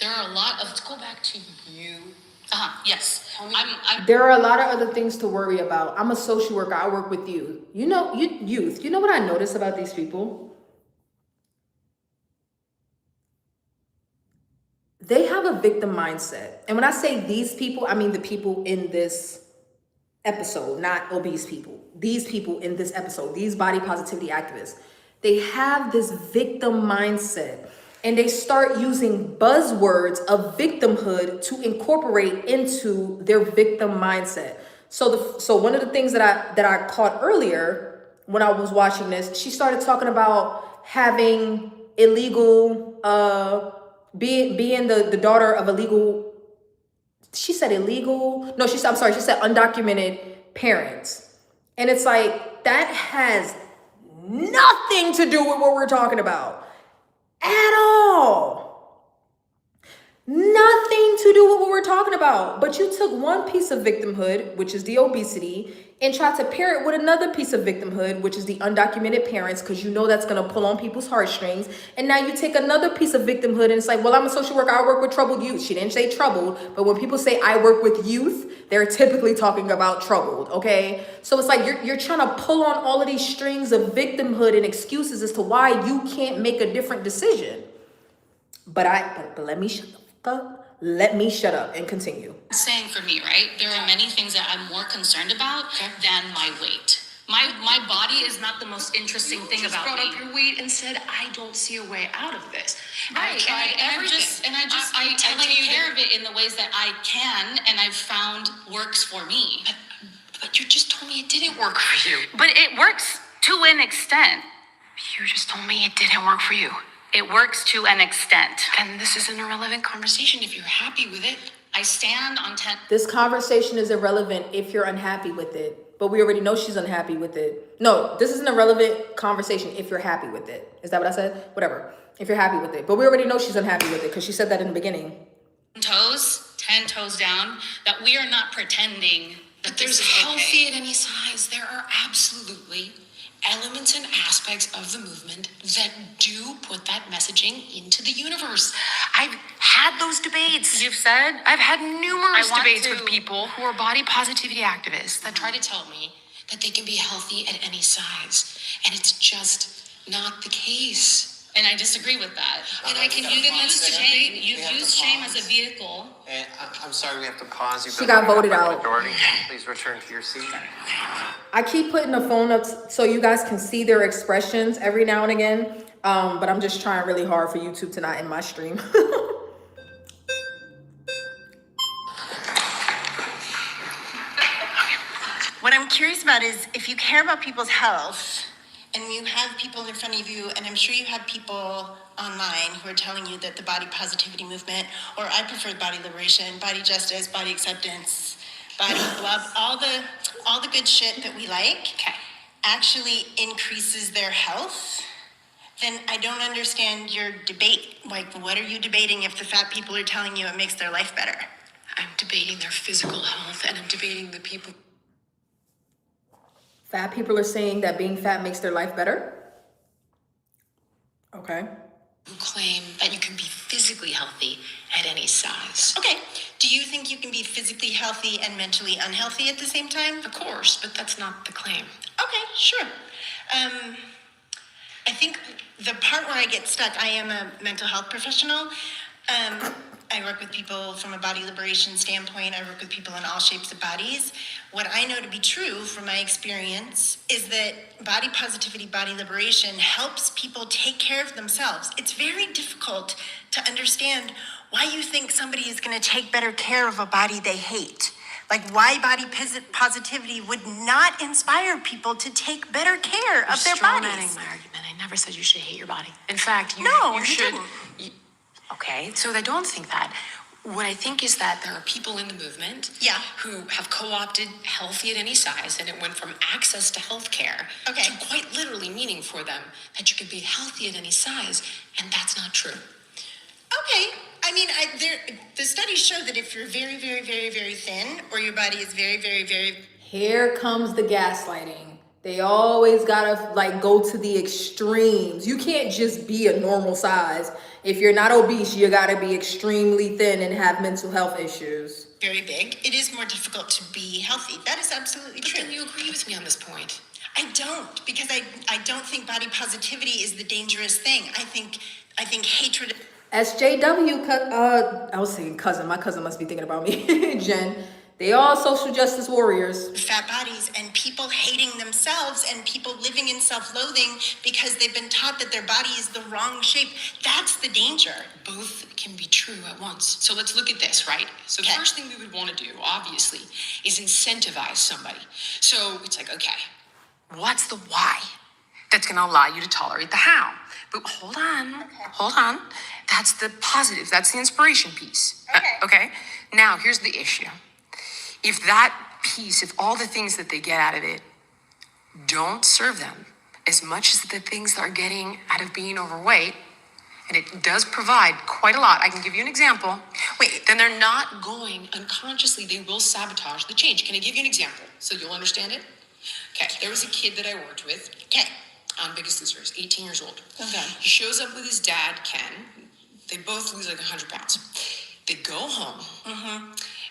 There are a lot of, Let's go back to you. yes. Tell me. There are a lot of other things to worry about. I'm a social worker. I work with youth. Youth. You know what I notice about these people? They have a victim mindset. And when I say these people, I mean the people in this episode, not obese people. These people in this episode, these body positivity activists, they have this victim mindset. And they start using buzzwords of victimhood to incorporate into their victim mindset. So one of the things that I caught earlier when I was watching this, she started talking about having illegal, being the daughter of illegal. She said illegal. No, she said undocumented parents, and it's like that has nothing to do with what we're talking about. At all. Nothing to do with what we're talking about. But you took one piece of victimhood, which is the obesity, and tried to pair it with another piece of victimhood, which is the undocumented parents, because you know that's going to pull on people's heartstrings. And now you take another piece of victimhood and it's like, well, I'm a social worker. I work with troubled youth. She didn't say troubled, but when people say I work with youth, they're typically talking about troubled, okay? So it's like you're trying to pull on all of these strings of victimhood and excuses as to why you can't make a different decision. But let me shut the fuck up. Let me shut up and continue. Saying for me, right? There are many things that I'm more concerned about than my weight. My body is not the most interesting thing about brought me. up your weight and said, I don't see a way out of this. Right, I've tried everything. I take care of it in the ways that I can, and I've found works for me. But you just told me it didn't work for you. But it works to an extent. You just told me it didn't work for you. It works to an extent. And this is an irrelevant conversation if you're happy with it. I stand on 10. This conversation is irrelevant if you're unhappy with it. But we already know she's unhappy with it. No, this is an irrelevant conversation if you're happy with it. Is that what I said? Whatever. If you're happy with it. But we already know she's unhappy with it because she said that in the beginning. 10 toes down, that we are not pretending that But there's this is healthy okay. at any size. There are absolutely elements and aspects of the movement that do put that messaging into the universe. I've had those debates. You've said? I've had numerous I want debates to- with people who are body positivity activists that try to tell me that they can be healthy at any size. And it's just not the case. And I disagree with that. And I can use Shame. You've We have to used shame as a pause. vehicle. And I'm sorry, we have to pause. You've She been got voted voted by the out. Majority. Please return to your seat. I keep putting the phone up so you guys can see their expressions every now and again. But I'm just trying really hard for YouTube to not end my stream. What I'm curious about is if you care about people's health and you have people in front of you, and I'm sure you have people online who are telling you that the body positivity movement, or I prefer body liberation, body justice, body acceptance, body love, all the good shit that we like, actually increases their health, then I don't understand your debate. Like, what are you debating if the fat people are telling you it makes their life better? I'm debating their physical health, and I'm debating the people. Fat people are saying that being fat makes their life better. Okay. Who claim that you can be physically healthy at any size. Okay, do you think you can be physically healthy and mentally unhealthy at the same time? Of course, but that's not the claim. Okay, sure. I think the part where I get stuck, I am a mental health professional. I work with people from a body liberation standpoint. I work with people in all shapes of bodies. What I know to be true from my experience is that body positivity, body liberation helps people take care of themselves. It's very difficult to understand why you think somebody is going to take better care of a body they hate. Like why body positivity would not inspire people to take better care of their bodies. My argument. I never said you should hate your body. In fact, you You should. didn't. Okay, so I don't think that. What I think is that there are people in the movement Yeah. who have co-opted healthy at any size, and it went from access to healthcare Okay. to quite literally meaning for them that you could be healthy at any size, and that's not true. Okay. I mean, the studies show that if you're very, very, very, very thin, or your body is very, very, very. Here comes the gaslighting. They always gotta like go to the extremes. You can't just be a normal size. If you're not obese, you gotta be extremely thin and have mental health issues. very big, it is more difficult to be healthy. That is absolutely But true. then you agree with me on this point. I don't, because I don't think body positivity is the dangerous thing. I think hatred. SJW, I was saying cousin. My cousin must be thinking about me. Jen. They all social justice warriors. Fat bodies and people hating themselves and people living in self-loathing because they've been taught that their body is the wrong shape. That's the danger. Both can be true at once. So let's look at this, right? So the Okay. first thing we would want to do, obviously, is incentivize somebody. So it's like, okay, what's the why that's going to allow you to tolerate the how? But hold on. That's the positive. That's the inspiration piece. Okay. Now, here's the issue. If that piece, if all the things that they get out of it don't serve them as much as the things they're getting out of being overweight, and it does provide quite a lot. I can give you an example. Wait, then they're not going unconsciously, they will sabotage the change. Can I give you an example so you'll understand it? Okay, there was a kid that I worked with. Okay. On Biggest Losers, 18 years old. Okay. He shows up with his dad, Ken. They both lose like 100 pounds. They go home,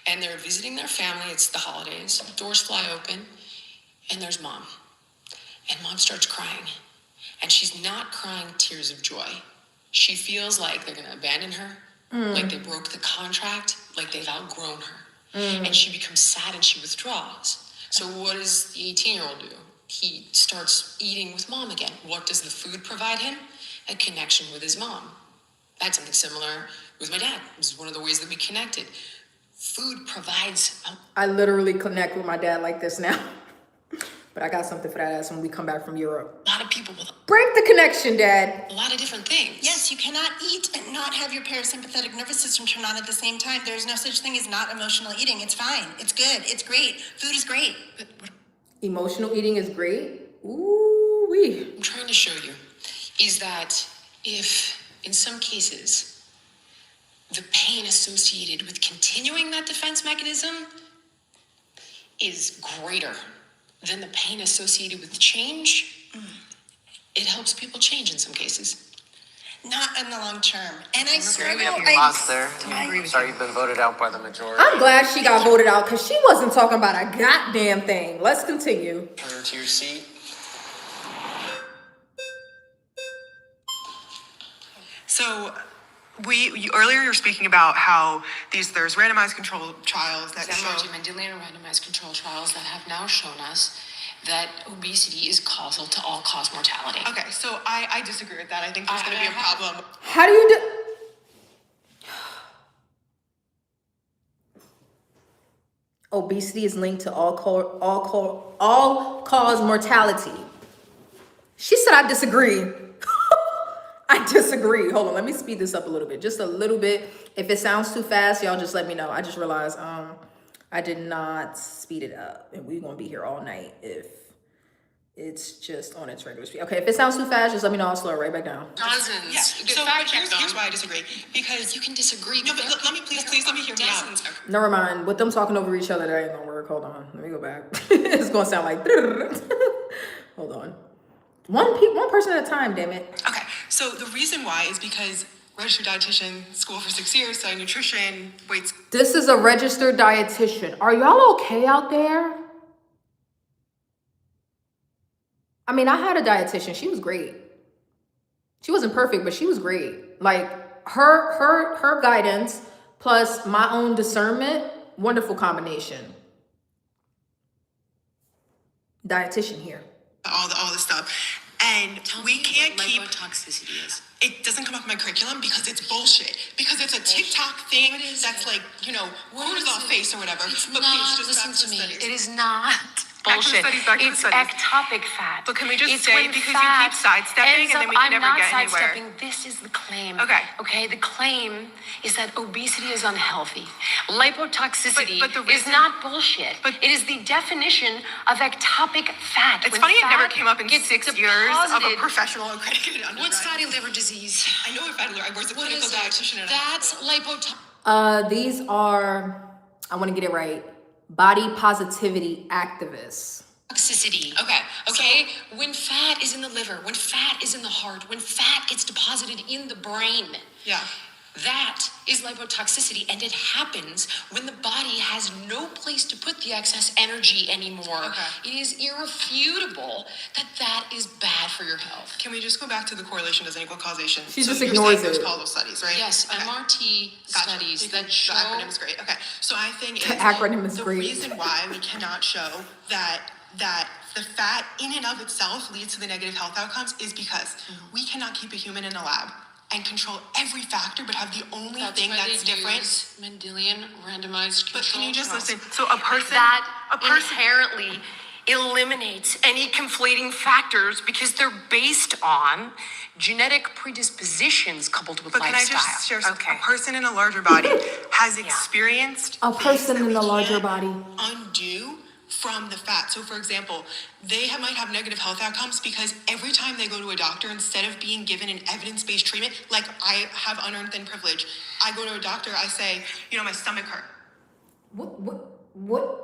and they're visiting their family. It's the holidays. Doors fly open, and there's mom. And mom starts crying. And she's not crying tears of joy. She feels like they're going to abandon her, like they broke the contract, like they've outgrown her. And she becomes sad and she withdraws. So what does the 18-year-old do? He starts eating with mom again. What does the food provide him? A connection with his mom. I had something similar with my dad. This is one of the ways that we connected. Food provides I literally connect with my dad like this now. But I got something for that ass when we come back from Europe. a lot of people with Break the connection, Dad. a lot of different things. Yes, you cannot eat and not have your parasympathetic nervous system turn on at the same time. There's no such thing as not emotional eating. It's fine. It's good. It's great. Food is great. But what Emotional eating is great. Ooh wee. I'm trying to show you is that if, in some cases, the pain associated with continuing that defense mechanism is greater than the pain associated with change, it helps people change in some cases. Not in the long term. And I struggle. We have I- pause there. agree with Sorry, you've been voted out by the majority. I'm glad she got voted out because she wasn't talking about a goddamn thing. Let's continue. Return to your seat. So earlier you were speaking about how there's randomized control trials that show. Mendelian randomized control trials that have now shown us that obesity is causal to all-cause mortality. Okay, so I disagree with that. I think there's going to be a problem. How do you do? Obesity is linked to all cause mortality. She said I disagree. I disagree. Hold on, let me speed this up a little bit. Just a little bit. If it sounds too fast, y'all just let me know. I just realized I did not speed it up. And we're gonna be here all night if it's just on its regular speed. Okay, if it sounds too fast, just let me know. I'll slow it right back down. Dozens. Yeah. So Fact check here's them. why I disagree. Because You can disagree. no, but let me please let me hear me out. Dozens of Never mind. With them talking over each other, that ain't gonna work. Hold on. Let me go back. It's gonna sound like. Hold on. One person at a time. Damn it. Okay, so the reason why is because registered dietitian, school for 6 years, studying nutrition, weights. This is a registered dietitian. Are y'all okay out there? I mean, I had a dietitian. She was great. She wasn't perfect, but she was great. Like her guidance plus my own discernment, wonderful combination. Dietitian here. All the stuff. And we can't keep lipotoxicity is. it doesn't come up in my curriculum because it's bullshit. Because it's a TikTok thing that's like, cortisol face or whatever. It's but not, please, just listen back to me. studies. It is not Back to the bullshit. studies, back to the It's studies. ectopic fat. But can we just It's say, when because you fat keep sidestepping ends and then we up- can never I'm get not anywhere. sidestepping. This is the claim. Okay. The claim is that obesity is unhealthy. Lipotoxicity But the is reason- not bullshit. but- it is the definition of ectopic fat. It's When funny it never fat came up in gets 6 years of a deposited- professional accredited undergrad. What's fatty liver disease? I know what fatty liver. I was a What clinical is dietitian it? in a That's hospital. These are, I want to get it right, body positivity activists. Toxicity. Okay. When fat is in the liver, when fat is in the heart, when fat gets deposited in the brain, Yeah. that is lipotoxicity, and it happens when the body has no place to put the excess energy anymore. Okay. It is irrefutable that is bad for your health. Can we just go back to the correlation doesn't equal causation? She just you're ignores saying there's it. causal studies, right? Yes, Okay. MRT Gotcha. studies The that show acronym is great. Okay, so I think The acronym is the great. reason why we cannot show that the fat in and of itself leads to the negative health outcomes is because we cannot keep a human in a lab and control every factor, but have the only thing why that's they different. use Mendelian randomized control. But can you just trials. listen? So a person Inherently eliminates any conflating factors because they're based on genetic predispositions coupled with But can I lifestyle. just share something? Okay. A person in a larger body has experienced A things person that in we a larger can't body. undo from the fat. So for example, they might have negative health outcomes because every time they go to a doctor, instead of being given an evidence-based treatment, like I have unearned thin privilege, I go to a doctor, I say, my stomach hurt. What?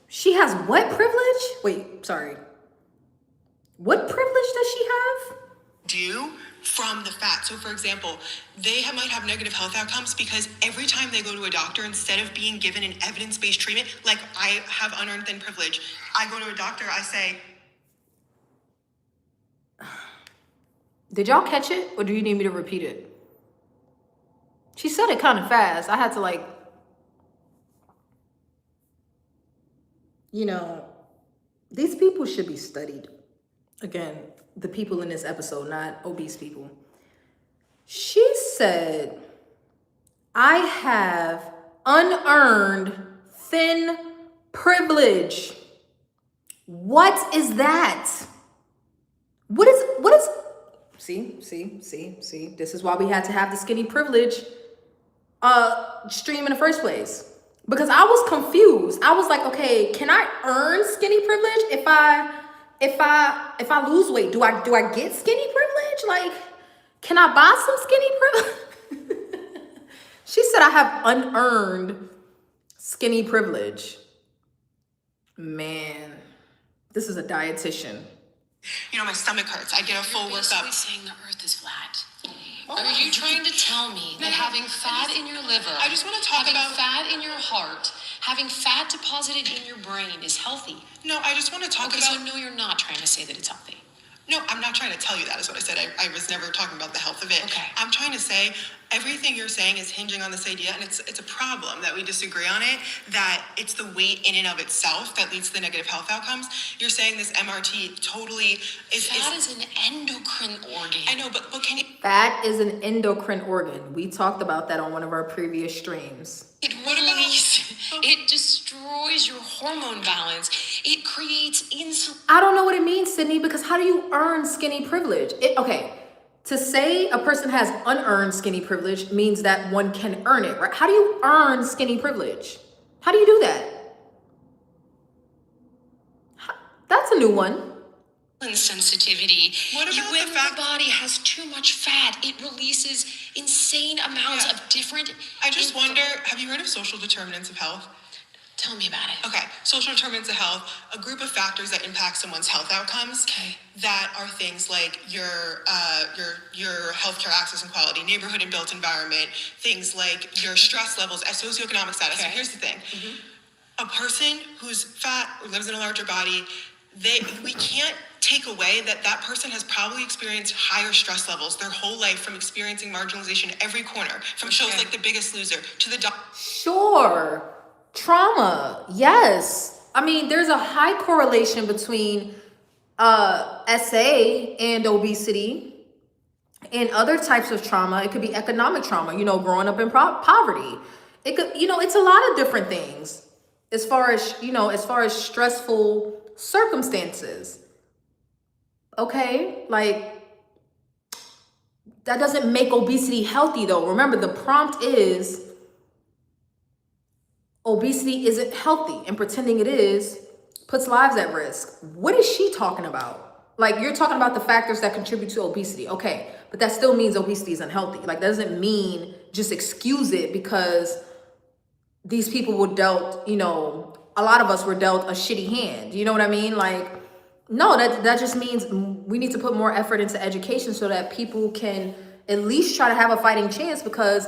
She has what privilege? Wait, sorry. What privilege does she have? Due from the fat. So for example, they might have negative health outcomes because every time they go to a doctor, instead of being given an evidence-based treatment, like I have unearned thin privilege, I go to a doctor, I say, Did y'all catch it, or do you need me to repeat it? She said it kind of fast. I had to these people should be studied. Again, the people in this episode, not obese people. She said, I have unearned thin privilege. What is that? What is, see, this is why we had to have the skinny privilege stream in the first place. Because I was confused. I was like, okay, can I earn skinny privilege if I lose weight? Do I get skinny privilege? Like, can I buy some skinny privilege? She said I have unearned skinny privilege. Man, this is a dietitian. my stomach hurts. I get a full Basically workup. saying the earth is flat. Are you trying to tell me that having fat in your liver, I just want to talk having about- fat in your heart, having fat deposited in your brain is healthy? No, I just want to talk Okay, about. so no, you're not trying to say that it's healthy. No, I'm not trying to tell you that is what I said. I was never talking about the health of it. Okay. I'm trying to say everything you're saying is hinging on this idea, and it's a problem that we disagree on it, that it's the weight in and of itself that leads to the negative health outcomes. You're saying this MRT totally is... Fat is an endocrine organ. I know, but can you... Fat is an endocrine organ. We talked about that on one of our previous streams. It destroys your hormone balance. It creates insulin. I don't know what it means, Sydney, because how do you earn skinny privilege? To say a person has unearned skinny privilege means that one can earn it, right? How do you earn skinny privilege? How do you do that? That's a new one. Sensitivity. What about when the fact- body has too much fat, it releases insane amounts Yeah. of different. I just wonder, have you heard of social determinants of health? Tell me about it. Okay, social determinants of health, a group of factors that impact someone's health outcomes. Okay. That are things like your healthcare access and quality, neighborhood and built environment, things like your stress levels, socioeconomic status. So Okay. here's the thing: a person who's fat or lives in a larger body, we can't take away that that person has probably experienced higher stress levels their whole life from experiencing marginalization at every corner, from shows like The Biggest Loser to the Sure. Trauma. Yes. I mean, there's a high correlation between SA and obesity and other types of trauma. It could be economic trauma, you know, growing up in poverty. It could, you know, it's a lot of different things as far as, you know, as far as stressful circumstances. Okay? Like, that doesn't make obesity healthy though. Remember, the prompt is obesity isn't healthy, and pretending it is puts lives at risk. What is she talking about? Like, you're talking about the factors that contribute to obesity. Okay, but that still means obesity is unhealthy. Like, that doesn't mean just excuse it because these people were dealt, you know, a lot of us were dealt a shitty hand. You know what I mean? Like, no, that just means we need to put more effort into education so that people can at least try to have a fighting chance, because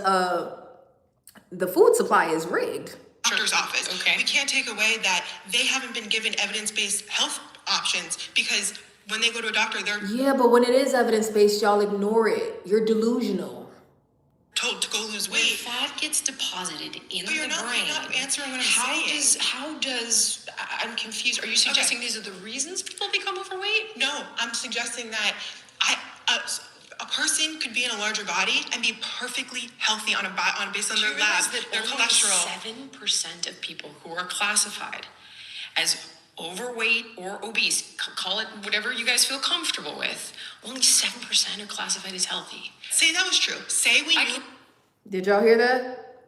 the food supply is rigged. Doctor's office. Okay. We can't take away that they haven't been given evidence-based health options, because when they go to a doctor, they're But when it is evidence-based, y'all ignore it. You're delusional. told to go lose When weight. fat gets deposited in But you're the not, brain, you're not answering what I'm saying. I'm confused. Are you suggesting these are the reasons people become overweight? No, I'm suggesting that a person could be in a larger body and be perfectly healthy based on Do you their realize lab, that their only cholesterol. 7% of people who are classified as overweight or obese, call it whatever you guys feel comfortable with, only 7% are classified as healthy. Say that was true. Say we knew. Did y'all hear that?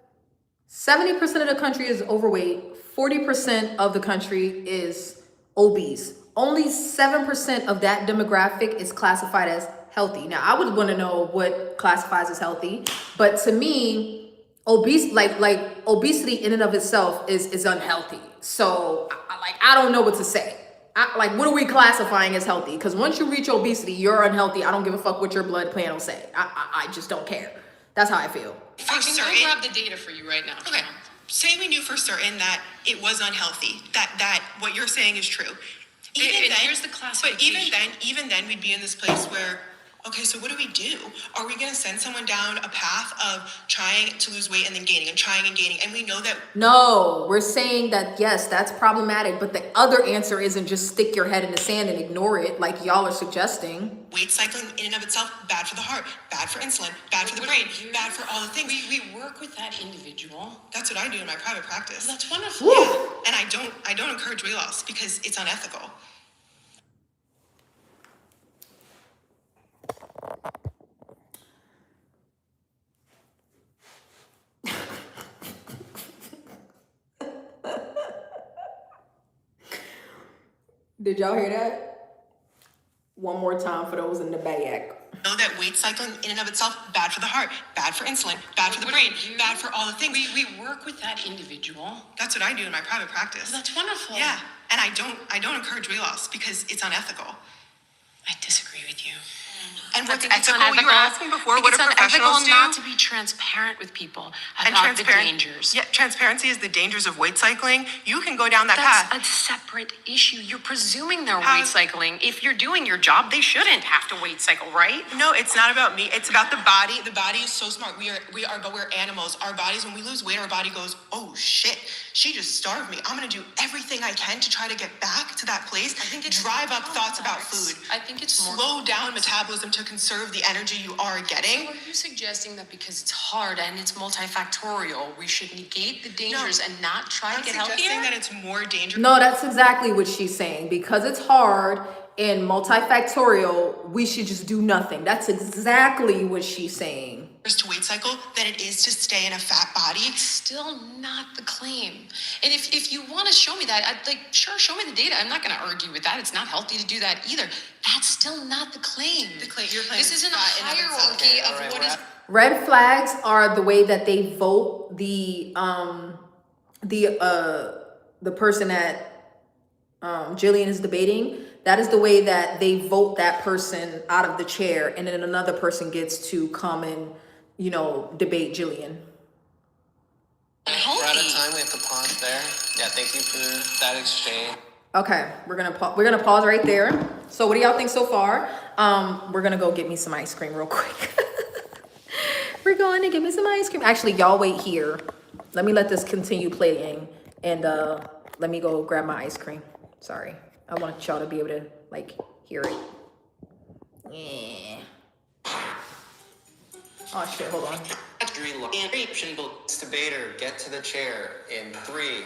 70% of the country is overweight. 40% of the country is obese. Only 7% of that demographic is classified as healthy. Now, I would want to know what classifies as healthy, but to me, obesity in and of itself is unhealthy. So, I don't know what to say. What are we classifying as healthy? Because once you reach obesity, you're unhealthy. I don't give a fuck what your blood plan will say. I just don't care. That's how I feel. I can go grab the data for you right now. Okay. Say we knew for certain that it was unhealthy. That what you're saying is true. Here's the classification. But even then, we'd be in this place where, okay, so what do we do? Are we going to send someone down a path of trying to lose weight and then gaining and trying and gaining? And we know that. No, we're saying that, yes, that's problematic. But the other answer isn't just stick your head in the sand and ignore it like y'all are suggesting. Weight cycling in and of itself, bad for the heart, bad for insulin, bad for the brain, bad for all the things. We work with that individual. That's what I do in my private practice. That's wonderful. Yeah. And I don't encourage weight loss because it's unethical. Did y'all hear that? One more time for those in the back. Know that weight cycling in and of itself, bad for the heart, bad for insulin, bad for the brain, bad for all the things. We work with that individual. That's what I do in my private practice. That's wonderful. Yeah, and I don't encourage weight loss because it's unethical. I disagree with you. And what's It's ethical? You were asking before, what do professionals do? Not to be transparent with people about the dangers. Yeah, transparency is the dangers of weight cycling. You can go down that That's path. a separate issue. You're presuming they're weight cycling. If you're doing your job, they shouldn't have to weight cycle, right? No, it's not about me. It's about the body. The body is so smart. But we're animals. Our bodies, when we lose weight, our body goes, oh shit, she just starved me. I'm gonna do everything I can to try to get back to that place. I think it's drive up thoughts about food. I think it's more slow down metabolism to conserve the energy you are getting. Are you suggesting that because it's hard and it's multifactorial, we should negate the dangers and not try to get healthier? I'm suggesting that it's more dangerous. No, that's exactly what she's saying. Because it's hard and multifactorial, we should just do nothing. That's exactly what she's saying. To weight cycle than it is to stay in a fat body. It's still not the claim. And if you want to show me that, sure, show me the data. I'm not going to argue with that. It's not healthy to do that either. That's still not the claim. Your claim This isn't a hierarchy of what is. Red flags are the way that they vote the person that Jillian is debating. That is the way that they vote that person out of the chair, and then another person gets to come and, debate Jillian. We're out of time. We have to pause there. Yeah, thank you for that exchange. Okay, we're gonna pause right there. So what do y'all think so far? We're gonna go get me some ice cream real quick. We're going to get me some ice cream. Actually, y'all wait here. Let this continue playing, and let me go grab my ice cream. Sorry, I want y'all to be able to like hear it. Yeah. Oh shit! Hold on. Debater, get to the chair in 3.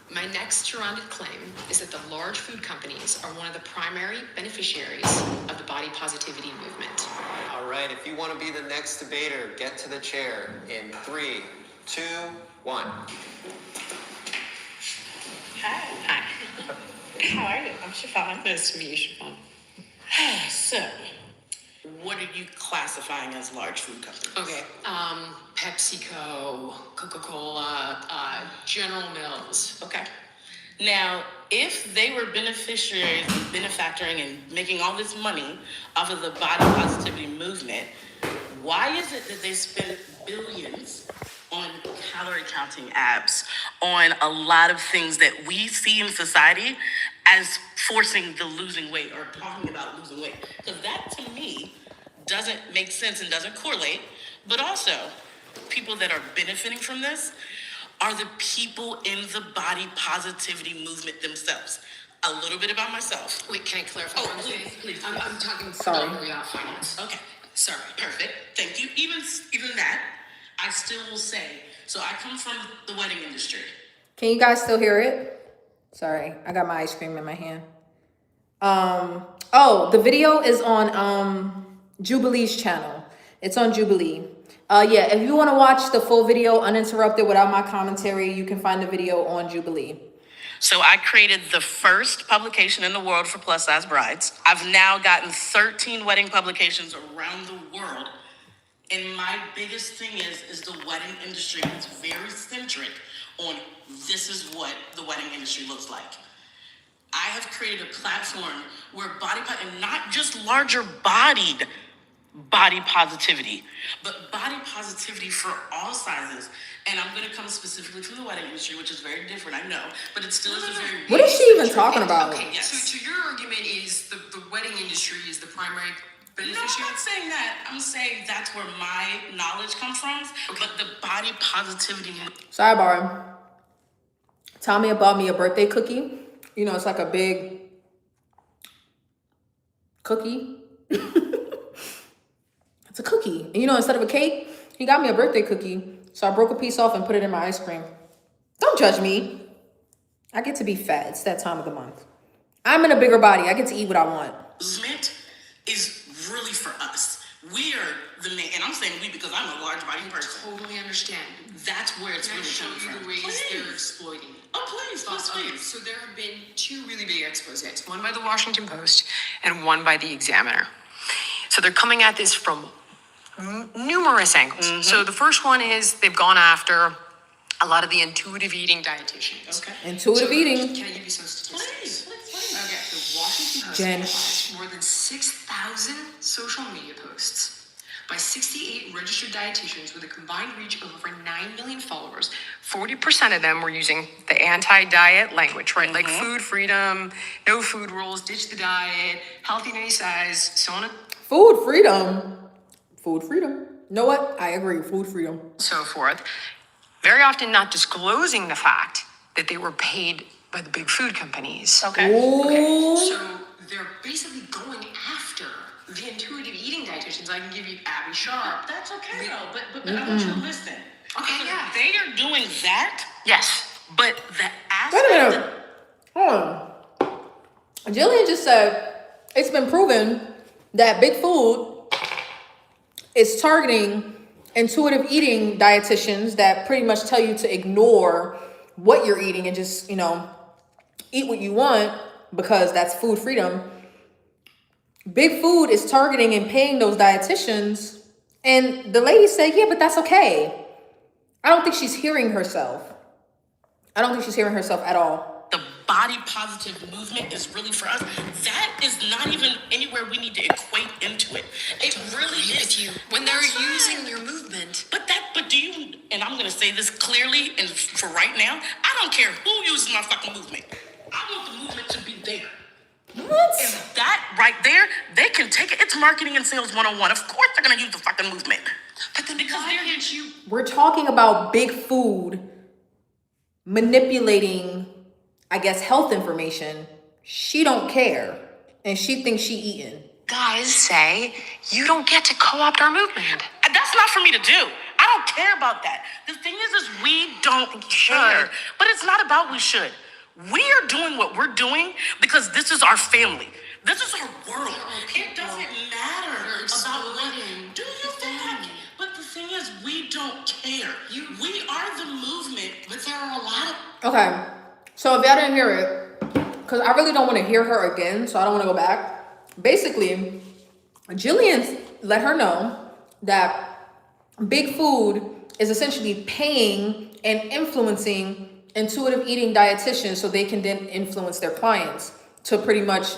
My next surrounded claim is that the large food companies are one of the primary beneficiaries of the body positivity movement. All right, if you want to be the next debater, get to the chair in 3, 2, 1. Hi. How are you? I'm Chiffon. Nice to meet you, Chiffon. So, what are you classifying as large food companies? Okay, PepsiCo, Coca-Cola, General Mills. Okay. Now, if they were beneficiaries, benefactoring, and making all this money off of the body positivity movement, why is it that they spend billions on calorie counting apps, on a lot of things that we see in society as forcing the losing weight or talking about losing weight? Because that to me doesn't make sense and doesn't correlate. But also, people that are benefiting from this are the people in the body positivity movement themselves. A little bit about myself. Wait, can I clarify one thing? Please. I'm talking predominantly about finance. Okay, sorry, perfect. Thank you. Even that, I still will say. So I come from the wedding industry. Can you guys still hear it? Sorry, I got my ice cream in my hand. Oh, the video is on Jubilee's channel. It's on Jubilee. Yeah, if you want to watch the full video uninterrupted without my commentary, you can find the video on Jubilee. So I created the first publication in the world for plus size brides. I've now gotten 13 wedding publications around the world. And my biggest thing is the wedding industry is very centric on this is what the wedding industry looks like. I have created a platform where and not just larger bodied body positivity, but body positivity for all sizes. And I'm going to come specifically from the wedding industry, which is very different, I know, but it still is a very... What is she even talking about? Okay, yes. So your argument is the wedding industry is the primary beneficiary? No, I'm not saying that. I'm saying that's where my knowledge comes from, but the body positivity... Sidebar. Tommy bought me a birthday cookie. You know, it's like a big cookie. It's a cookie. And you know, instead of a cake, he got me a birthday cookie. So I broke a piece off and put it in my ice cream. Don't judge me. I get to be fat. It's that time of the month. I'm in a bigger body. I get to eat what I want. Movement is really for us. We are the main, and I'm saying we because I'm a large body person. Totally understand. That's where it's really coming from. The ways they're exploiting. Oh, please. So there have been 2 really big exposés. One by the Washington Post and one by the Examiner. So they're coming at this from numerous angles. Mm-hmm. So the first one is they've gone after a lot of the intuitive eating dietitians. Okay. Intuitive eating. Can I give you some statistics? Please. Okay, the Washington Post analyzed more than 6,000 social media posts by 68 registered dietitians with a combined reach of over 9 million followers. 40% of them were using the anti-diet language, right? Mm-hmm. Like food freedom, no food rules, ditch the diet, healthy in any size, so on and food freedom. Food freedom. You know what? I agree. Food freedom. so forth. Very often not disclosing the fact that they were paid by the big food companies. Okay. So they're basically going after the intuitive eating dietitians. I can give you Abby Sharp. That's okay though, but I want you to listen. Okay, yeah. They are doing that. Yes. But the aspect... Wait a minute. Hold on. Jillian just said it's been proven that big food is targeting intuitive eating dietitians that pretty much tell you to ignore what you're eating and just, you know, eat what you want because that's food freedom. Big food is targeting and paying those dietitians. And the lady said, yeah, but that's okay. I don't think she's hearing herself. I don't think she's hearing herself at all. The body positive movement is really for us. That is not even anywhere we need to equate into it. It really is. When they're using your movement. But do you, and I'm going to say this clearly and for right now, I don't care who uses my fucking movement. I want the movement to be there. What? And that right there, they can take it. It's marketing and sales 101. Of course they're gonna use the fucking movement. But then because they're against you. We're talking about big food manipulating, I guess, health information. She don't care. And she thinks she eating. Guys say you don't get to co-opt our movement. That's not for me to do. I don't care about that. The thing is we don't care. But it's not about we should. We are doing what we're doing because this is our family. This is our world. It doesn't matter about what. Do you think that? But the thing is, we don't care. We are the movement, but there are a lot of. Okay, so if y'all didn't hear it, because I really don't want to hear her again, so I don't want to go back. Basically, Jillian let her know that big food is essentially paying and influencing intuitive eating dietitians so they can then influence their clients to pretty much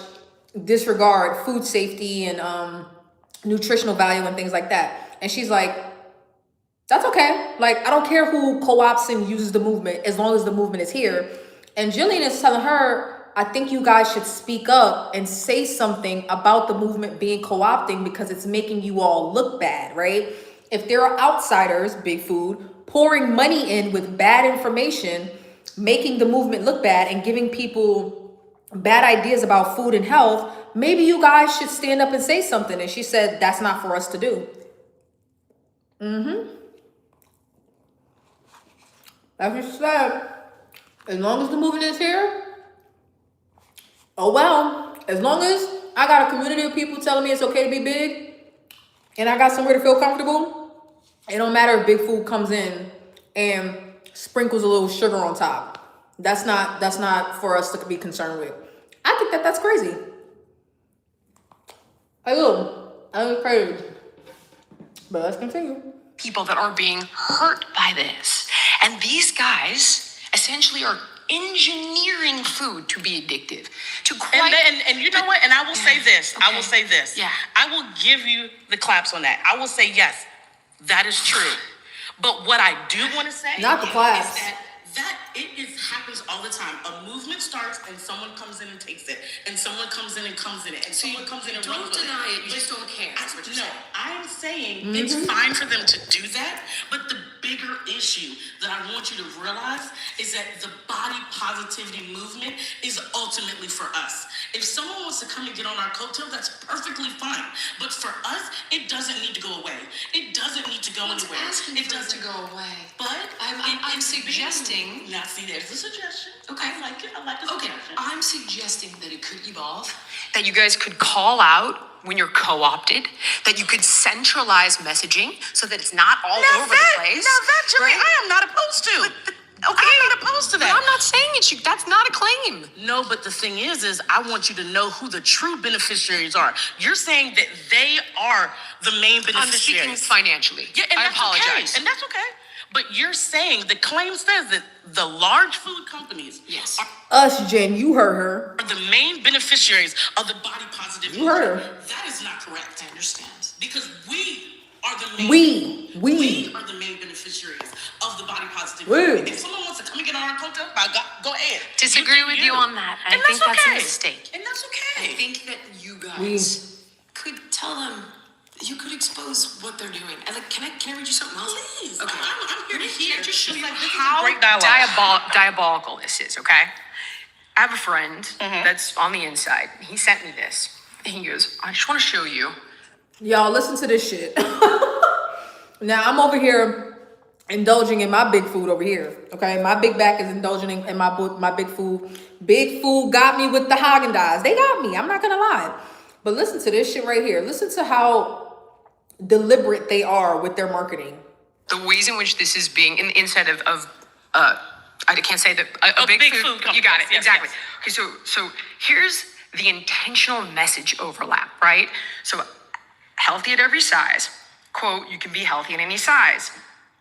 disregard food safety and nutritional value and things like that. And she's like, that's okay. Like, I don't care who co-opts and uses the movement as long as the movement is here. And Jillian is telling her, I think you guys should speak up and say something about the movement being co-opting because it's making you all look bad, right? If there are outsiders, big food, pouring money in with bad information, making the movement look bad and giving people bad ideas about food and health, maybe you guys should stand up and say something. And she said, that's not for us to do. That's what she said. As long as the movement is here, oh well. As long as I got a community of people telling me it's okay to be big and I got somewhere to feel comfortable, it don't matter if big food comes in and sprinkles a little sugar on top. That's not for us to be concerned with. I think that's crazy. I think it's crazy. But let's continue. People that are being hurt by this. And these guys essentially are engineering food to be addictive. And you know what? And I will say this. Okay. I will say this. Yeah. I will give you the claps on that. I will say, yes, that is true. But what I do want to say not the claps. Is that it happens all the time. A movement starts and someone comes in and takes it. And someone comes in and comes in it. And someone comes in and runs with it. Don't deny it. You just don't care. That's what you're saying. I'm saying it's fine for them to do that. But the bigger issue that I want you to realize is that the body positivity movement is ultimately for us. If someone wants to come and get on our coattail, that's perfectly fine. But for us, it doesn't need to go away. It doesn't need to go anywhere. It doesn't go away. But I'm suggesting. Now, see, there's a suggestion. Okay. I like it. I like the suggestion. I'm suggesting that it could evolve. That you guys could call out when you're co-opted. That you could centralize messaging so that it's not all over the place. Now that, Jillian, right? I am not opposed to. I'm not opposed to that. But I'm not saying it. That's not a claim. No, but the thing is I want you to know who the true beneficiaries are. You're saying that they are the main beneficiaries. I'm speaking financially. Yeah, and I that's apologize. Okay. And that's okay. But you're saying the claim says that the large food companies Us, Jen, you heard her. Are the main beneficiaries of the body positive movement. You heard her. That is not correct. I understand. Because we are the main we are the main beneficiaries of the body positive movement. If someone wants to come and get on our coattail, go ahead. Disagree with you on that. I think that's a mistake. And that's okay. I think that you guys could tell them. You could expose what they're doing. And like, can I read you something else? Please. Okay. I'm here to hear. Just show you this how is a great dialogue. diabolical this is, okay? I have a friend that's on the inside. He sent me this. And he goes, I just want to show you. Y'all, listen to this shit. Now, I'm over here indulging in my big food over here, okay? My big back is indulging in my big food. Big food got me with the Haagen-Dazs. They got me. I'm not going to lie. But listen to this shit right here. Listen to how deliberate they are with their marketing. The ways in which this is being in the inside of I can't say that a big food company. You got it. Yes, exactly. Yes. Okay, so here's the intentional message overlap, right? So healthy at every size. Quote, you can be healthy in any size.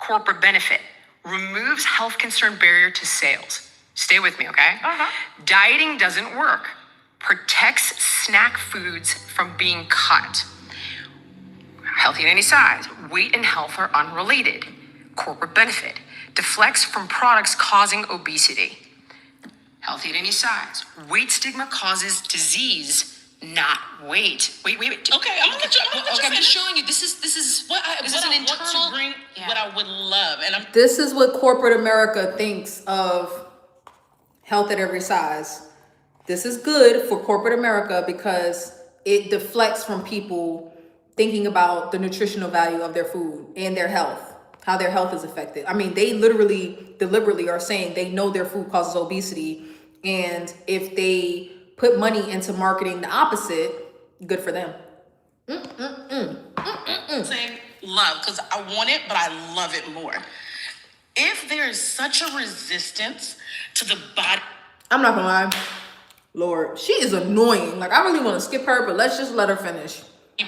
Corporate benefit. Removes health concern barrier to sales. Stay with me, okay? Dieting doesn't work. Protects snack foods from being cut. Healthy in any size. Weight and health are unrelated. Corporate benefit. Deflects from products causing obesity. Healthy at any size. Weight stigma causes disease, not weight. Wait. Okay, I'm gonna let you Okay, I'm finish. just showing you. This is What I this is an want internal. to bring, Yeah. what I would love, and I'm This is what corporate America thinks of health at every size. This is good for corporate America because it deflects from people thinking about the nutritional value of their food and their health, how their health is affected. I mean, they literally, deliberately are saying they know their food causes obesity. And if they put money into marketing the opposite, good for them. saying love because I want it, but I love it more. If there is such a resistance to the body I'm not gonna lie. Lord, she is annoying. Like, I really want to skip her, but let's just let her finish.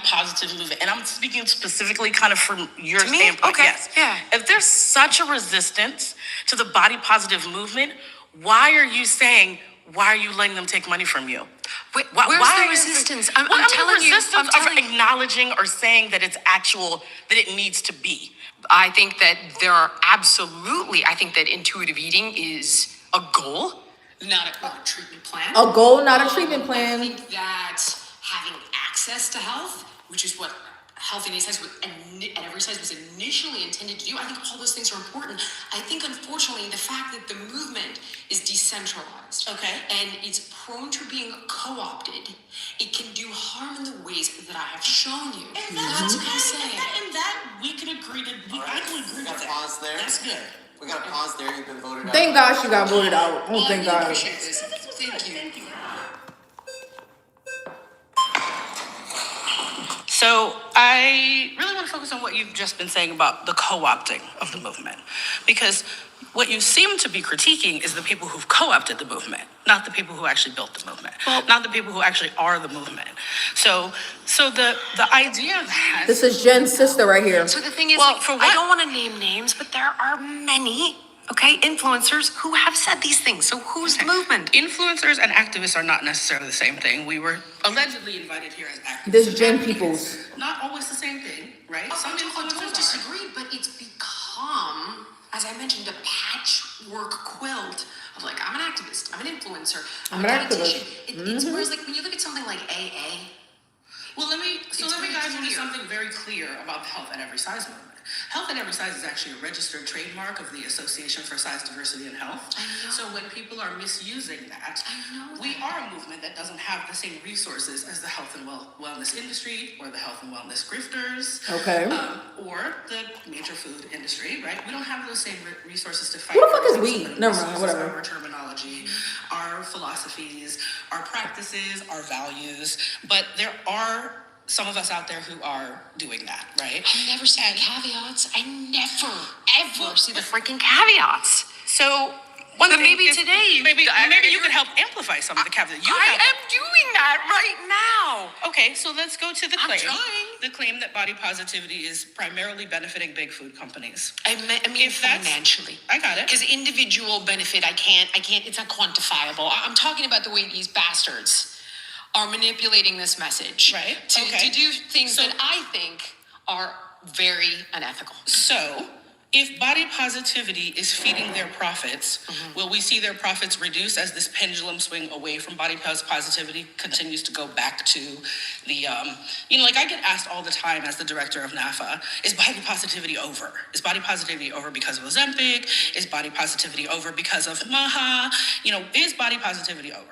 positive movement, and I'm speaking specifically kind of from your To me? standpoint. Okay, Yes. yeah. If there's such a resistance to the body positive movement, why are you saying? Why are you letting them take money from you? Wait, Why where's is the it- resistance? Well, I mean, telling you. resistance I'm of telling you. acknowledging or saying that it's actual, that it needs to be. I think that there are absolutely. I think that intuitive eating is a goal, not a treatment plan. A goal, not a treatment plan. I think that having access to health, which is what Health at Any Size at every size was initially intended to do, I think all those things are important. I think, unfortunately, the fact that the movement is decentralized, and it's prone to being co-opted, it can do harm in the ways that I have shown you. And That's what I'm saying. And that we can agree to. I can agree We got with to that. pause there. That's good. We got to pause there. You've been voted out. Thank God she got voted out. Oh, thank God. Appreciate this. Thank you. So I really want to focus on what you've just been saying about the co-opting of the movement, because what you seem to be critiquing is the people who've co-opted the movement, not the people who actually built the movement, not the people who actually are the movement. So the idea that This is Jen's sister right here. So the thing is, Well, for what- I don't want to name names, but there are many, influencers who have said these things. So who's the movement? influencers and activists are not necessarily the same thing. We were allegedly invited here as activists. This and Jen advocates. Peoples. Not always the same thing, right? I Some don't influencers are. disagree, but it's become, as I mentioned, a patchwork quilt of like, I'm an activist, I'm an influencer, I'm a I'm an dietitian. activist. It's whereas like when you look at something like AA, Well, let me It's dive very into clear. something very clear about the Health at Every Size movement. Health at Every Size is actually a registered trademark of the Association for Size Diversity and Health. I know. So when people are misusing that, I know we are a movement that doesn't have the same resources as the health and wellness industry or the health and wellness grifters. Okay. Or the major food industry, right? We don't have those same resources to fight. Who the fuck for is those we? same Never mind, resources, whatever. Our terminology, our philosophies, our practices, our values. But there are some of us out there who are doing that, right? I never see the caveats. I never, ever see the freaking caveats. So one But thing maybe is- today- maybe you can help amplify some of the caveats. You I have am doing that right now. Okay, so let's go to the I'm claim. trying. The claim that body positivity is primarily benefiting big food companies. I mean If that's- financially. I got it. Because individual benefit, I can't, it's not quantifiable. I'm talking about the way these bastards are manipulating this message. Right, To okay. do things So- that I think are very unethical. So, if body positivity is feeding their profits, will we see their profits reduce as this pendulum swing away from body positivity continues to go back to the, like I get asked all the time as the director of NAFA, is body positivity over? Is body positivity over because of Ozempic? Is body positivity over because of MAHA? Is body positivity over?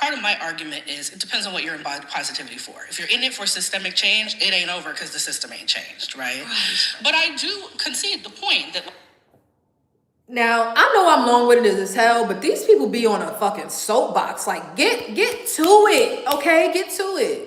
Part of my argument is it depends on what you're in body positivity for. If you're in it for systemic change, it ain't over because the system ain't changed, right? But I do concede the point that Now, I know I'm long-winded as hell, but these people be on a fucking soapbox. Like, get to it, okay? Get to it.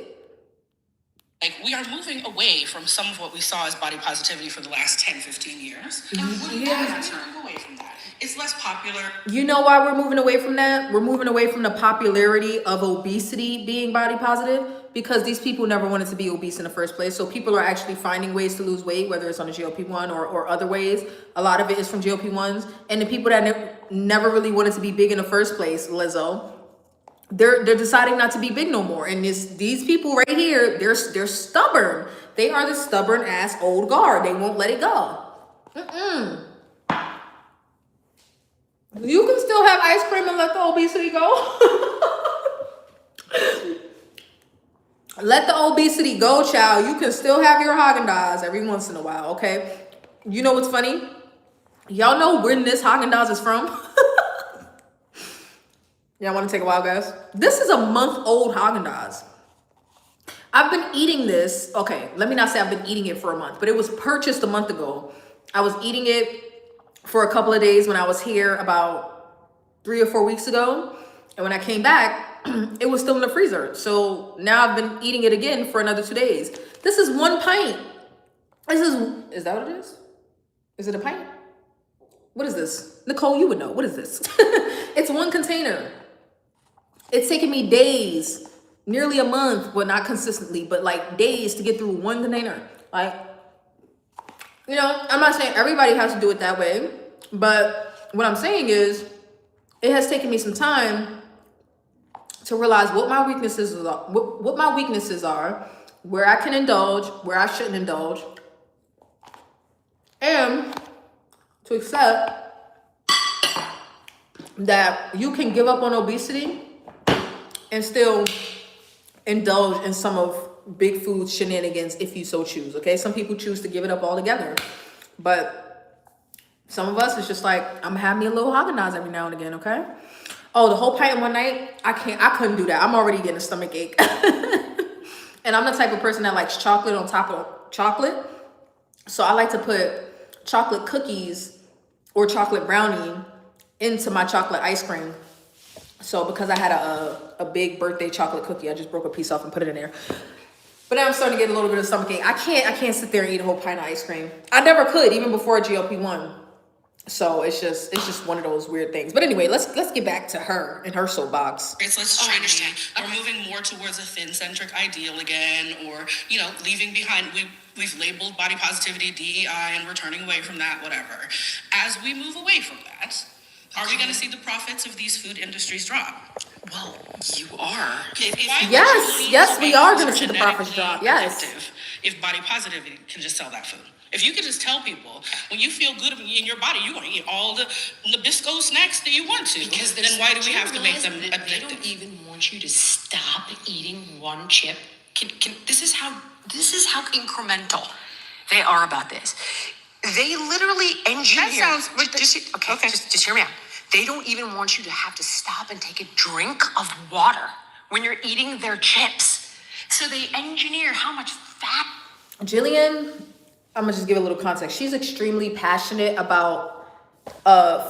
we are moving away from some of what we saw as body positivity for the last 10, 15 years. And we're moving away from that. It's less popular. You know why we're moving away from that? We're moving away from the popularity of obesity being body positive because these people never wanted to be obese in the first place. So people are actually finding ways to lose weight, whether it's on a GLP-1 or other ways. A lot of it is from GLP-1s. And the people that never really wanted to be big in the first place, Lizzo, they're deciding not to be big no more. And these people right here, they're stubborn. They are the stubborn ass old guard. They won't let it go. You can still have ice cream and let the obesity go. Let the obesity go, child. You can still have your Haagen-Dazs every once in a while, okay? You know what's funny? Y'all know when this Haagen-Dazs is from? Y'all want to take a wild guess? This is a month-old Haagen-Dazs. I've been eating this. Okay, let me not say I've been eating it for a month, but it was purchased a month ago. I was eating it for a couple of days when I was here about 3 or 4 weeks ago. And when I came back, it was still in the freezer. So now I've been eating it again for another 2 days. This is 1 pint. Is that what it is? Is it a pint? What is this? Nicole, you would know. What is this? It's 1 container. It's taken me days, nearly a month, well, not consistently, but like days to get through 1 container. Like, you know, I'm not saying everybody has to do it that way, but what I'm saying is it has taken me some time to realize what my weaknesses are, what my weaknesses are, where I can indulge, where I shouldn't indulge, and to accept that you can give up on obesity and still indulge in some of big food shenanigans if you so choose, okay? Some people choose to give it up altogether, but some of us, it's just like, I'm having me a little Haagen-Dazs every now and again, okay? Oh, the whole pint in one night, I couldn't do that. I'm already getting a stomach ache. And I'm the type of person that likes chocolate on top of chocolate. So I like to put chocolate cookies or chocolate brownie into my chocolate ice cream. So because I had a big birthday chocolate cookie, I just broke a piece off and put it in there. But now I'm starting to get a little bit of stomach ache. I can't sit there and eat a whole pint of ice cream. I never could, even before GLP-1. So it's just one of those weird things. But anyway, let's get back to her and her soapbox. Okay, so let's try to understand. We're moving more towards a thin-centric ideal again, or, you know, leaving behind, we've labeled body positivity, DEI, and we're turning away from that, whatever. As we move away from that, are we going to see the profits of these food industries drop? Well, you are. Yes, we are going to see the profits drop. Yes. If body positivity can just sell that food. If you could just tell people, when you feel good in your body, you're going to eat all the Nabisco snacks that you want to. Because then why do we have to make them addictive? They don't even want you to stop eating 1 chip. This is how incremental they are about this. They literally engineer. That sounds. Just hear me out. They don't even want you to have to stop and take a drink of water when you're eating their chips. So they engineer how much fat. Jillian, I'm gonna just give a little context. She's extremely passionate about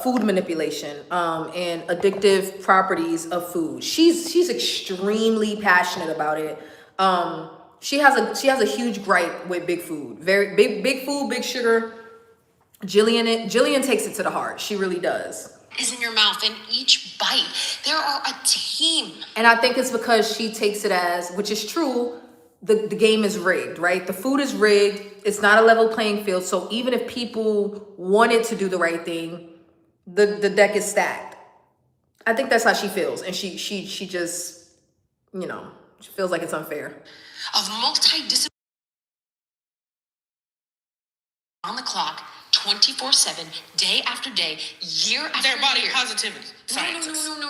food manipulation and addictive properties of food. She's extremely passionate about it. She has a huge gripe with big food. Very big food, big sugar. Jillian takes it to the heart. She really does. Is in your mouth, and each bite there are a team. And I think it's because she takes it as, which is true, the game is rigged, right? The food is rigged. It's not a level playing field. So even if people wanted to do the right thing, the deck is stacked. I think that's how she feels. And she just, you know, she feels like it's unfair. Of multidisciplinary on the clock, 24/7, day after day, year after year. Their body positivity scientists. No.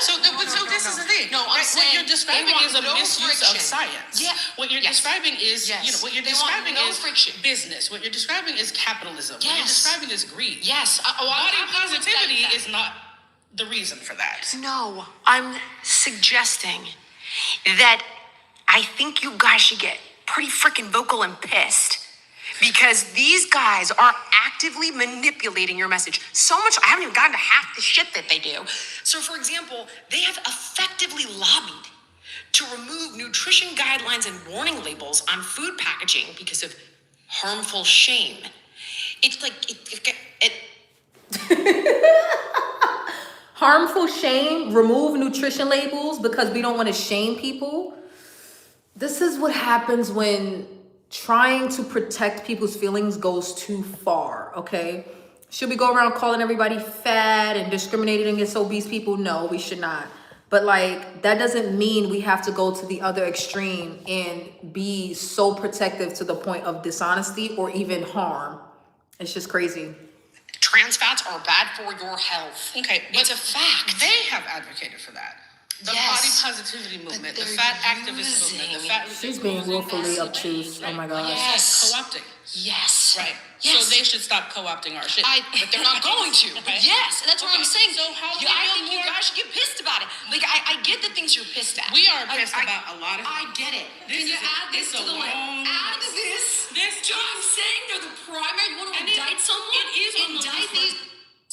So this is the thing. No, I'm saying what you're describing is a misuse of science. Yeah. What you're describing is, you know, what you're describing is friction. Business. What you're describing is capitalism. Yes. What you're describing is greed. Yes. Body positivity is not the reason for that. No, I'm suggesting that I think you guys should get pretty freaking vocal and pissed. Because these guys are actively manipulating your message. So much, I haven't even gotten to half the shit that they do. So for example, they have effectively lobbied to remove nutrition guidelines and warning labels on food packaging because of harmful shame. It's like, Harmful shame, remove nutrition labels because we don't want to shame people. This is what happens when trying to protect people's feelings goes too far, okay? Should we go around calling everybody fat and discriminating against obese people? No, we should not. But like, that doesn't mean we have to go to the other extreme and be so protective to the point of dishonesty or even harm. It's just crazy. Trans fats are bad for your health. Okay, It's a fact. They have advocated for that. The body positivity movement, the fat activist movement, the fat. She's being willfully obtuse. Oh my god. Yes. Co-opting. Yes. Right. Yes. So they should stop co-opting our shit. But they're not going to. Okay. Yes, that's what I'm saying. So how do we I feel think you more- guys should get pissed about it. Like, I get the things you're pissed at. We are pissed about a lot of I get it. This Can you is add this it's to a the list? long Add list. this. This- Do you know what I'm saying? They're the primary. You want to And indict someone? It is on the Indict list. these.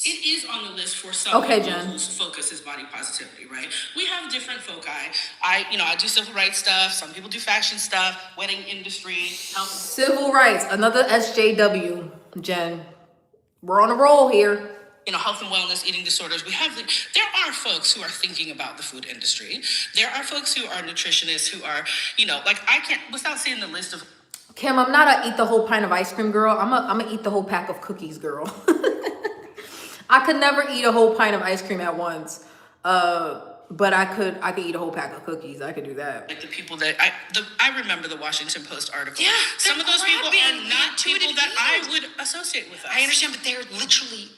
It is on the list for some Okay, people Jen. whose focus is body positivity, right? We have different foci. I do civil rights stuff. Some people do fashion stuff, wedding industry, health. Civil rights, another SJW, Jen. We're on a roll here. Health and wellness, eating disorders. There are folks who are thinking about the food industry. There are folks who are nutritionists who are, I can't, without seeing the list of. Kim, I'm not a eat the whole pint of ice cream girl. I'm a eat the whole pack of cookies girl. I could never eat a whole pint of ice cream at once. But I could eat a whole pack of cookies. I could do that. Like the people that I remember the Washington Post article. Yeah, some of those people are not people that I would associate with us. I understand, but they're literally,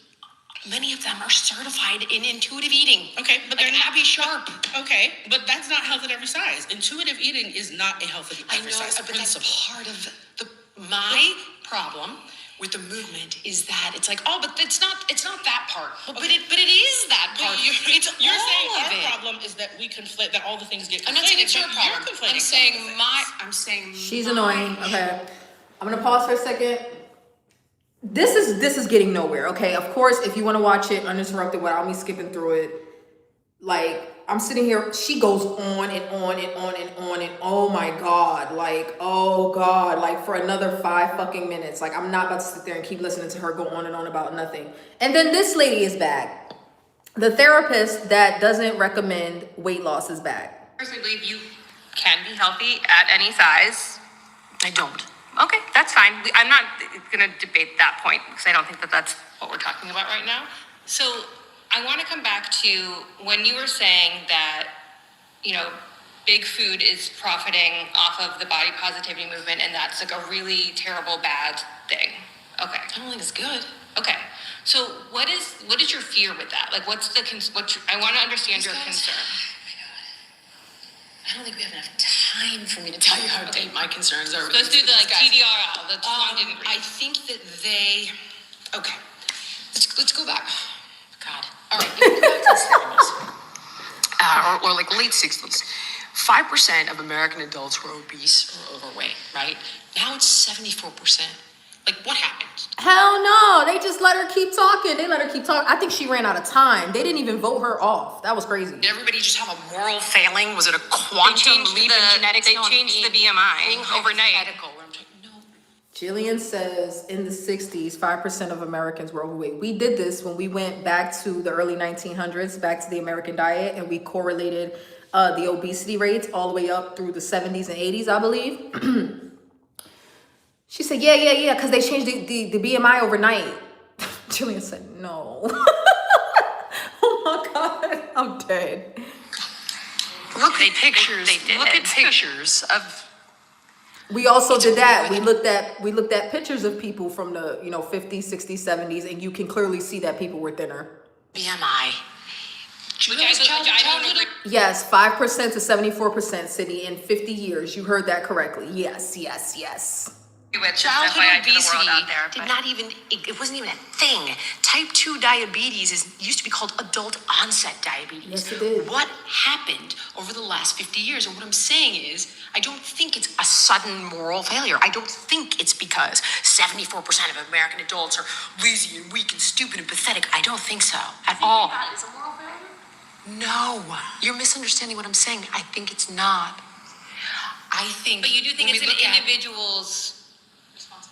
many of them are certified in intuitive eating. Okay, but like they're not Abby Sharp. Okay, but that's not health at every size. Intuitive eating is not a health at I every know, size but principle. that's part of my problem with the movement is that it's like, but it's not that part. But it is that part. It's You're all saying of our it. problem is that we conflate, that all the things get conflated. I'm not saying it's your but problem. You're conflating I'm some of saying the things. I'm saying She's my- annoying. Okay. I'm gonna pause for a second. This is getting nowhere. Okay. Of course, if you want to watch it uninterrupted without me skipping through it, like I'm sitting here, she goes on and on and on and on and oh my god, like for another 5 fucking minutes. Like I'm not about to sit there and keep listening to her go on and on about nothing. And then this lady is back. The therapist that doesn't recommend weight loss is back. personally believe you can be healthy at any size. I don't. Okay, that's fine. I'm not going to debate that point because I don't think that that's what we're talking about right now. So I want to come back to when you were saying that, big food is profiting off of the body positivity movement and that's like a really terrible, bad thing. Okay. I don't think it's good. Okay. So what is your fear with that? Like what's the, I want to understand your concern. I don't think we have enough time for me to tell you how deep my concerns are. Let's do the Guys. TDRL. The one didn't read. I think that they. Okay, let's go back. God. All right. Go back to the 70s, or like late 60s. 5% of American adults were obese or overweight. Right now, it's 74%. Like, what happened? Hell no. They just let her keep talking. I think she ran out of time. They didn't even vote her off. That was crazy. Did everybody just have a moral failing? Was it a quantum leap in genetics? They No, I'm changed the being BMI overnight. hypothetical. I'm like, no. Jillian says in the 60s, 5% of Americans were overweight. We did this when we went back to the early 1900s, back to the American diet, and we correlated the obesity rates all the way up through the 70s and 80s, I believe. She said, yeah, because they changed the BMI overnight. Jillian said, no. Oh my God, I'm dead. Look at pictures. they did Look it. at pictures of. We also did that. We looked at pictures of people from the 50s, 60s, 70s, and you can clearly see that people were thinner. BMI. Which I don't agree. Yes, 5% to 74%, Sydney, in 50 years. You heard that correctly. Yes. With Childhood FYI to the obesity world out there, did but- not even, it wasn't even a thing. Type 2 diabetes used to be called adult onset diabetes. Yes, it did. What happened over the last 50 years? And what I'm saying is, I don't think it's a sudden moral failure. I don't think it's because 74% of American adults are lazy and weak and stupid and pathetic. I don't think so at all. That is a moral failure? No, you're misunderstanding what I'm saying. I think it's not. I think. But you do think when it's we an look at- individual's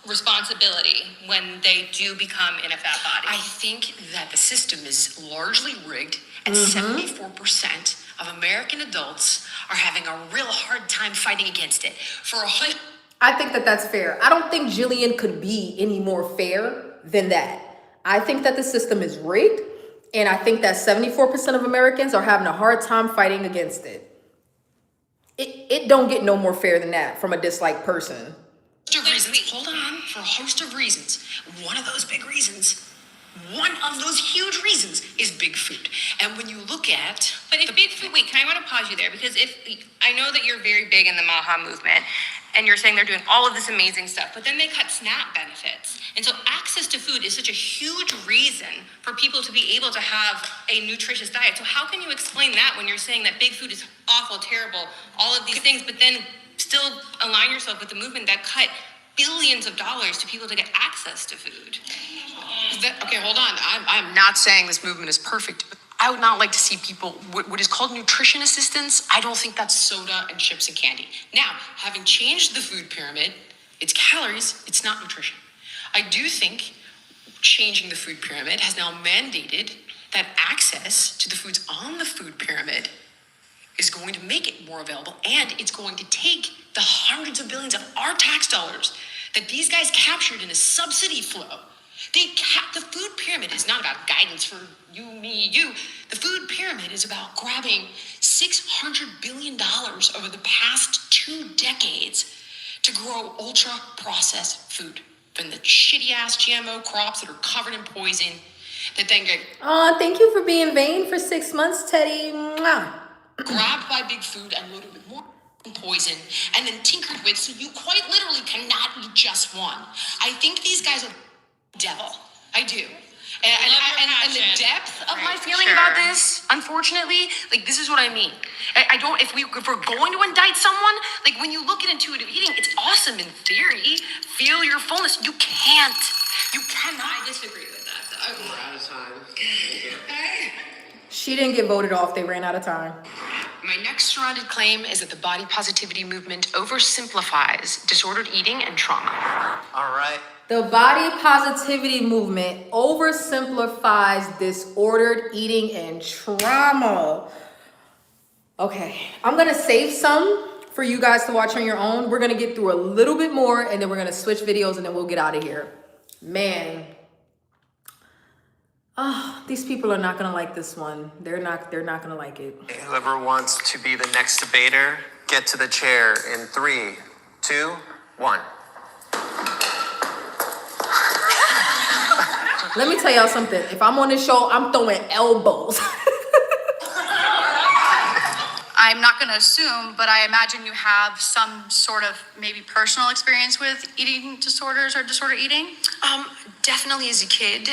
responsibility when they do become in a fat body. I think that the system is largely rigged, and 74% of American adults are having a real hard time fighting against it. For a whole. I think that that's fair. I don't think Jillian could be any more fair than that. I think that the system is rigged, and I think that 74% of Americans are having a hard time fighting against it. It don't get no more fair than that from a disliked person. Of reasons. Hold on. For a host of reasons. One of those big reasons One of those huge reasons is big food. And when you look at But if big food, wait, I want to pause you there because if I know that you're very big in the Maha movement and you're saying they're doing all of this amazing stuff, but then they cut SNAP benefits. And so access to food is such a huge reason for people to be able to have a nutritious diet. So how can you explain that when you're saying that big food is awful, terrible, all of these things, but then still align yourself with the movement that cut billions of dollars to people to get access to food? okay, hold on. I'm not saying this movement is perfect. I would not like to see people, what is called nutrition assistance, I don't think that's soda and chips and candy. Now, having changed the food pyramid, it's calories, it's not nutrition. I do think changing the food pyramid has now mandated that access to the foods on the food pyramid is going to make it more available, and it's going to take the hundreds of billions of our tax dollars that these guys captured in a subsidy flow. The food pyramid is not about guidance for you, me, you. The food pyramid is about grabbing $600 billion over the past 2 decades to grow ultra-processed food from the shitty-ass GMO crops that are covered in poison that then get Thank you for being vain for 6 months, Teddy. Mwah. grabbed by big food and loaded with more poison and then tinkered with so you quite literally cannot eat just one. I think these guys are devil. I do. And the depth of my feeling about this, unfortunately, like this is what I mean. I don't, if we're going to indict someone, like when you look at intuitive eating, it's awesome in theory. Feel your fullness. You cannot. I disagree with that though. We're out of time. Thank you. She didn't get voted off. They ran out of time. My next surrounded claim is that the body positivity movement oversimplifies disordered eating and trauma. All right. The body positivity movement oversimplifies disordered eating and trauma. Okay, I'm gonna save some for you guys to watch on your own. We're gonna get through a little bit more and then we're gonna switch videos and then we'll get out of here. Man. Oh, these people are not gonna like this one. They're not gonna like it. Whoever wants to be the next debater, get to the chair in 3, 2, 1. Let me tell y'all something. If I'm on this show, I'm throwing elbows. I'm not going to assume, but I imagine you have some sort of maybe personal experience with eating disorders or disorder eating. Definitely as a kid,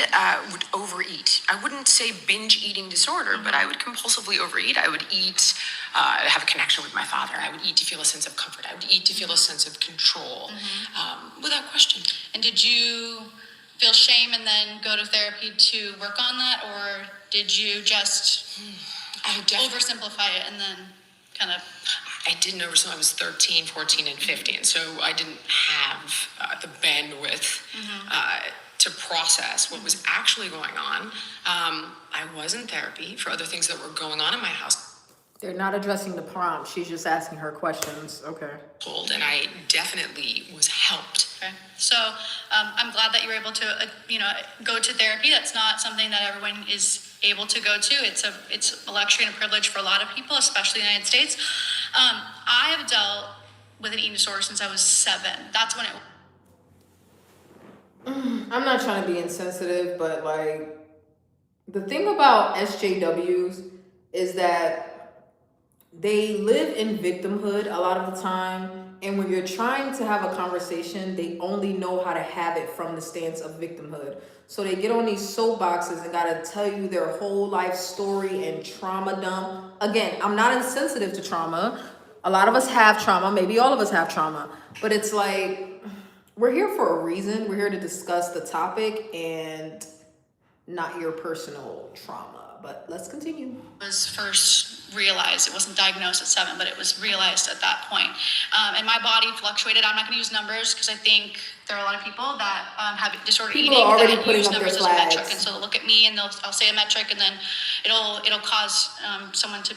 would overeat. I wouldn't say binge eating disorder, but I would compulsively overeat. I would eat, have a connection with my father. I would eat to feel a sense of comfort. I would eat to feel a sense of control, without question. And did you feel shame and then go to therapy to work on that, or did you just oversimplify it and then kind of... I didn't oversimplify. I was 13, 14, and 15, so I didn't have the bandwidth to process what was actually going on. I was in therapy for other things that were going on in my house. They're not addressing the prompt. She's just asking her questions. Okay. And I definitely was helped. Okay. So I'm glad that you were able to, go to therapy. That's not something that everyone is able to go to. It's a luxury and a privilege for a lot of people, especially in the United States. I have dealt with an eating disorder since I was 7. That's when it... I'm not trying to be insensitive, but like the thing about SJWs is that they live in victimhood a lot of the time. And when you're trying to have a conversation, they only know how to have it from the stance of victimhood. So they get on these soapboxes and gotta tell you their whole life story and trauma dump. Again, I'm not insensitive to trauma. A lot of us have trauma. Maybe all of us have trauma. But it's like, we're here for a reason. We're here to discuss the topic and not your personal trauma. But let's continue. Was first realized, it wasn't diagnosed at 7, but it was realized at that point. And my body fluctuated. I'm not going to use numbers because I think there are a lot of people that have disordered eating are already that putting use up their numbers as a flags. metric. And so they'll look at me and I'll say a metric, and then it'll cause someone to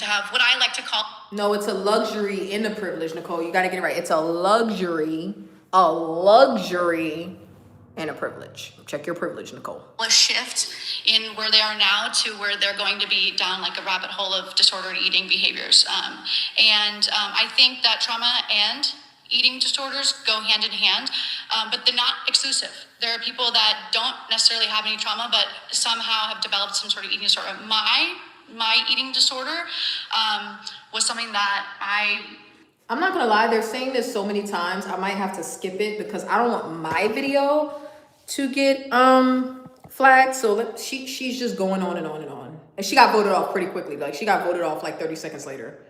have what I like to call... No, it's a luxury in the privilege, Nicole. You got to get it right. It's a luxury and a privilege. Check your privilege, Nicole. A shift in where they are now to where they're going to be down like a rabbit hole of disordered eating behaviors. I think that trauma and eating disorders go hand in hand, but they're not exclusive. There are people that don't necessarily have any trauma, but somehow have developed some sort of eating disorder. My eating disorder was something that I'm not gonna lie, they're saying this so many times, I might have to skip it because I don't want my video to get flagged. So she's just going on and on and on. And she got voted off pretty quickly. Like she got voted off like 30 seconds later.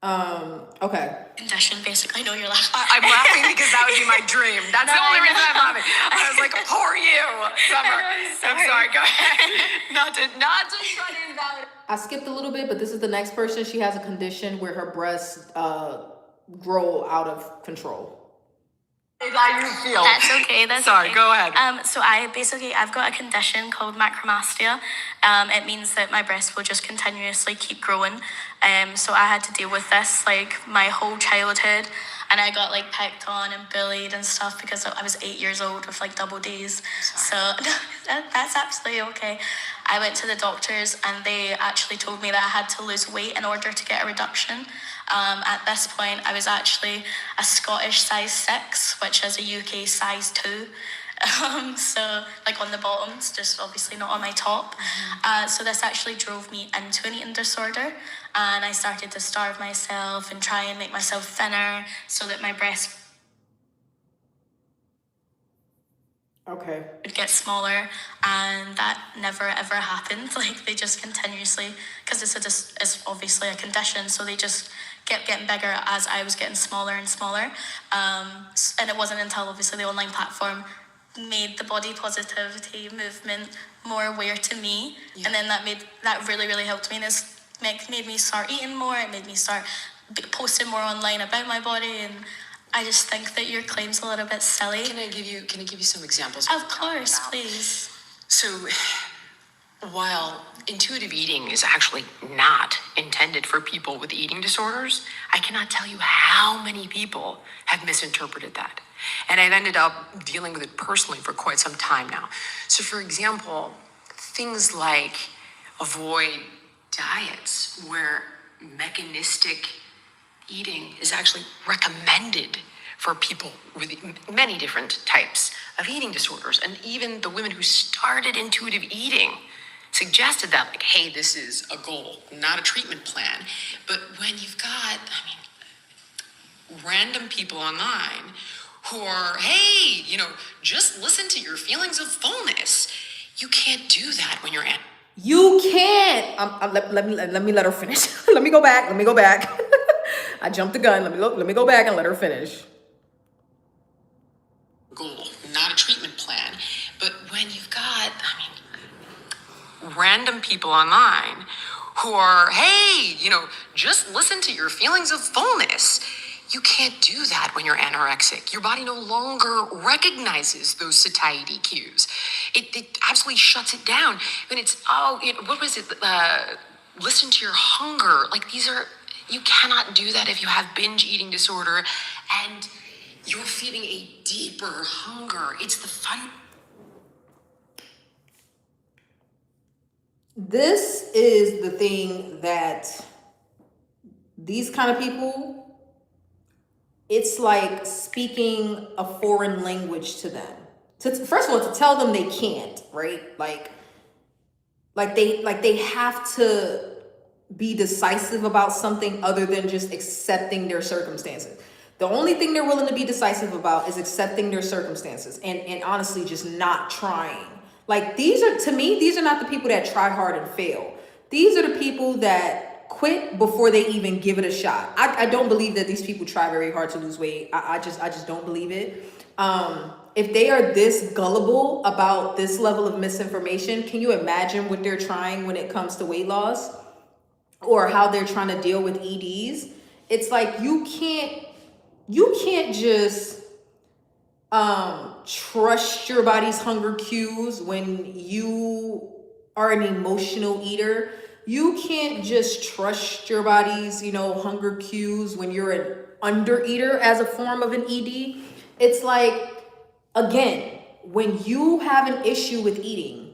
Okay. Condition, basically. I know you're laughing. I'm laughing because that would be my dream. That's the only reason I'm laughing. I was like, poor you, Summer. I'm sorry, go ahead. Not to try to invalidate. I skipped a little bit, but this is the next person. She has a condition where her breasts grow out of control. How you feel? That's okay. Sorry, go ahead. So I've got a condition called macromastia. It means that my breasts will just continuously keep growing. So I had to deal with this like my whole childhood, and I got like picked on and bullied and stuff because I was 8 years old with like double D's. So that's absolutely okay. I went to the doctors and they actually told me that I had to lose weight in order to get a reduction. At this point, I was actually a Scottish size 6, which is a UK size 2. So like on the bottoms, just obviously not on my top. So this actually drove me into an eating disorder, and I started to starve myself and try and make myself thinner so that my breasts would get smaller, and that never ever happened. Like they just continuously, because it's obviously a condition, so they just kept getting bigger as I was getting smaller and smaller. And it wasn't until obviously the online platform made the body positivity movement more aware to me, and then that really helped me. And this made me start eating more. It made me start posting more online about my body, and I just think that your claim's a little bit silly. Can I give you some examples? Of course, please. So, while intuitive eating is actually not intended for people with eating disorders, I cannot tell you how many people have misinterpreted that. And I've ended up dealing with it personally for quite some time now. So, for example, things like avoid diets where mechanistic eating is actually recommended for people with many different types of eating disorders. And even the women who started intuitive eating suggested that, like, hey, this is a goal, not a treatment plan. But when you've got, random people online who are, hey, just listen to your feelings of fullness, you can't do that when you're at. You can't. Let me let her finish. Let me go back. I jumped the gun. Let me go back and let her finish. Goal, not a treatment plan. But when you've got, random people online who are, hey, just listen to your feelings of fullness. You can't do that when you're anorexic. Your body no longer recognizes those satiety cues. It absolutely shuts it down. When it's, what was it? Listen to your hunger. Like you cannot do that if you have binge eating disorder and you're feeling a deeper hunger. It's the fun. This is the thing that these kind of people, it's like speaking a foreign language to them. First of all, to tell them they can't, right? Like they have to be decisive about something other than just accepting their circumstances. The only thing they're willing to be decisive about is accepting their circumstances and honestly just not trying. Like these are not the people that try hard and fail. These are the people that quit before they even give it a shot. I don't believe that these people try very hard to lose weight. I just don't believe it. If they are this gullible about this level of misinformation, can you imagine what they're trying when it comes to weight loss or how they're trying to deal with EDs? It's like you can't just trust your body's hunger cues when you are an emotional eater. You can't just trust your body's, hunger cues when you're an under-eater as a form of an ED. It's like, again, when you have an issue with eating,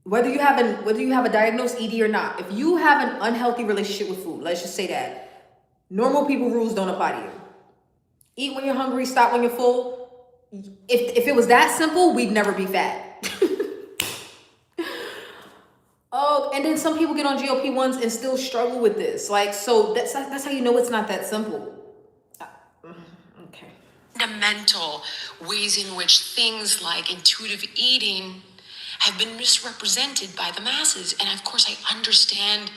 whether you have a diagnosed ED or not, if you have an unhealthy relationship with food, let's just say that, normal people rules don't apply to you. Eat when you're hungry, stop when you're full. If it was that simple, we'd never be fat. Oh, and then some people get on GLP-1s and still struggle with this. Like, so that's how you know it's not that simple. Okay. Fundamental ways in which things like intuitive eating have been misrepresented by the masses. And of course, I understand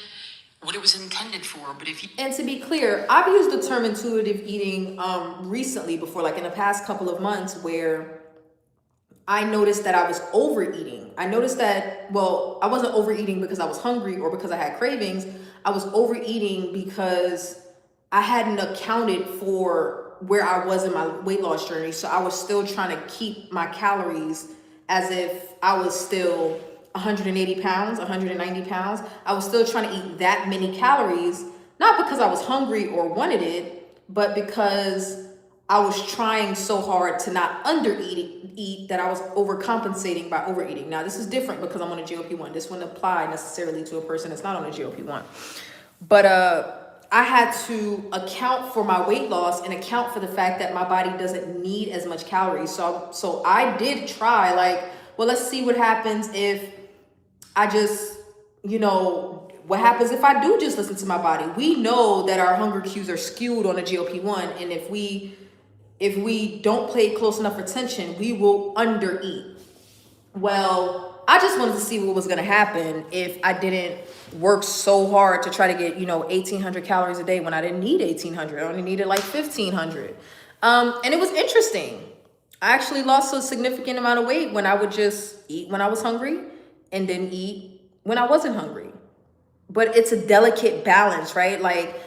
what it was intended for, but if you... And to be clear, I've used the term intuitive eating recently before, like in the past couple of months, where I noticed that I was overeating. I noticed that, well, I wasn't overeating because I was hungry or because I had cravings. I was overeating because I hadn't accounted for where I was in my weight loss journey. So I was still trying to keep my calories as if I was still 180 pounds, 190 pounds. I was still trying to eat that many calories, not because I was hungry or wanted it, but because I was trying so hard to not eat that I was overcompensating by overeating. Now, this is different because I'm on a GLP-1. This wouldn't apply necessarily to a person that's not on a GLP-1. But I had to account for my weight loss and account for the fact that my body doesn't need as much calories. So I did try, like, well, let's see what happens if I just, what happens if I do just listen to my body? We know that our hunger cues are skewed on a GLP-1, and if we don't pay close enough attention, we will undereat. Well, I just wanted to see what was going to happen if I didn't work so hard to try to get, 1,800 calories a day when I didn't need 1,800. I only needed like 1,500. And it was interesting. I actually lost a significant amount of weight when I would just eat when I was hungry and then eat when I wasn't hungry. But it's a delicate balance, right? Like,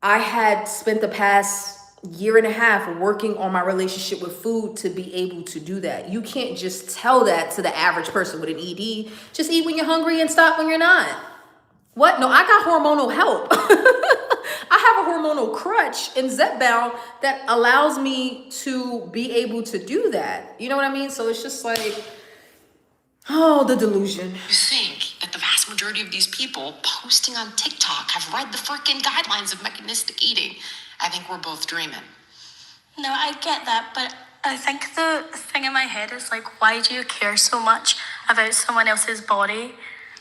I had spent the past year and a half working on my relationship with food to be able to do that. You can't just tell that to the average person with an ED. Just eat when you're hungry and stop when you're not. What? No, I got hormonal help. I have a hormonal crutch in Zepbound that allows me to be able to do that. You know what I mean? So it's just like, oh, the delusion. You think that the vast majority of these people posting on TikTok have read the freaking guidelines of mechanistic eating? I think we're both dreaming. No, I get that, but I think the thing in my head is like, why do you care so much about someone else's body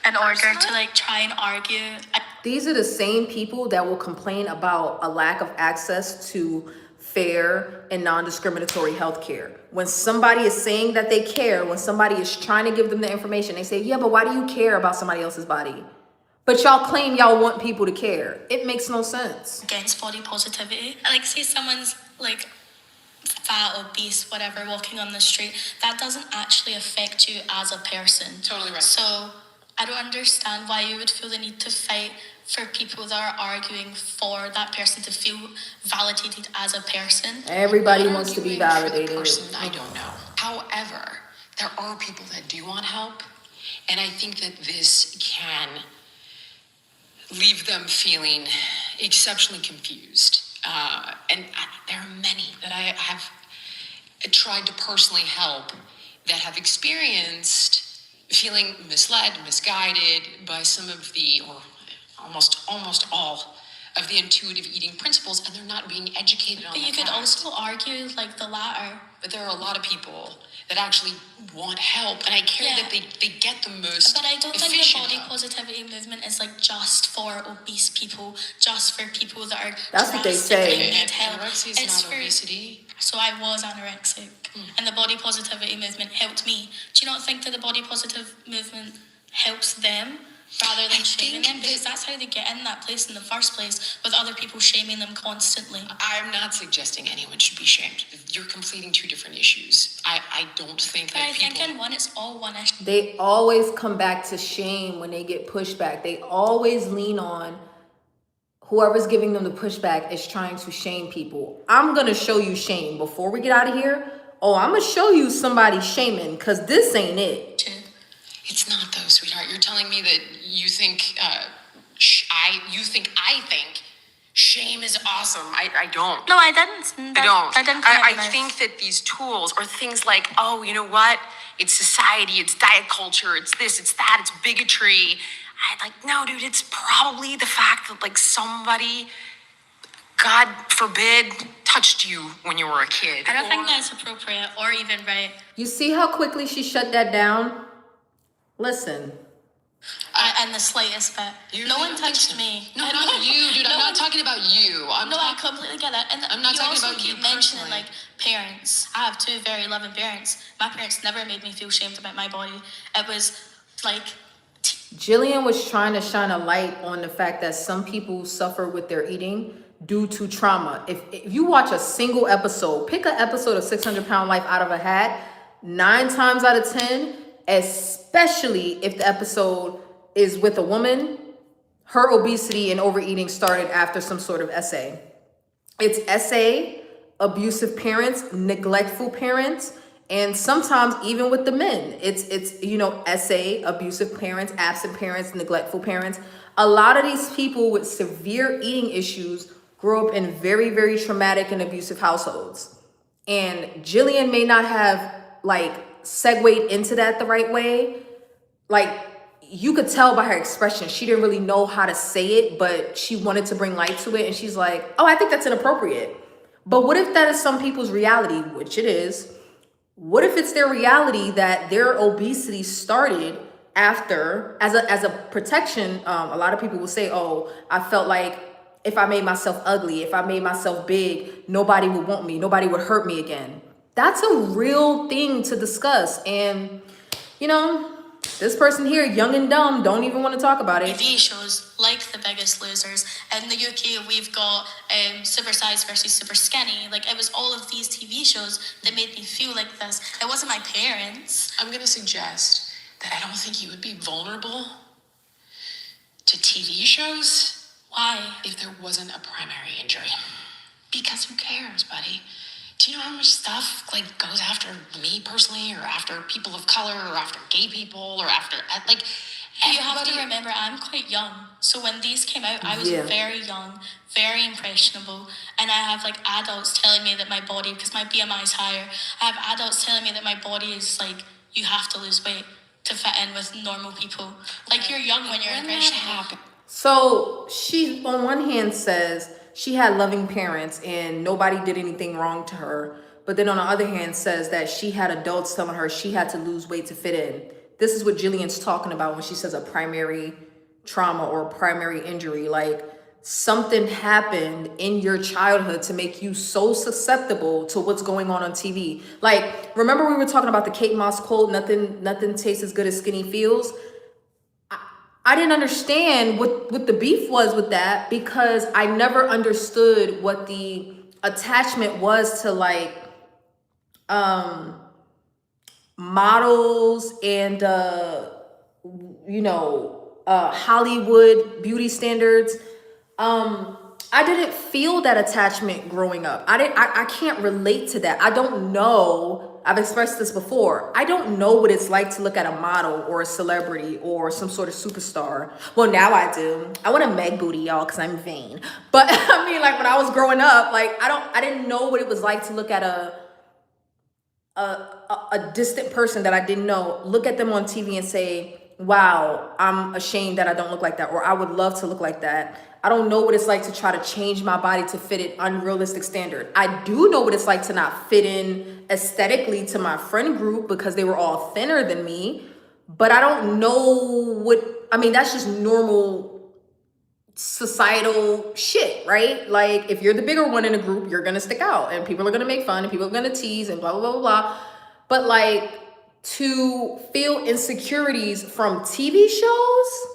in order to like try and argue? These are the same people that will complain about a lack of access to fair and non-discriminatory health care. When somebody is saying that they care, when somebody is trying to give them the information, they say, yeah, but why do you care about somebody else's body? But y'all claim y'all want people to care. It makes no sense. Against body positivity. Like, say someone's like fat, obese, whatever, walking on the street, that doesn't actually affect you as a person. Totally right. So I don't understand why you would feel the need to fight for people that are arguing for that person to feel validated as a person. Everybody wants to be Arguing for the validated. person, I don't know. However, there are people that do want help, and I think that this can leave them feeling exceptionally confused. And there are many that I have tried to personally help that have experienced feeling misled, misguided by some of the, or almost all of the intuitive eating principles, and they're not being educated on But the you could fact. also argue like the latter. But there are a lot of people that actually want help, and I care Yeah. that they get the most But I don't think the efficient body help. positivity movement is like just for obese people, just for people that are That's what they say. drastically need And help. anorexia is It's not for, obesity. so I was anorexic, and the body positivity movement helped me. Do you not think that the body positive movement helps them rather than shaming think them? Because that- that's how they get in that place in the first place, with other people shaming them constantly. I'm not suggesting anyone should be shamed. You're completing two different issues. I don't think But that I people... think in one, it's all one issue. They always come back to shame when they get pushback. They always lean on whoever's giving them the pushback is trying to shame people. I'm going to show you shame before we get out of here. Oh, I'm going to show you somebody shaming because this ain't it. It's not though, sweetheart. You're telling me that you think, I think shame is awesome. I don't. No, I didn't. I don't. I didn't. I think that these tools or things like, oh, you know what? It's society, it's diet culture, it's this, it's that, it's bigotry. No, dude, it's probably the fact that like somebody God forbid, touched you when you were a kid. I don't think that's appropriate or even right. You see how quickly she shut that down? Listen. And the slightest bit. No one touched me. No, not you, dude. I'm not talking about you. I completely get that. And I'm not you talking also about keep you mentioning personally. like parents. I have two very loving parents. My parents never made me feel shamed about my body. It was like Jillian was trying to shine a light on the fact that some people suffer with their eating due to trauma. If you watch a single episode, pick an episode of 600 Pound Life out of a hat, 9 times out of 10, especially if the episode is with a woman, her obesity and overeating started after some sort of essay. It's essay, abusive parents, neglectful parents, and sometimes even with the men, it's essay, abusive parents, absent parents, neglectful parents. A lot of these people with severe eating issues grow up in very, very traumatic and abusive households. And Jillian may not have like segued into that the right way. Like, you could tell by her expression, she didn't really know how to say it, but she wanted to bring light to it. And she's like, oh, I think that's inappropriate. But what if that is some people's reality, which it is? What if it's their reality that their obesity started after, as a protection? A lot of people will say, oh, I felt like if I made myself ugly, if I made myself big, nobody would want me, nobody would hurt me again. That's a real thing to discuss. And, this person here, young and dumb, don't even want to talk about it. TV shows like The Biggest Losers. In the UK, we've got Super Size versus Super Skinny. Like, it was all of these TV shows that made me feel like this. It wasn't my parents. I'm going to suggest that I don't think you would be vulnerable to TV shows. Why? If there wasn't a primary injury. Because who cares, buddy? Do you know how much stuff goes after me personally, or after people of color, or after gay people, or after You have to remember, I'm quite young. So when these came out, I was very young, very impressionable. And I have adults telling me that my body, because my BMI is higher, I have adults telling me that my body is you have to lose weight to fit in with normal people. You're young when you're impressionable. So she, on one hand, says she had loving parents and nobody did anything wrong to her. But then on the other hand, says that she had adults telling her she had to lose weight to fit in. This is what Jillian's talking about when she says a primary trauma or a primary injury. Something happened in your childhood to make you so susceptible to what's going on TV. Remember we were talking about the Kate Moss quote, nothing tastes as good as skinny feels? I didn't understand what the beef was with that, because I never understood what the attachment was to models and Hollywood beauty standards. I didn't feel that attachment growing up. I can't relate to that. I don't know. I've expressed this before. I don't know what it's like to look at a model or a celebrity or some sort of superstar. Well, now I do. I want a Meg booty, y'all, because I'm vain. But I mean, when I was growing up, I didn't know what it was like to look at a distant person that I didn't know, look at them on TV and say, wow, I'm ashamed that I don't look like that, or I would love to look like that. I don't know what it's like to try to change my body to fit an unrealistic standard. I do know what it's like to not fit in aesthetically to my friend group because they were all thinner than me. But I don't know that's just normal societal shit, right? If you're the bigger one in a group, you're gonna stick out and people are gonna make fun and people are gonna tease and blah, blah, blah, blah. But to feel insecurities from TV shows,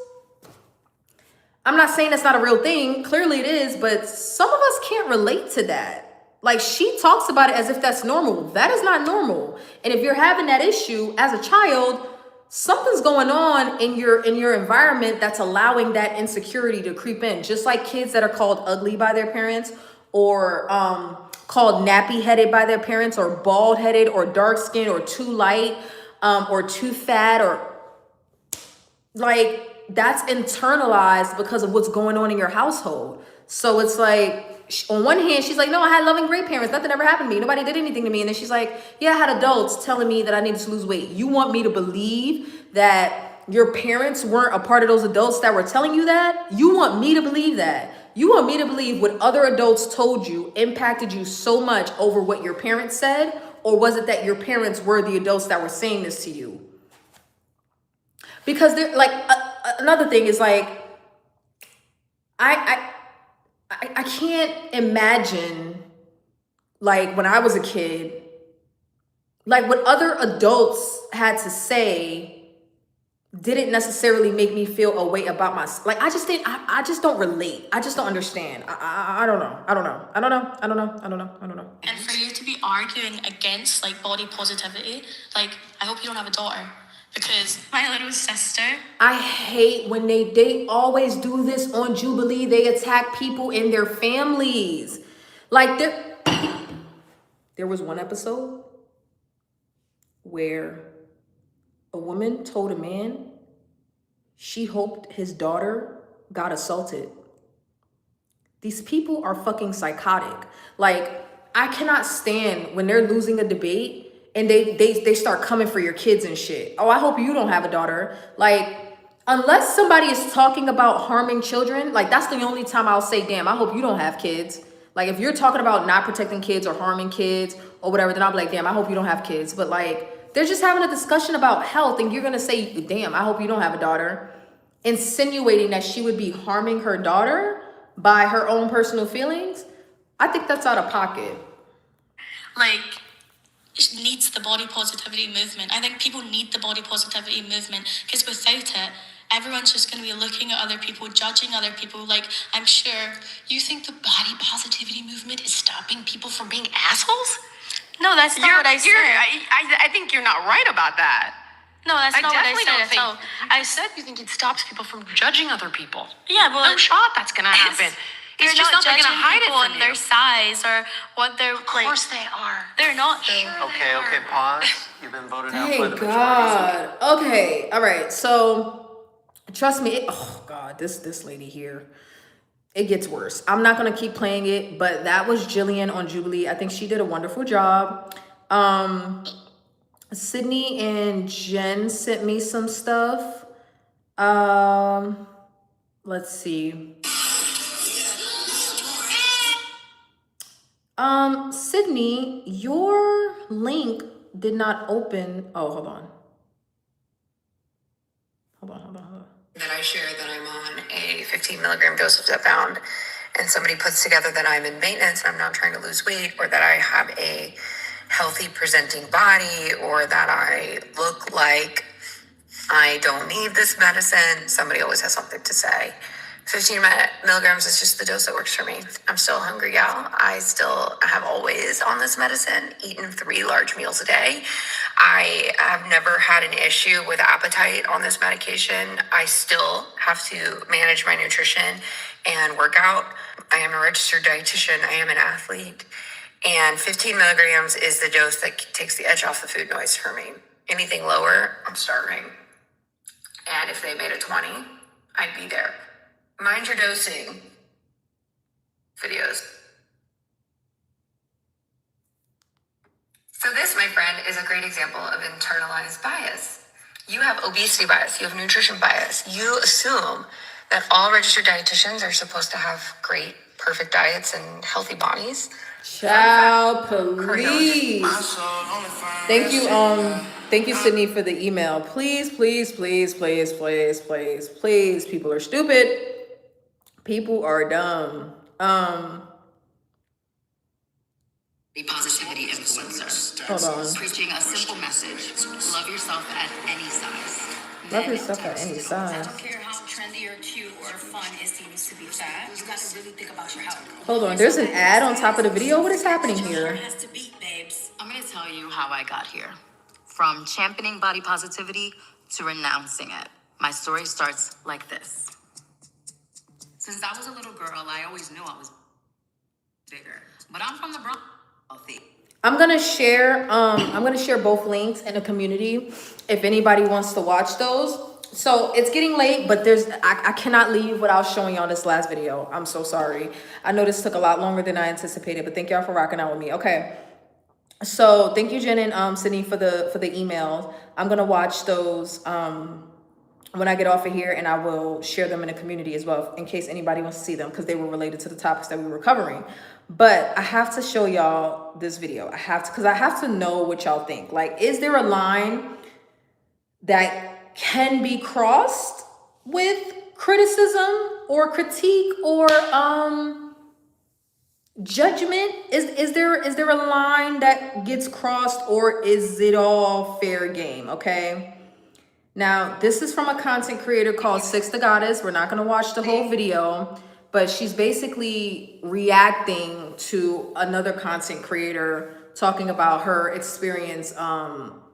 I'm not saying that's not a real thing. Clearly it is, but some of us can't relate to that. She talks about it as if that's normal. That is not normal. And if you're having that issue as a child, something's going on in your environment that's allowing that insecurity to creep in. Just like kids that are called ugly by their parents, or called nappy-headed by their parents, or bald-headed, or dark-skinned, or too light, or too fat, or that's internalized because of what's going on in your household. So it's on one hand, she's like, no, I had loving, great parents. Nothing ever happened to me. Nobody did anything to me. And then she's like, yeah, I had adults telling me that I needed to lose weight. You want me to believe that your parents weren't a part of those adults that were telling you that? You want me to believe that? You want me to believe what other adults told you impacted you so much over what your parents said? Or was it that your parents were the adults that were saying this to you? Because they're like, another thing is like, I can't imagine, like, when I was a kid, like what other adults had to say didn't necessarily make me feel a way about myself. Like, I just don't relate. I just don't understand. I don't know. I don't know. And for you to be arguing against like body positivity, like I hope you don't have a daughter. Because my little sister, I hate when they always do this on Jubilee. They attack people in their families. Like there was one episode where a woman told a man she hoped his daughter got assaulted. These people are fucking psychotic. Like, I cannot stand when they're losing a debate and they start coming for your kids and shit. Oh, I hope you don't have a daughter. Like, unless somebody is talking about harming children, like that's the only time I'll say, damn, I hope you don't have kids. Like, if you're talking about not protecting kids or harming kids or whatever, then I'll be like, damn, I hope you don't have kids. But like, they're just having a discussion about health and you're gonna say, damn, I hope you don't have a daughter, insinuating that she would be harming her daughter by her own personal feelings. I think that's out of pocket. like, needs the body positivity movement. I think people need the body positivity movement because without it, everyone's just going to be looking at other people, judging other people. Like, I'm sure. You think the body positivity movement is stopping people from being assholes? No, that's not what I said. I think you're not right about that. No, that's not what I definitely said don't at think. all. I said you think it stops people from judging other people. Yeah, well, No shot that's gonna happen. They're It's just not judging they're gonna hide it people from on you. their size or what they're Of course they are. They're not though. Okay, pause. You've been voted out by Thank the majority. God. Okay, all right. So trust me. Oh God, this lady here. It gets worse. I'm not gonna keep playing it, but that was Jillian on Jubilee. I think she did a wonderful job. Sydney and Jen sent me some stuff. Let's see. Sydney, your link did not open. Oh, hold on. That I share that I'm on a 15 milligram dose of Zepbound, and somebody puts together that I'm in maintenance and I'm not trying to lose weight, or that I have a healthy presenting body, or that I look like I don't need this medicine, somebody always has something to say. 15 milligrams is just the dose that works for me. I'm still a hungry gal. I still have always on this medicine, eaten 3 large meals a day. I have never had an issue with appetite on this medication. I still have to manage my nutrition and work out. I am a registered dietitian. I am an athlete. And 15 milligrams is the dose that takes the edge off the food noise for me. Anything lower, I'm starving. And if they made it 20, I'd be there. Mind your dosing videos. So this, my friend, is a great example of internalized bias. You have obesity bias, you have nutrition bias. You assume that all registered dietitians are supposed to have great, perfect diets and healthy bodies. Child police. Thank you, Sydney, for the email. Please, people are stupid. People are dumb. Positivity influencer. Hold on. Preaching a simple message. Love yourself at any size. Love yourself at any I size. don't care how trendy or cute or fun it seems to be fat. You gotta really think about your health. Hold on. There's an ad on top of the video. What is happening here? Has to beat, babes. I'm gonna tell you how I got here. From championing body positivity to renouncing it. My story starts like this. Since I was a little girl, I always knew I was bigger. But I'm from the Bronx. I'm gonna share both links in the community if anybody wants to watch those. So it's getting late, but I cannot leave without showing y'all this last video. I'm so sorry. I know this took a lot longer than I anticipated, but thank y'all for rocking out with me. Okay. So thank you, Jen and Sydney, for the email. I'm gonna watch those when I get off of here, and I will share them in the community as well in case anybody wants to see them, because they were related to the topics that we were covering. But I have to show y'all this video. I have to, because I have to know what y'all think. Like, is there a line that can be crossed with criticism or critique or judgment? Is there a line that gets crossed, or is it all fair game? Okay. Now, this is from a content creator called Six the Goddess. We're not going to watch the whole video, but she's basically reacting to another content creator talking about her experience,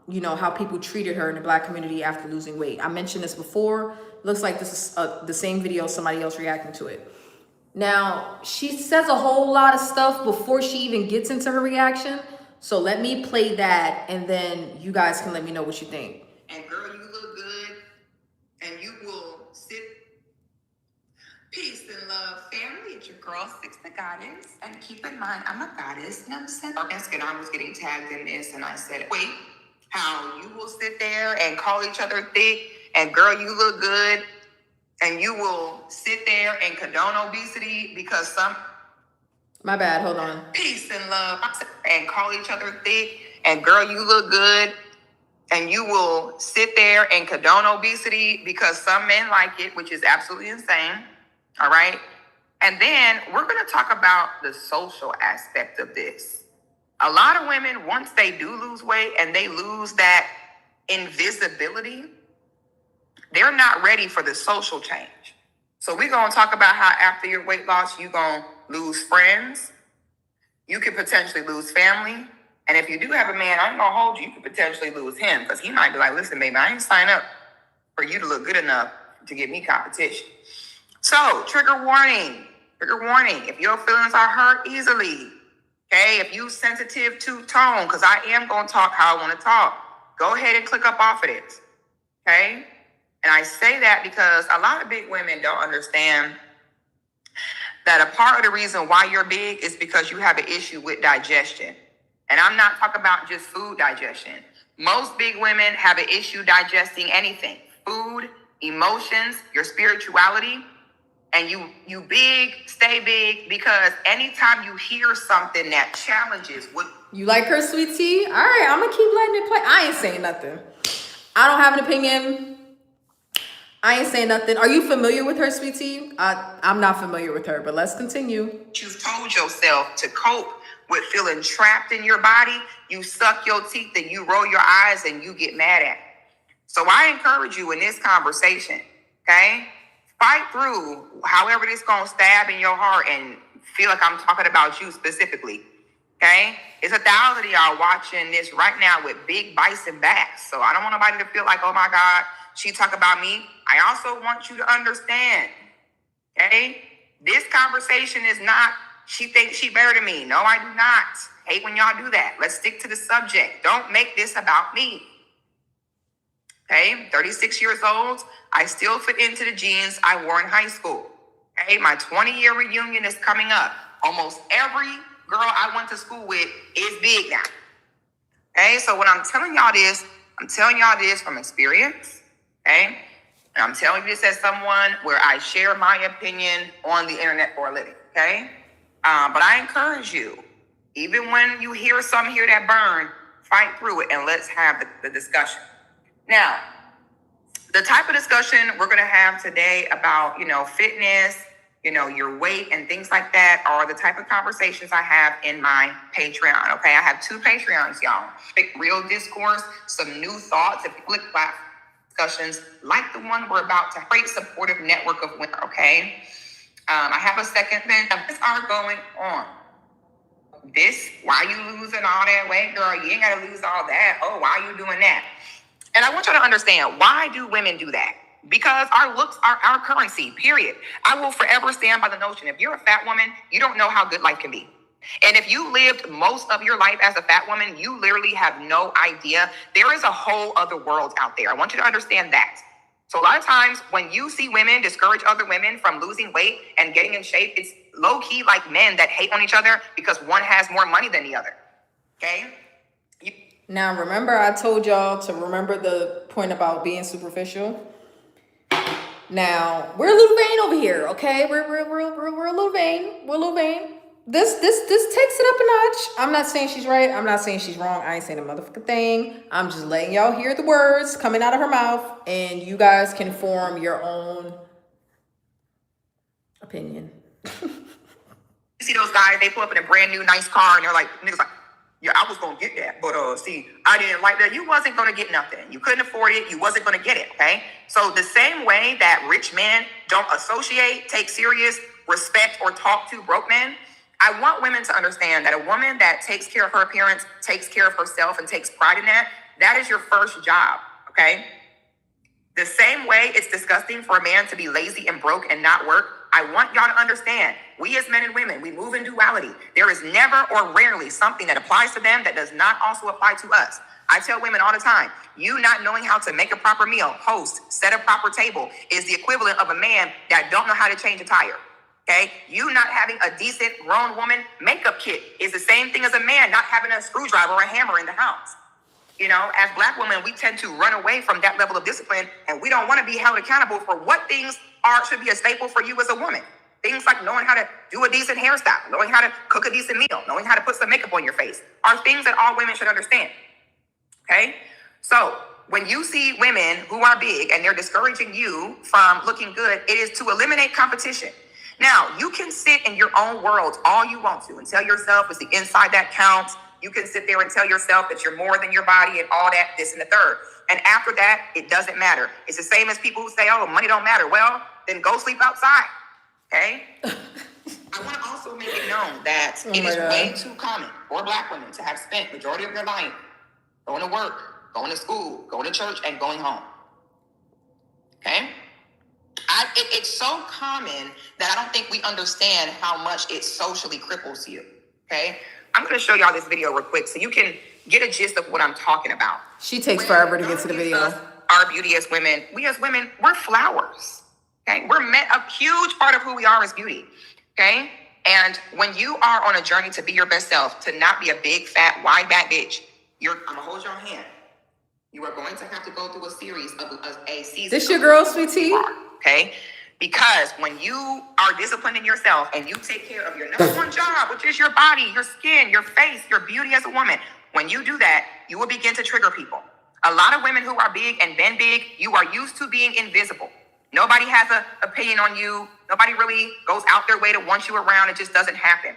you know, how people treated her in the Black community after losing weight. I mentioned this before. Looks like this is the same video, somebody else reacting to it. Now, she says a whole lot of stuff before she even gets into her reaction. So let me play that, and then you guys can let me know what you think. And girl, you look good, and you will sit. Peace and love, family. It's your girl, Six the Goddess. And keep in mind, I'm a goddess. You know what I'm saying? And I was getting tagged in this, and I said, wait, how you will sit there and call each other thick, and girl, you look good, and you will sit there and condone obesity because some. My bad, hold on. Peace and love, and call each other thick, and girl, you look good. And you will sit there and condone obesity because some men like it, which is absolutely insane. All right. And then we're going to talk about the social aspect of this. A lot of women, once they do lose weight and they lose that invisibility, they're not ready for the social change. So we're going to talk about how after your weight loss, you're going to lose friends. You could potentially lose family. And if you do have a man, I ain't gonna hold you, you could potentially lose him because he might be like, listen, baby, I ain't sign up for you to look good enough to give me competition. So, trigger warning. If your feelings are hurt easily, okay, if you sensitive to tone, because I am gonna talk how I want to talk, go ahead and click up off of this, okay? And I say that because a lot of big women don't understand that a part of the reason why you're big is because you have an issue with digestion. And I'm not talking about just food digestion. Most big women have an issue digesting anything. Food, emotions, your spirituality. And you big, stay big, because anytime you hear something that challenges what... You like her, sweet tea? All right, I'm going to keep letting it play. I ain't saying nothing. I don't have an opinion. I ain't saying nothing. Are you familiar with her, sweet tea? I'm not familiar with her, but let's continue. You've told yourself to cope with feeling trapped in your body, you suck your teeth and you roll your eyes and you get mad at it. So I encourage you in this conversation, okay? Fight through however this gonna stab in your heart and feel like I'm talking about you specifically, okay? It's 1,000 of y'all watching this right now with big bison backs. So I don't want nobody to feel like, oh my God, she talk about me. I also want you to understand, okay? This conversation is not, she thinks she better than me. No, I do not. Hate when y'all do that. Let's stick to the subject. Don't make this about me. Okay, 36 years old. I still fit into the jeans I wore in high school. Okay, my 20-year reunion is coming up. Almost every girl I went to school with is big now. Okay, so when I'm telling y'all this from experience. Okay, and I'm telling you this as someone where I share my opinion on the internet for a living. Okay. But I encourage you, even when you hear something here that burn, fight through it and let's have the discussion. Now, the type of discussion we're going to have today about, fitness, your weight and things like that are the type of conversations I have in my Patreon. Okay, I have 2 Patreons, y'all. Real discourse, some new thoughts, and public discussions like the one we're about to create, supportive network of women. Okay. I have a second thing. Things are going on. This, why you losing all that weight, girl? You ain't got to lose all that. Oh, why are you doing that? And I want you to understand, why do women do that? Because our looks are our currency, period. I will forever stand by the notion, if you're a fat woman, you don't know how good life can be. And if you lived most of your life as a fat woman, you literally have no idea. There is a whole other world out there. I want you to understand that. So a lot of times when you see women discourage other women from losing weight and getting in shape, it's low-key like men that hate on each other because one has more money than the other. Okay? Now, remember I told y'all to remember the point about being superficial? Now we're a little vain over here, okay? We're a little vain. We're a little vain. This takes it up a notch. I'm not saying she's right. I'm not saying she's wrong. I ain't saying a motherfucking thing. I'm just letting y'all hear the words coming out of her mouth, and you guys can form your own opinion. You see those guys, they pull up in a brand new nice car and they're like, niggas like, yeah, I was gonna get that, but see, I didn't like that. You wasn't gonna get nothing. You couldn't afford it. You wasn't gonna get it, okay? So the same way that rich men don't associate, take serious, respect, or talk to broke men, I want women to understand that a woman that takes care of her appearance, takes care of herself, and takes pride in that, that is your first job, okay? The same way it's disgusting for a man to be lazy and broke and not work, I want y'all to understand, we as men and women, we move in duality. There is never or rarely something that applies to them that does not also apply to us. I tell women all the time, you not knowing how to make a proper meal, host, set a proper table is the equivalent of a man that don't know how to change a tire. Okay? You not having a decent grown woman makeup kit is the same thing as a man not having a screwdriver or a hammer in the house. You know, as Black women, we tend to run away from that level of discipline, and we don't want to be held accountable for what things should be a staple for you as a woman. Things like knowing how to do a decent hairstyle, knowing how to cook a decent meal, knowing how to put some makeup on your face are things that all women should understand. Okay? So when you see women who are big and they're discouraging you from looking good, it is to eliminate competition. Now, you can sit in your own world all you want to and tell yourself it's the inside that counts. You can sit there and tell yourself that you're more than your body and all that, this and the third. And after that, it doesn't matter. It's the same as people who say, oh, money don't matter. Well, then go sleep outside. Okay? I want to also make it known that it is way too common for Black women to have spent majority of their life going to work, going to school, going to church, and going home. Okay? It's so common that I don't think we understand how much it socially cripples you. Okay? I'm going to show y'all this video real quick so you can get a gist of what I'm talking about. She takes forever to get to the video. Our beauty as women, we as women, we're flowers. Okay, we're meant, a huge part of who we are is beauty. Okay, and when you are on a journey to be your best self, to not be a big, fat, wide back bitch, I'm gonna hold your hand. You are going to have to go through a series of a season. This your girl, Sweet Tea? Okay, because when you are disciplined in yourself and you take care of your number one job, which is your body, your skin, your face, your beauty as a woman, when you do that, you will begin to trigger people. A lot of women who are big and been big, you are used to being invisible. Nobody has an opinion on you. Nobody really goes out their way to want you around. It just doesn't happen.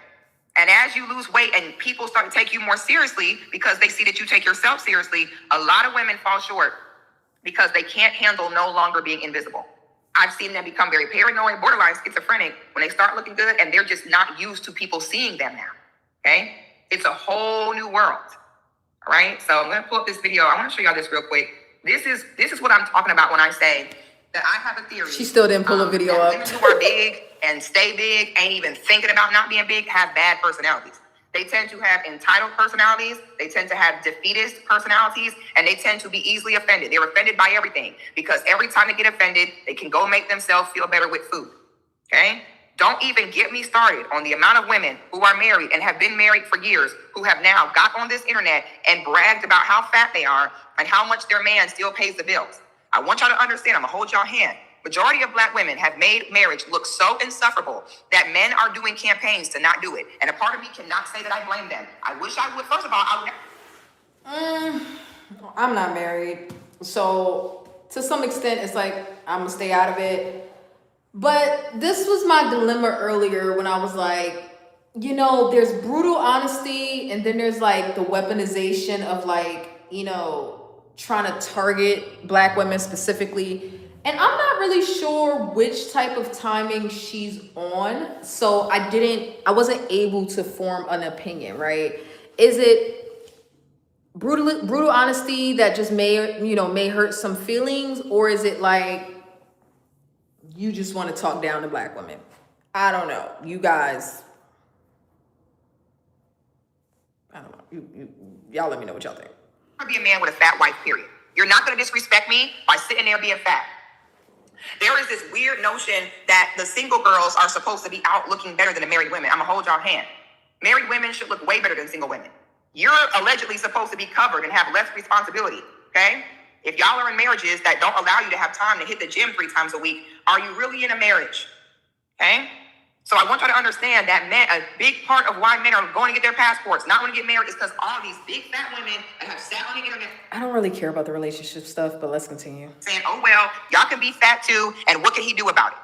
And as you lose weight and people start to take you more seriously because they see that you take yourself seriously, a lot of women fall short because they can't handle no longer being invisible. I've seen them become very paranoid, borderline schizophrenic when they start looking good and they're just not used to people seeing them now. Okay? It's a whole new world. All right? So I'm going to pull up this video. I want to show y'all this real quick. This is what I'm talking about when I say that I have a theory. She still didn't pull a video up. Women who are big and stay big, ain't even thinking about not being big, have bad personalities. They tend to have entitled personalities. They tend to have defeatist personalities, and they tend to be easily offended. They're offended by everything because every time they get offended, they can go make themselves feel better with food. Okay? Don't even get me started on the amount of women who are married and have been married for years who have now got on this internet and bragged about how fat they are and how much their man still pays the bills. I want y'all to understand, I'm gonna hold y'all hand. Majority of Black women have made marriage look so insufferable that men are doing campaigns to not do it. And a part of me cannot say that I blame them. I wish I would. First of all, I'm not married. So to some extent, it's like, I'm gonna stay out of it. But this was my dilemma earlier when I was like, you know, there's brutal honesty and then there's like the weaponization of like, you know, trying to target Black women specifically. And I'm not really sure which type of timing she's on. So I wasn't able to form an opinion, right? Is it brutal honesty that just may hurt some feelings? Or is it like, you just want to talk down to Black women? I don't know. You guys, I don't know. Y'all let me know what y'all think. Be a man with a fat wife, period. You're not going to disrespect me by sitting there being fat. There is this weird notion that the single girls are supposed to be out looking better than the married women. I'm going to hold y'all hand. Married women should look way better than single women. You're allegedly supposed to be covered and have less responsibility, okay? If y'all are in marriages that don't allow you to have time to hit the gym 3 times a week, are you really in a marriage? Okay? So I want you to understand that men, a big part of why men are going to get their passports, not want to get married, is because all these big fat women that have sat on the internet. I don't really care about the relationship stuff, but let's continue. Saying, oh, well, y'all can be fat too, and what can he do about it?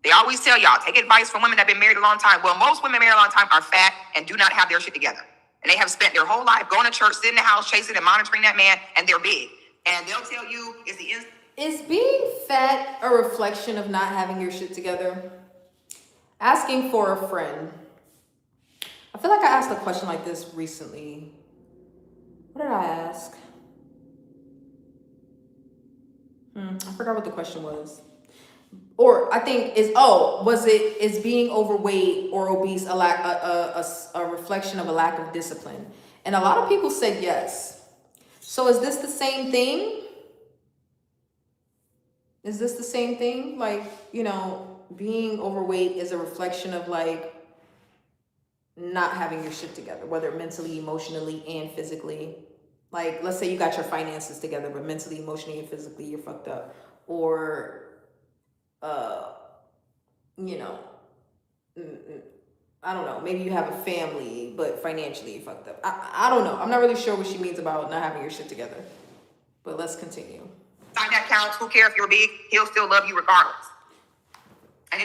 They always tell y'all, take advice from women that have been married a long time. Well, most women married a long time are fat and do not have their shit together. And they have spent their whole life going to church, sitting in the house, chasing and monitoring that man, and they're big. And they'll tell you it's the end. Is being fat a reflection of not having your shit together? Asking for a friend. I feel like I asked a question like this recently. What did I ask? I forgot what the question was. Or I think is being overweight or obese a reflection of a lack of discipline? And a lot of people said yes. So is this the same thing? Is this the same thing? Like, you know, being overweight is a reflection of like not having your shit together, whether mentally, emotionally, and physically. Like, let's say you got your finances together, but mentally, emotionally, and physically, you're fucked up. Or, you know, I don't know. Maybe you have a family, but financially, you're fucked up. I don't know. I'm not really sure what she means about not having your shit together. But let's continue. That counts. Who cares if you're big? He'll still love you regardless. And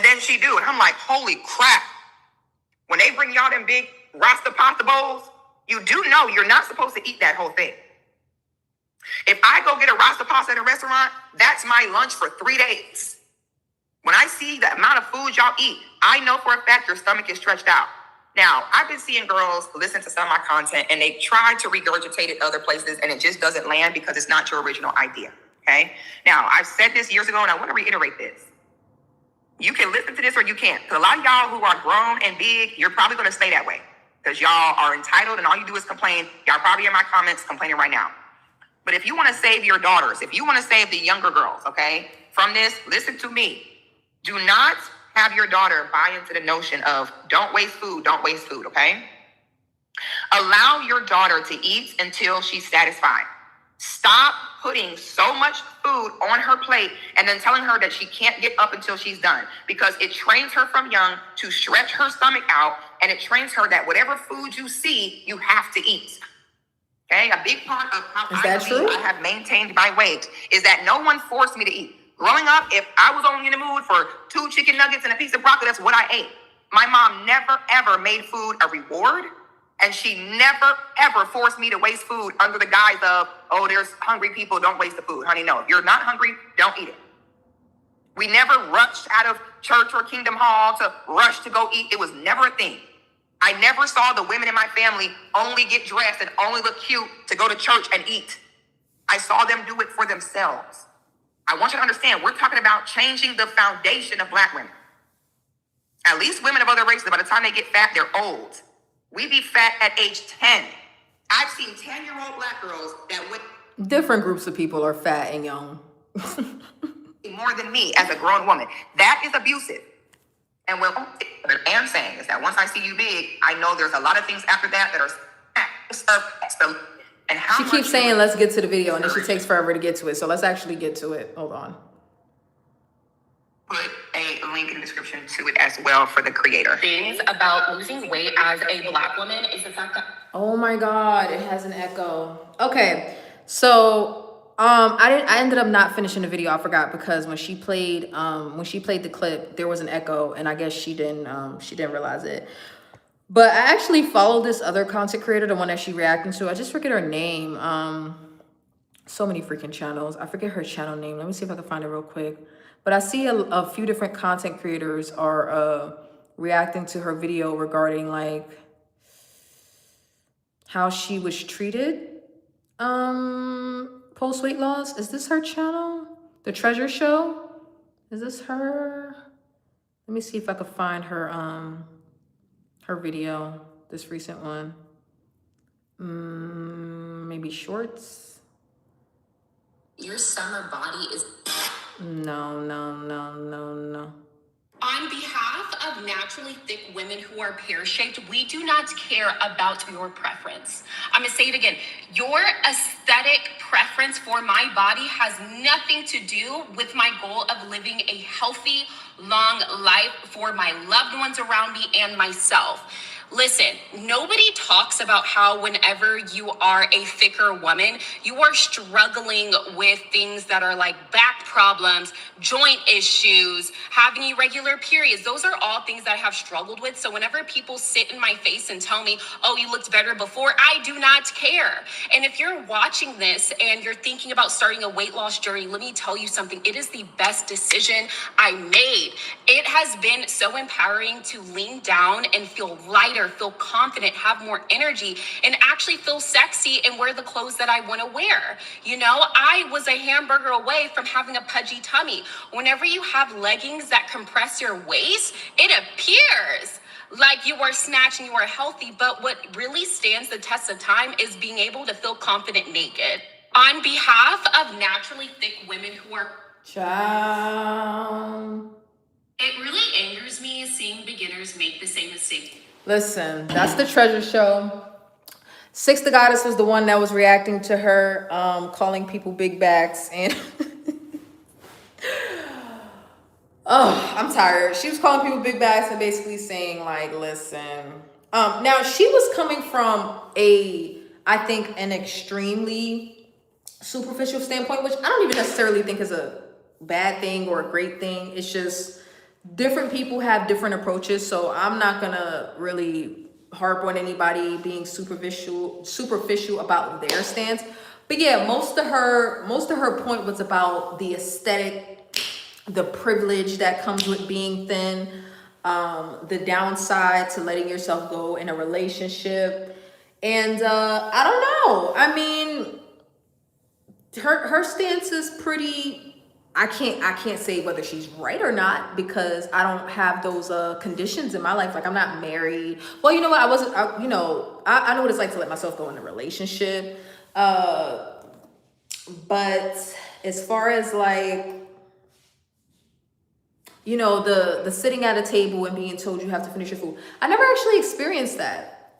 then she do. And I'm like, holy crap. When they bring y'all them big Rasta pasta bowls, you do know you're not supposed to eat that whole thing. If I go get a Rasta pasta at a restaurant, that's my lunch for 3 days. When I see the amount of food y'all eat, I know for a fact your stomach is stretched out. Now, I've been seeing girls listen to some of my content and they try to regurgitate it other places and it just doesn't land because it's not your original idea, okay? Now, I've said this years ago and I want to reiterate this. You can listen to this or you can't. Because a lot of y'all who are grown and big, you're probably going to stay that way. Because y'all are entitled and all you do is complain. Y'all probably in my comments complaining right now. But if you want to save your daughters, if you want to save the younger girls, okay, from this, listen to me. Do not have your daughter buy into the notion of don't waste food, okay? Allow your daughter to eat until she's satisfied. Stop putting so much food on her plate and then telling her that she can't get up until she's done, because it trains her from young to stretch her stomach out, and it trains her that whatever food you see, you have to eat. Okay, a big part of how I have maintained my weight is that no one forced me to eat. Growing up, if I was only in the mood for 2 chicken nuggets and a piece of broccoli, that's what I ate. My mom never, ever made food a reward, and she never, ever forced me to waste food under the guise of, oh, there's hungry people, don't waste the food. Honey, no, if you're not hungry, don't eat it. We never rushed out of church or Kingdom Hall to rush to go eat. It was never a thing. I never saw the women in my family only get dressed and only look cute to go to church and eat. I saw them do it for themselves. I want you to understand, we're talking about changing the foundation of Black women. At least women of other races, by the time they get fat, they're old. We be fat at age 10. I've seen 10-year-old Black girls that went... Different groups of people are fat and young. more than me as a grown woman. That is abusive. And what I'm saying is that once I see you big, I know there's a lot of things after that are... And how she keeps saying, let's get to the video, and then she takes forever to get to it. So let's actually get to it. Hold on. Put a link in the description to it as well for the creator. Things about losing weight as a Black woman is the fact that... Oh my God, it has an echo. Okay, so I ended up not finishing the video. I forgot because when she played the clip, there was an echo, and I guess she didn't realize it. But I actually followed this other content creator, the one that she reacting to. I just forget her name. So many freaking channels. I forget her channel name. Let me see if I can find it real quick. But I see a few different content creators are reacting to her video regarding like how she was treated post weight loss. Is this her channel? The Treasure Show? Is this her? Let me see if I can find her video, this recent one. Maybe shorts. Your summer body is... No. On On behalf of naturally thick women who are pear-shaped, we do not care about your preference. I'm gonna say it again. Your aesthetic preference for my body has nothing to do with my goal of living a healthy, long life for my loved ones around me and myself. Listen, nobody talks about how whenever you are a thicker woman, you are struggling with things that are like back problems, joint issues, having irregular periods. Those are all things that I have struggled with. So whenever people sit in my face and tell me, oh, you looked better before, I do not care. And if you're watching this and you're thinking about starting a weight loss journey, let me tell you something. It is the best decision I made. It has been so empowering to lean down and feel lighter, feel confident, have more energy, and actually feel sexy and wear the clothes that I want to wear. You know, I was a hamburger away from having a pudgy tummy. Whenever you have leggings that compress your waist, it appears like you are snatched and you are healthy, but what really stands the test of time is being able to feel confident naked. On behalf of naturally thick women who are... Child. It really angers me seeing beginners make the same mistake. Listen, that's the treasure show. Six the Goddess was the one that was reacting to her calling people big backs, and oh, I'm tired. She was calling people big backs and basically saying like, listen. Now she was coming from I think an extremely superficial standpoint, which I don't even necessarily think is a bad thing or a great thing. It's just different people have different approaches, so I'm not gonna really harp on anybody being superficial about their stance. But yeah, most of her point was about the aesthetic, the privilege that comes with being thin, the downside to letting yourself go in a relationship. And I don't know. I mean, her stance is pretty... I can't say whether she's right or not because I don't have those conditions in my life. Like, I'm not married. Well, you know what? I know what it's like to let myself go in a relationship. But as far as like, you know, the sitting at a table and being told you have to finish your food, I never actually experienced that.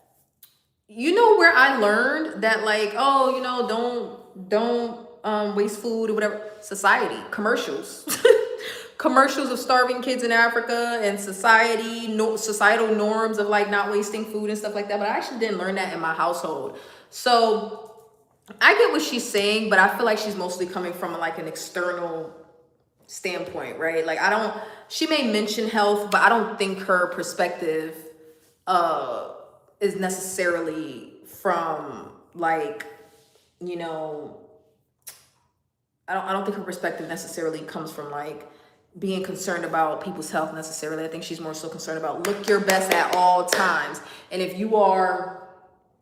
You know where I learned that, like, oh, you know, don't waste food or whatever? Society, commercials. Commercials of starving kids in Africa and societal norms of like not wasting food and stuff like that. But I actually didn't learn that in my household. So I get what she's saying, but I feel like she's mostly coming from like an external standpoint, right? Like, she may mention health, but I don't think her perspective is necessarily from like, you know, I don't think her perspective necessarily comes from like being concerned about people's health necessarily. I think she's more so concerned about look your best at all times. And if you are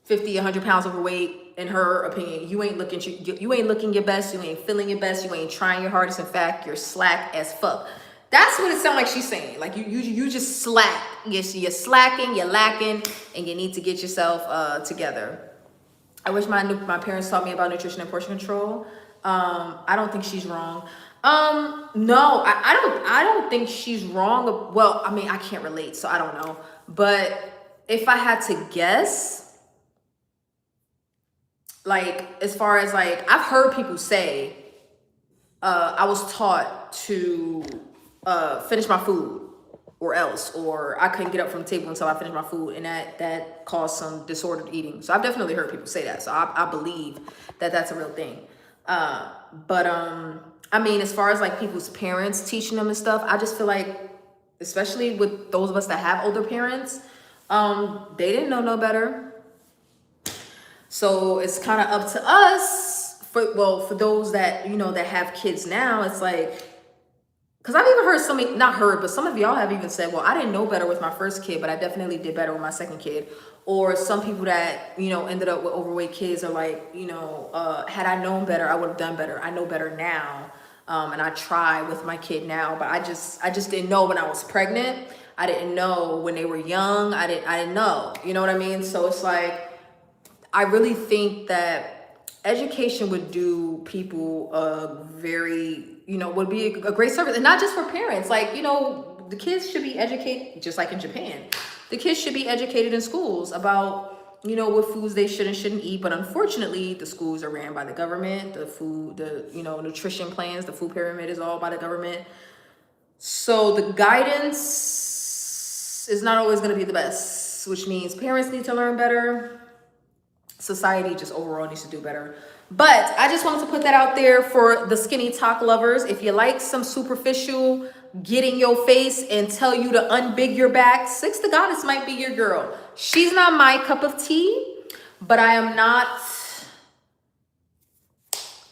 50, 100 pounds overweight, in her opinion, you ain't looking your best, you ain't feeling your best, you ain't trying your hardest. In fact, you're slack as fuck. That's what it sounds like she's saying. Like you just slack. You're slacking, you're lacking, and you need to get yourself together. I wish my parents taught me about nutrition and portion control. I don't think she's wrong. No, I don't think she's wrong. Well, I mean, I can't relate, so I don't know. But if I had to guess, like, as far as like, I've heard people say, I was taught to finish my food or else, or I couldn't get up from the table until I finished my food, and that caused some disordered eating. So I've definitely heard people say that. So I believe that that's a real thing. But I mean, as far as like people's parents teaching them and stuff, I just feel like, especially with those of us that have older parents, they didn't know no better. So it's kind of up to us for those that, you know, that have kids now. It's like, because I've even heard not heard, but some of y'all have even said, well, I didn't know better with my first kid, but I definitely did better with my second kid. Or some people that, you know, ended up with overweight kids are like, you know, had I known better, I would have done better. I know better now. And I try with my kid now, but I just didn't know when I was pregnant. I didn't know when they were young. I didn't know, you know what I mean? So it's like, I really think that education would do people a very, you know, would be a great service. And not just for parents, like, you know, the kids should be educated, just like in Japan. The kids should be educated in schools about, you know, what foods they should and shouldn't eat. But unfortunately, the schools are ran by the government. The food, you know, nutrition plans, the food pyramid is all by the government. So the guidance is not always going to be the best, which means parents need to learn better. Society just overall needs to do better. But I just wanted to put that out there for the skinny talk lovers. If you like some superficial, get in your face and tell you to unbig your back, Six the Goddess might be your girl. She's not my cup of tea, but I am not,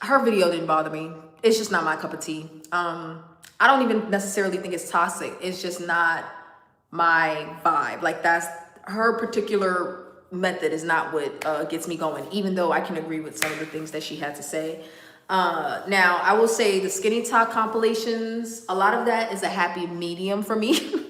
her video didn't bother me. It's just not my cup of tea. I don't even necessarily think it's toxic. It's just not my vibe. Like, that's her particular method is not what gets me going, even though I can agree with some of the things that she had to say. Now, I will say the skinny talk compilations, a lot of that is a happy medium for me.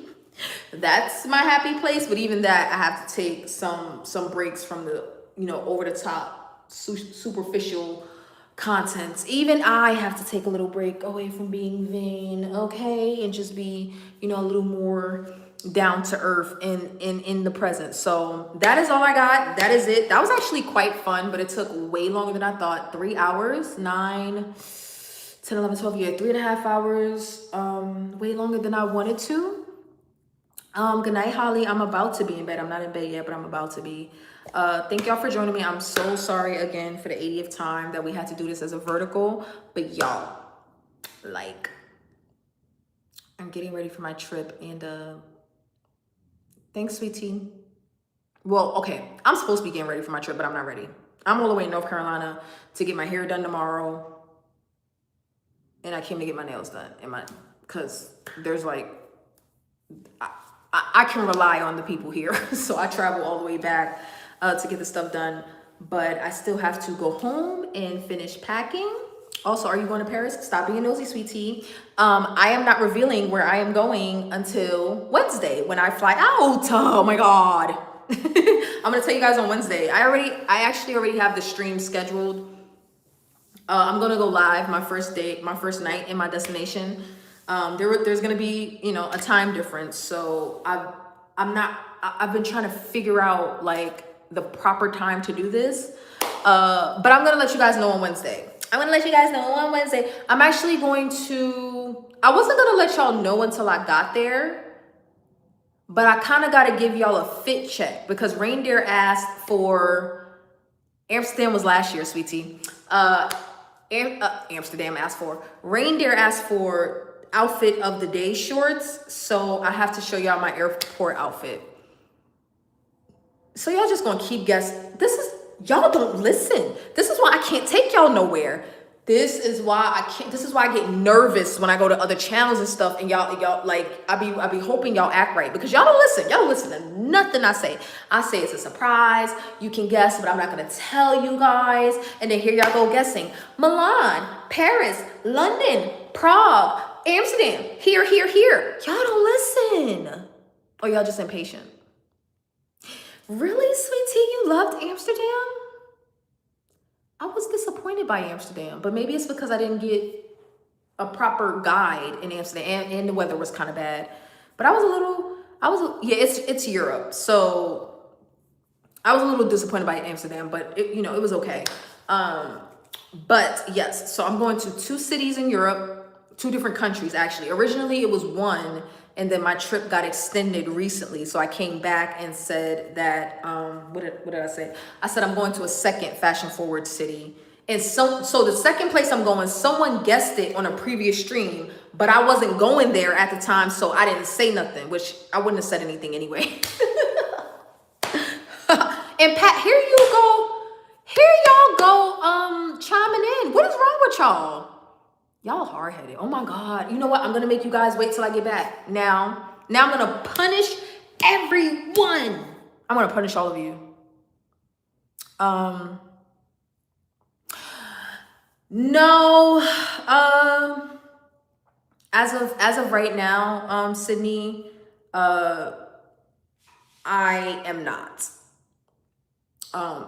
That's my happy place. But even that, I have to take some breaks from the, you know, over the top, superficial contents. Even I have to take a little break away from being vain, okay, and just be, you know, a little more down to earth in the present. So that is all I got. That is it. That was actually quite fun, but it took way longer than I thought. 3 hours, 9, 10, 11, 12, yeah, 3.5 hours, way longer than I wanted to. Good night, Holly. I'm about to be in bed. I'm not in bed yet, but I'm about to be. Thank y'all for joining me. I'm so sorry again for the 80th time that we had to do this as a vertical, but y'all, like, I'm getting ready for my trip, and thanks, sweetie. Well, okay, I'm supposed to be getting ready for my trip, but I'm not ready. I'm all the way in North Carolina to get my hair done tomorrow, and I came to get my nails done, because there's like, I can rely on the people here, so I travel all the way back to get the stuff done, but I still have to go home and finish packing. Also, are you going to Paris? Stop being nosy, sweetie. I am not revealing where I am going until Wednesday when I fly out. Oh my God. I'm going to tell you guys on Wednesday. I actually already have the stream scheduled. I'm going to go live my first night in my destination. There's going to be, you know, a time difference. So I've been trying to figure out like the proper time to do this. But I'm going to let you guys know on Wednesday. I'm actually going to, I wasn't going to let y'all know until I got there, but I kind of got to give y'all a fit check because Reindeer asked for, Amsterdam was last year, sweetie. Reindeer asked for outfit of the day shorts. So I have to show y'all my airport outfit. So y'all just gonna keep guessing. Y'all don't listen. This is why I can't take y'all nowhere. This is why I get nervous when I go to other channels and stuff, and y'all like, I be hoping y'all act right, because y'all don't listen. Y'all don't listen to nothing I say. I say it's a surprise. You can guess, but I'm not gonna tell you guys. And then here y'all go guessing. Milan, Paris, London, Prague, Amsterdam, here. Y'all don't listen. Or y'all just impatient. Really, sweetie, you loved Amsterdam? I was disappointed by Amsterdam, but maybe it's because I didn't get a proper guide in Amsterdam, and the weather was kind of bad. But it's Europe, so I was a little disappointed by Amsterdam, but it was okay. But yes, so I'm going to 2 cities in Europe, 2 different countries actually. Originally it was 1, and then my trip got extended recently. So I came back and said that, what did I say? I said I'm going to a second fashion forward city. And so the second place I'm going, someone guessed it on a previous stream, but I wasn't going there at the time, so I didn't say nothing, which I wouldn't have said anything anyway. And Pat, here y'all go chiming in. What is wrong with y'all? Y'all hard-headed. Oh my God. You know what? I'm going to make you guys wait till I get back. Now I'm going to punish everyone. I'm going to punish all of you. No. As of right now, Sydney, I am not.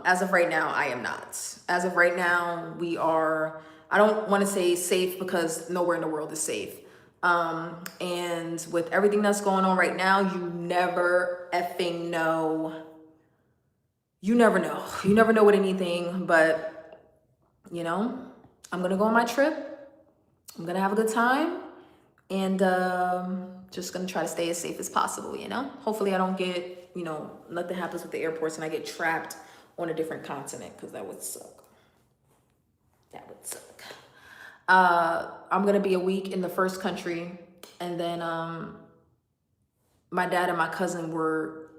As of right now, I am not. As of right now, we are, I don't want to say safe because nowhere in the world is safe. And with everything that's going on right now, you never effing know. You never know. You never know with anything, but you know, I'm gonna go on my trip. I'm gonna have a good time, and just gonna try to stay as safe as possible, you know? Hopefully I don't get, you know, nothing happens with the airports and I get trapped on a different continent, because that would suck. That would suck. I'm gonna be a week in the first country, and then my dad and my cousin were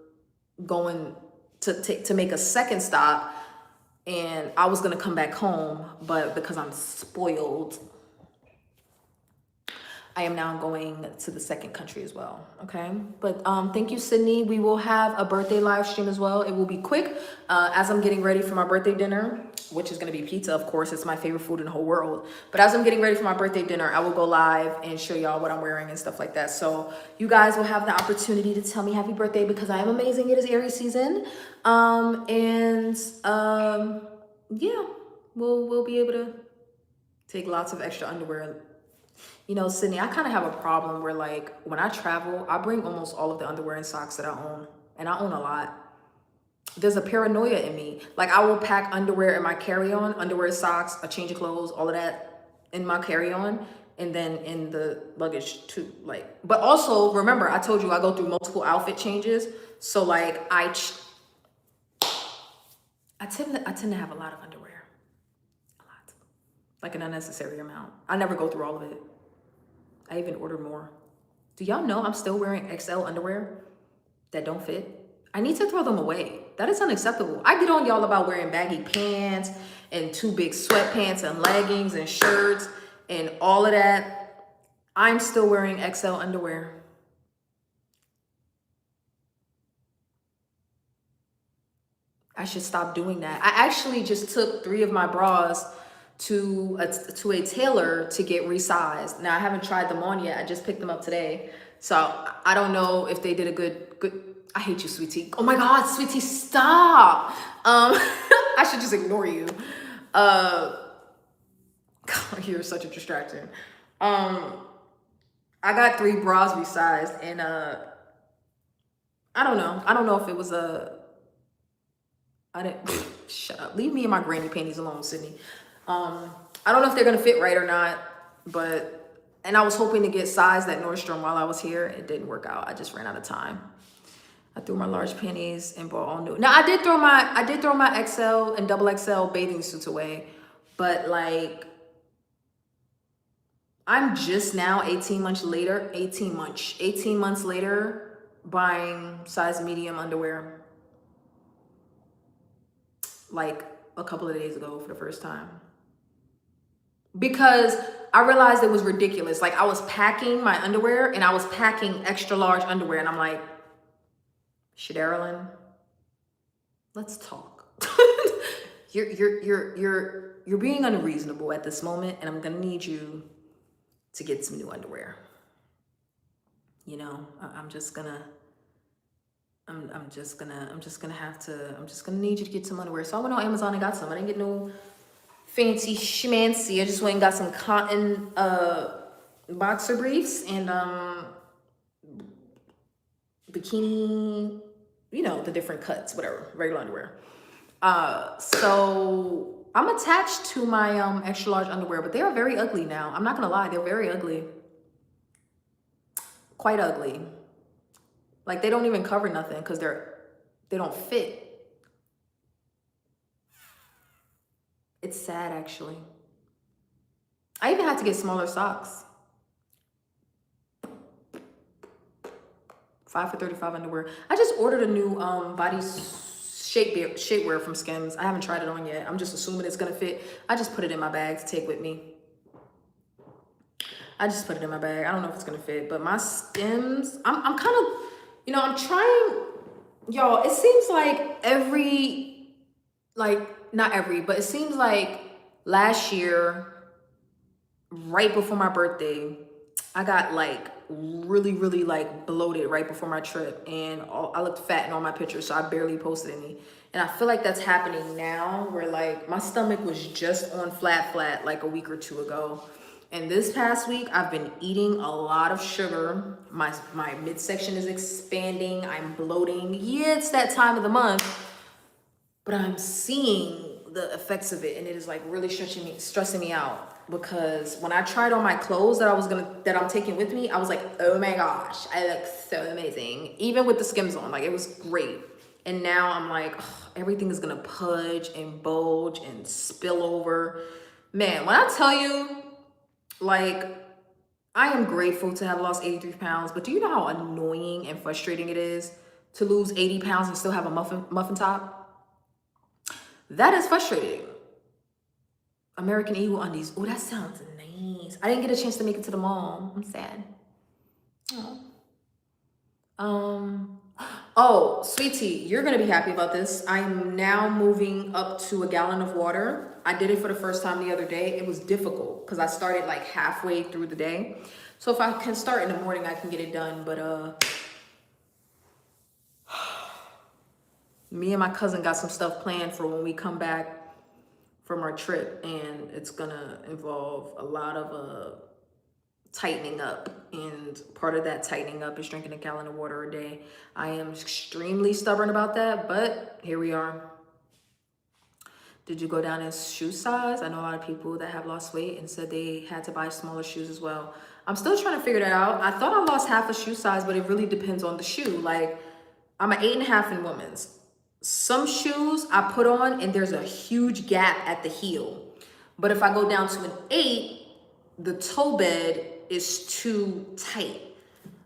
going to make a second stop, and I was gonna come back home, but because I'm spoiled, I am now going to the second country as well, okay? But thank you, Sydney. We will have a birthday live stream as well. It will be quick as I'm getting ready for my birthday dinner, which is gonna be pizza, of course. It's my favorite food in the whole world. But as I'm getting ready for my birthday dinner, I will go live and show y'all what I'm wearing and stuff like that. So you guys will have the opportunity to tell me happy birthday, because I am amazing. It is Aries season. Yeah, we'll be able to take lots of extra underwear. You know, Sydney, I kind of have a problem where, like, when I travel, I bring almost all of the underwear and socks that I own. And I own a lot. There's a paranoia in me. Like, I will pack underwear in my carry-on, underwear, socks, a change of clothes, all of that in my carry-on. And then in the luggage, too. Like, but also, remember, I told you I go through multiple outfit changes. So, like, I tend to have a lot of underwear. A lot. Like, an unnecessary amount. I never go through all of it. I even order more. Do y'all know I'm still wearing XL underwear that don't fit? I need to throw them away. That is unacceptable. I get on y'all about wearing baggy pants and too big sweatpants and leggings and shirts and all of that. I'm still wearing XL underwear. I should stop doing that. I actually just took 3 of my bras to a tailor to get resized. Now I haven't tried them on yet. I just picked them up today. So I don't know if they did a good, I hate you, sweetie. Oh my God, sweetie, stop. I should just ignore you. You're such a distraction. I got 3 bras resized, and I don't know. I don't know if it was shut up. Leave me and my granny panties alone, Sydney. I don't know if they're gonna fit right or not, and I was hoping to get sized at Nordstrom while I was here. It didn't work out. I just ran out of time. I threw my large panties and bought all new. Now I did throw my XL and double XL bathing suits away, but like, I'm just now 18 months later, buying size medium underwear. Like a couple of days ago for the first time. Because I realized it was ridiculous. Like, I was packing my underwear and I was packing extra large underwear, and I'm like, Shadarylyn, let's talk. You're being unreasonable at this moment, and I'm gonna need you to get some new underwear. You know, I'm just gonna need you to get some underwear. So I went on Amazon and got some. I didn't get no fancy schmancy. I just went and got some cotton boxer briefs and bikini, you know, the different cuts, whatever, regular underwear. So I'm attached to my extra large underwear, but they are very ugly now. I'm not gonna lie, they're very ugly. Quite ugly. Like, they don't even cover nothing because they don't fit. It's sad, actually. I even had to get smaller socks. 5 for $35 underwear. I just ordered a new body shapewear from Skims. I haven't tried it on yet. I'm just assuming it's gonna fit. I just put it in my bag to take with me. I just put it in my bag. I don't know if it's gonna fit, but my Skims, I'm kind of, you know, I'm trying, y'all, it seems like but it seems like last year, right before my birthday, I got like really like bloated right before my trip, and I looked fat in all my pictures, so I barely posted any. And I feel like that's happening now, where like my stomach was just on flat like a week or 2 ago. And this past week, I've been eating a lot of sugar. My midsection is expanding. I'm bloating. Yeah, it's that time of the month, but I'm seeing the effects of it, and it is like really stressing me out. Because when I tried on my clothes that I'm taking with me, I was like, oh my gosh, I look so amazing. Even with the Skims on, like it was great. And now I'm like, oh, everything is gonna pudge and bulge and spill over. Man, when I tell you, like, I am grateful to have lost 83 pounds, but do you know how annoying and frustrating it is to lose 80 pounds and still have a muffin top? That is frustrating. American Eagle undies. Oh, that sounds nice. I didn't get a chance to make it to the mall. I'm sad. Oh, sweetie, you're gonna be happy about this. I'm now moving up to a gallon of water. I did it for the first time the other day. It was difficult because I started like halfway through the day. So if I can start in the morning, I can get it done. But me and my cousin got some stuff planned for when we come back from our trip, and it's gonna involve a lot of tightening up, and part of that tightening up is drinking a gallon of water a day. I am extremely stubborn about that, but here we are. Did you go down in shoe size? I know a lot of people that have lost weight and said they had to buy smaller shoes as well. I'm still trying to figure that out. I thought I lost half a shoe size, but it really depends on the shoe. Like, I'm an 8.5 in women's. Some shoes I put on and there's a huge gap at the heel. But if I go down to an 8, the toe bed is too tight.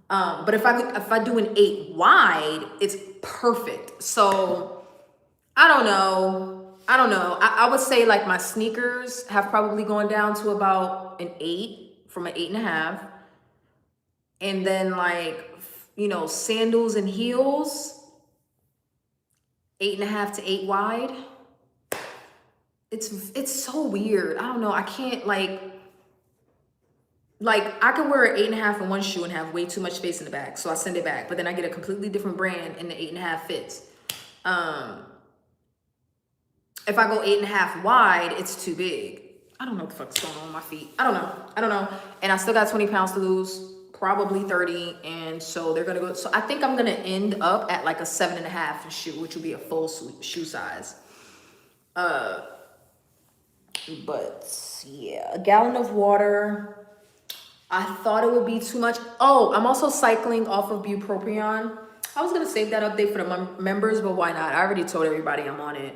But if I do an 8 wide, it's perfect. So I don't know. I would say like my sneakers have probably gone down to about an 8 from an 8.5. And then like, you know, sandals and heels, 8.5 to 8 wide. It's so weird. I don't know. I can't like I can wear an 8.5 in one shoe and have way too much space in the back. So I send it back, but then I get a completely different brand and the 8.5 fits. If I go 8.5 wide, it's too big. I don't know what the fuck's going on with my feet. I don't know. And I still got 20 pounds to lose, probably 30. And so they're gonna go. So I think I'm gonna end up at like a 7.5 shoe, which would be a full shoe size. But yeah, a gallon of water. I thought it would be too much. Oh, I'm also cycling off of bupropion. I was gonna save that update for the members, but why not? I already told everybody I'm on it.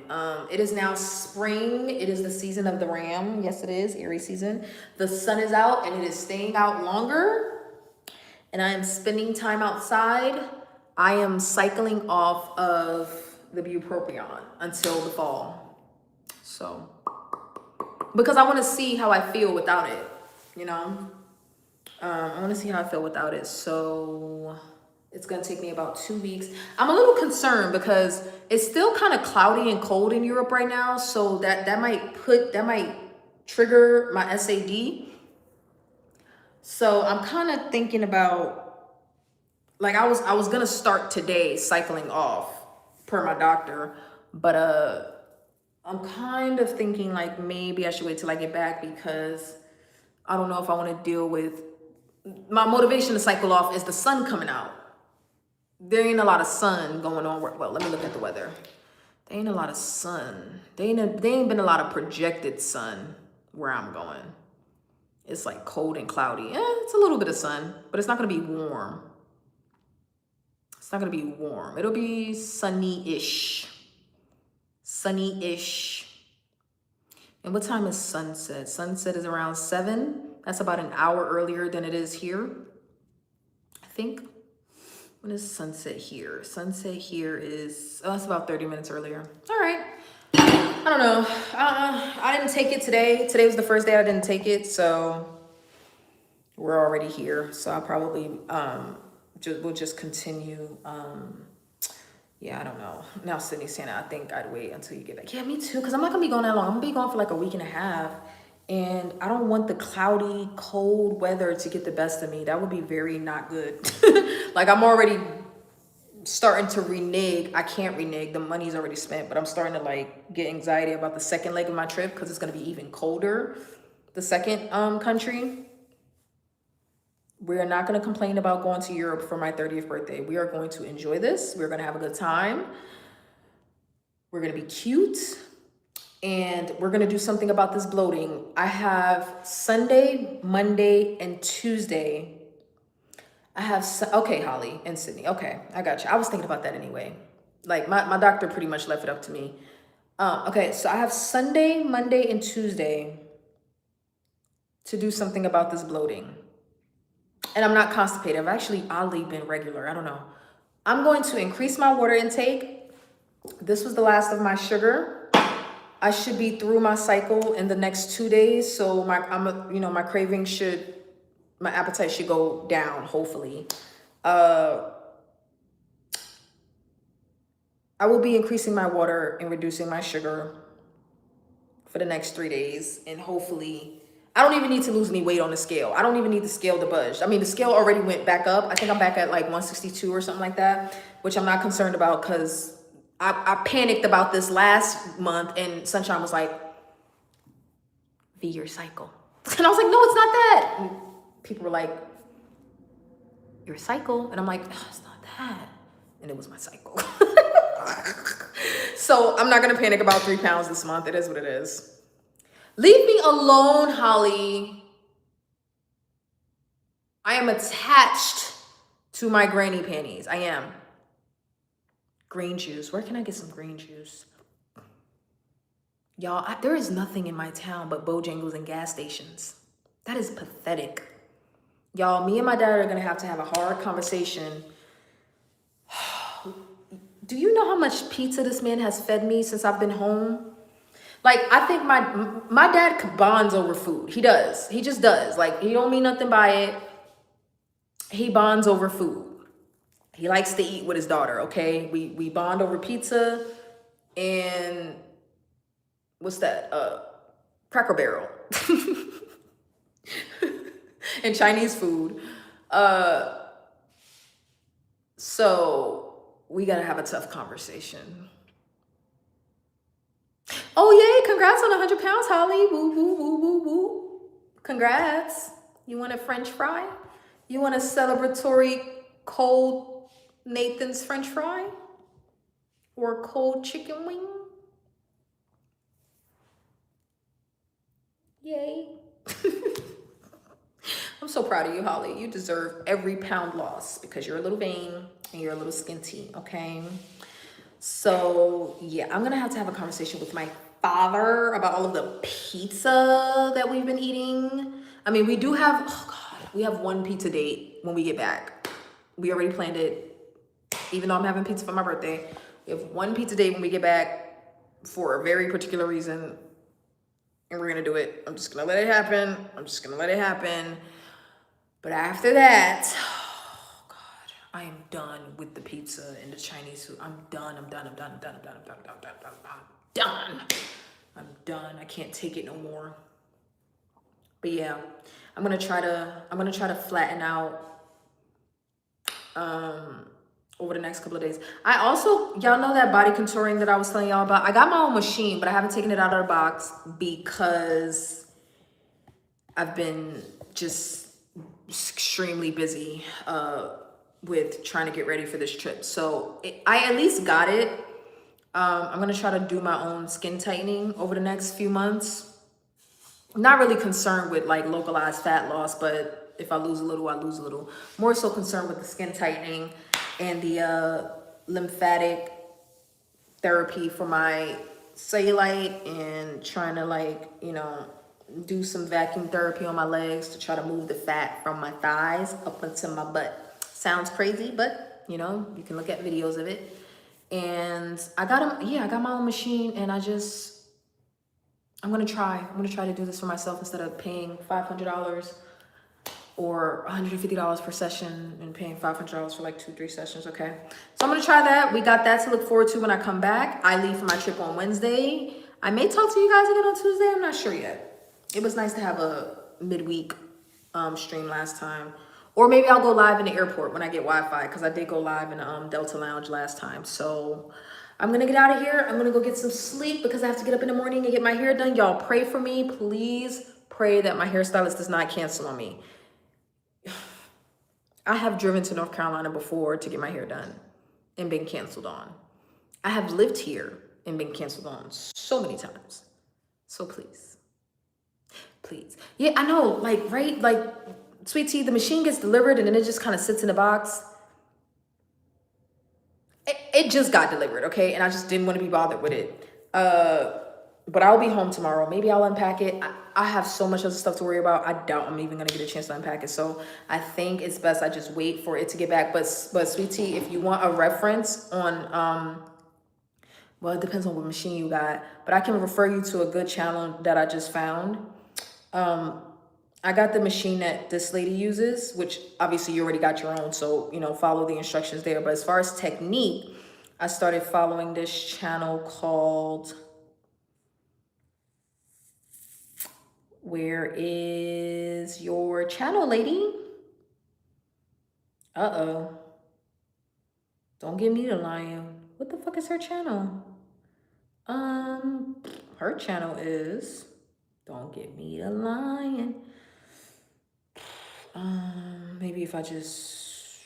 It is now spring. It is the season of the ram. Yes, it is, Aries season. The sun is out and it is staying out longer. And I am spending time outside. I am cycling off of the bupropion until the fall. So, because I wanna see how I feel without it, you know? I want to see how I feel without it. So it's going to take me about 2 weeks. I'm a little concerned because it's still kind of cloudy and cold in Europe right now. So that might trigger my SAD. So I'm kind of thinking about, like, I was going to start today cycling off per my doctor, but I'm kind of thinking like maybe I should wait till I get back, because I don't know if I want to deal with, my motivation to cycle off is the sun coming out. There ain't a lot of sun going on. Well, let me look at the weather. There ain't a lot of sun. There ain't been a lot of projected sun where I'm going. It's like cold and cloudy. It's a little bit of sun, but it's not going to be warm. It's not going to be warm. It'll be sunny-ish. Sunny-ish. And what time is sunset? Sunset is around 7. That's about an hour earlier than it is here, I think. When is sunset here? Sunset here is, that's about 30 minutes earlier. All right. I don't know. I didn't take it today. Today was the first day I didn't take it, so we're already here. So I'll probably we'll just continue. Yeah, I don't know. Now Sydney's saying I think I'd wait until you get back. Yeah, me too, because I'm not gonna be going that long. I'm gonna be gone for like a week and a half. And I don't want the cloudy, cold weather to get the best of me. That would be very not good. Like, I'm already starting to renege. I can't renege. The money's already spent, but I'm starting to like get anxiety about the second leg of my trip because it's going to be even colder. the second country. We're not going to complain about going to Europe for my 30th birthday. We are going to enjoy this. We're going to have a good time. We're going to be cute. And we're going to do something about this bloating. I have Sunday, Monday, and Tuesday. Okay, Holly and Sydney. Okay, I got you. I was thinking about that anyway. Like my doctor pretty much left it up to me. Okay, so I have Sunday, Monday, and Tuesday to do something about this bloating. And I'm not constipated. I've actually oddly been regular. I don't know. I'm going to increase my water intake. This was the last of my sugar. I should be through my cycle in the next 2 days. So my craving my appetite should go down, hopefully. I will be increasing my water and reducing my sugar for the next 3 days. And hopefully, I don't even need to lose any weight on the scale. I don't even need the scale to budge. I mean, the scale already went back up. I think I'm back at like 162 or something like that, which I'm not concerned about because I panicked about this last month and Sunshine was like, V, your cycle. And I was like, no, it's not that. And people were like, your cycle? And I'm like, oh, it's not that. And it was my cycle. So I'm not going to panic about 3 pounds this month. It is what it is. Leave me alone, Holly. I am attached to my granny panties. I am. Green juice. Where can I get some green juice? Y'all, there is nothing in my town but Bojangles and gas stations. That is pathetic. Y'all, me and my dad are going to have a hard conversation. Do you know how much pizza this man has fed me since I've been home? Like, I think my dad bonds over food. He does. He just does. Like, he don't mean nothing by it. He bonds over food. He likes to eat with his daughter, okay? We bond over pizza and what's that? Cracker Barrel. And Chinese food. So we gotta have a tough conversation. Oh, yay, congrats on 100 pounds, Holly. Woo, woo, woo, woo, woo. Congrats. You want a French fry? You want a celebratory cold Nathan's French fry? Or a cold chicken wing? Yay. I'm so proud of you, Holly. You deserve every pound loss because you're a little vain and you're a little skinty, okay? So, yeah, I'm going to have a conversation with my father about all of the pizza that we've been eating. I mean, we do have, oh God, we have one pizza date when we get back. We already planned it, even though I'm having pizza for my birthday. We have one pizza date when we get back for a very particular reason, and we're going to do it. I'm just going to let it happen. But after that, oh God, I am done with the pizza and the Chinese food. I'm done. I can't take it no more. But yeah, I'm gonna try to flatten out over the next couple of days. I also, y'all know that body contouring that I was telling y'all about. I got my own machine, but I haven't taken it out of the box because I've been just extremely busy with trying to get ready for this trip. So I at least got it. I'm gonna try to do my own skin tightening over the next few months. I'm not really concerned with like localized fat loss, but if I lose a little, I lose a little. More so concerned with the skin tightening and the lymphatic therapy for my cellulite and trying to like, you know, do some vacuum therapy on my legs to try to move the fat from my thighs up into my butt. Sounds crazy, but you know, you can look at videos of it. And I got my own machine, and I'm gonna try to do this for myself instead of paying $500 or $150 per session and paying $500 for like 2-3 sessions. Okay, so I'm gonna try that. We got that to look forward to when I come back. I leave for my trip on Wednesday. I may talk to you guys again on Tuesday. I'm not sure yet. It was nice to have a midweek stream last time. Or maybe I'll go live in the airport when I get Wi-Fi, because I did go live in Delta Lounge last time. So I'm going to get out of here. I'm going to go get some sleep because I have to get up in the morning and get my hair done. Y'all pray for me. Please pray that my hairstylist does not cancel on me. I have driven to North Carolina before to get my hair done and been canceled on. I have lived here and been canceled on so many times. So please. Yeah, I know, like, right? Like, sweet tea, the machine gets delivered and then it just kind of sits in the box. It just got delivered, okay? And I just didn't want to be bothered with it. But I'll be home tomorrow. Maybe I'll unpack it. I have so much other stuff to worry about. I doubt I'm even gonna get a chance to unpack it. So I think it's best I just wait for it to get back. But sweet tea, if you want a reference on well, it depends on what machine you got, but I can refer you to a good channel that I just found. I got the machine that this lady uses, which obviously you already got your own, so, you know, follow the instructions there. But as far as technique, I started following this channel called, where is your channel, lady? Uh-oh. Don't give me the lion. What the fuck is her channel? Her channel is, don't give me the lion. Maybe if I just,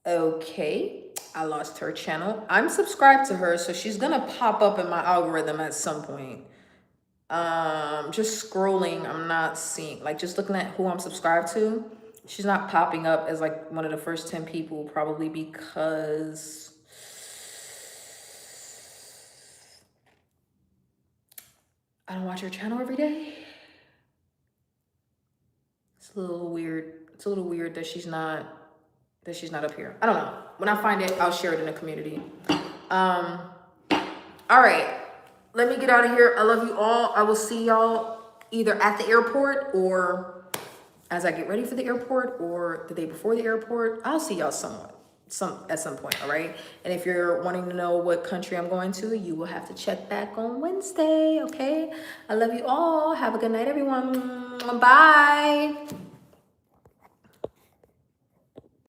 okay, I lost her channel. I'm subscribed to her, so she's gonna pop up in my algorithm at some point. Just scrolling, I'm not seeing, like, just looking at who I'm subscribed to, she's not popping up as like one of the first 10 people, probably because I don't watch her channel every day. It's a little weird. It's a little weird that she's not up here. I don't know. When I find it, I'll share it in the community. All right. Let me get out of here. I love you all. I will see y'all either at the airport or as I get ready for the airport or the day before the airport. I'll see y'all at some point, all right? And if you're wanting to know what country I'm going to, you will have to check back on Wednesday, okay? I love you all. Have a good night, everyone. Bye.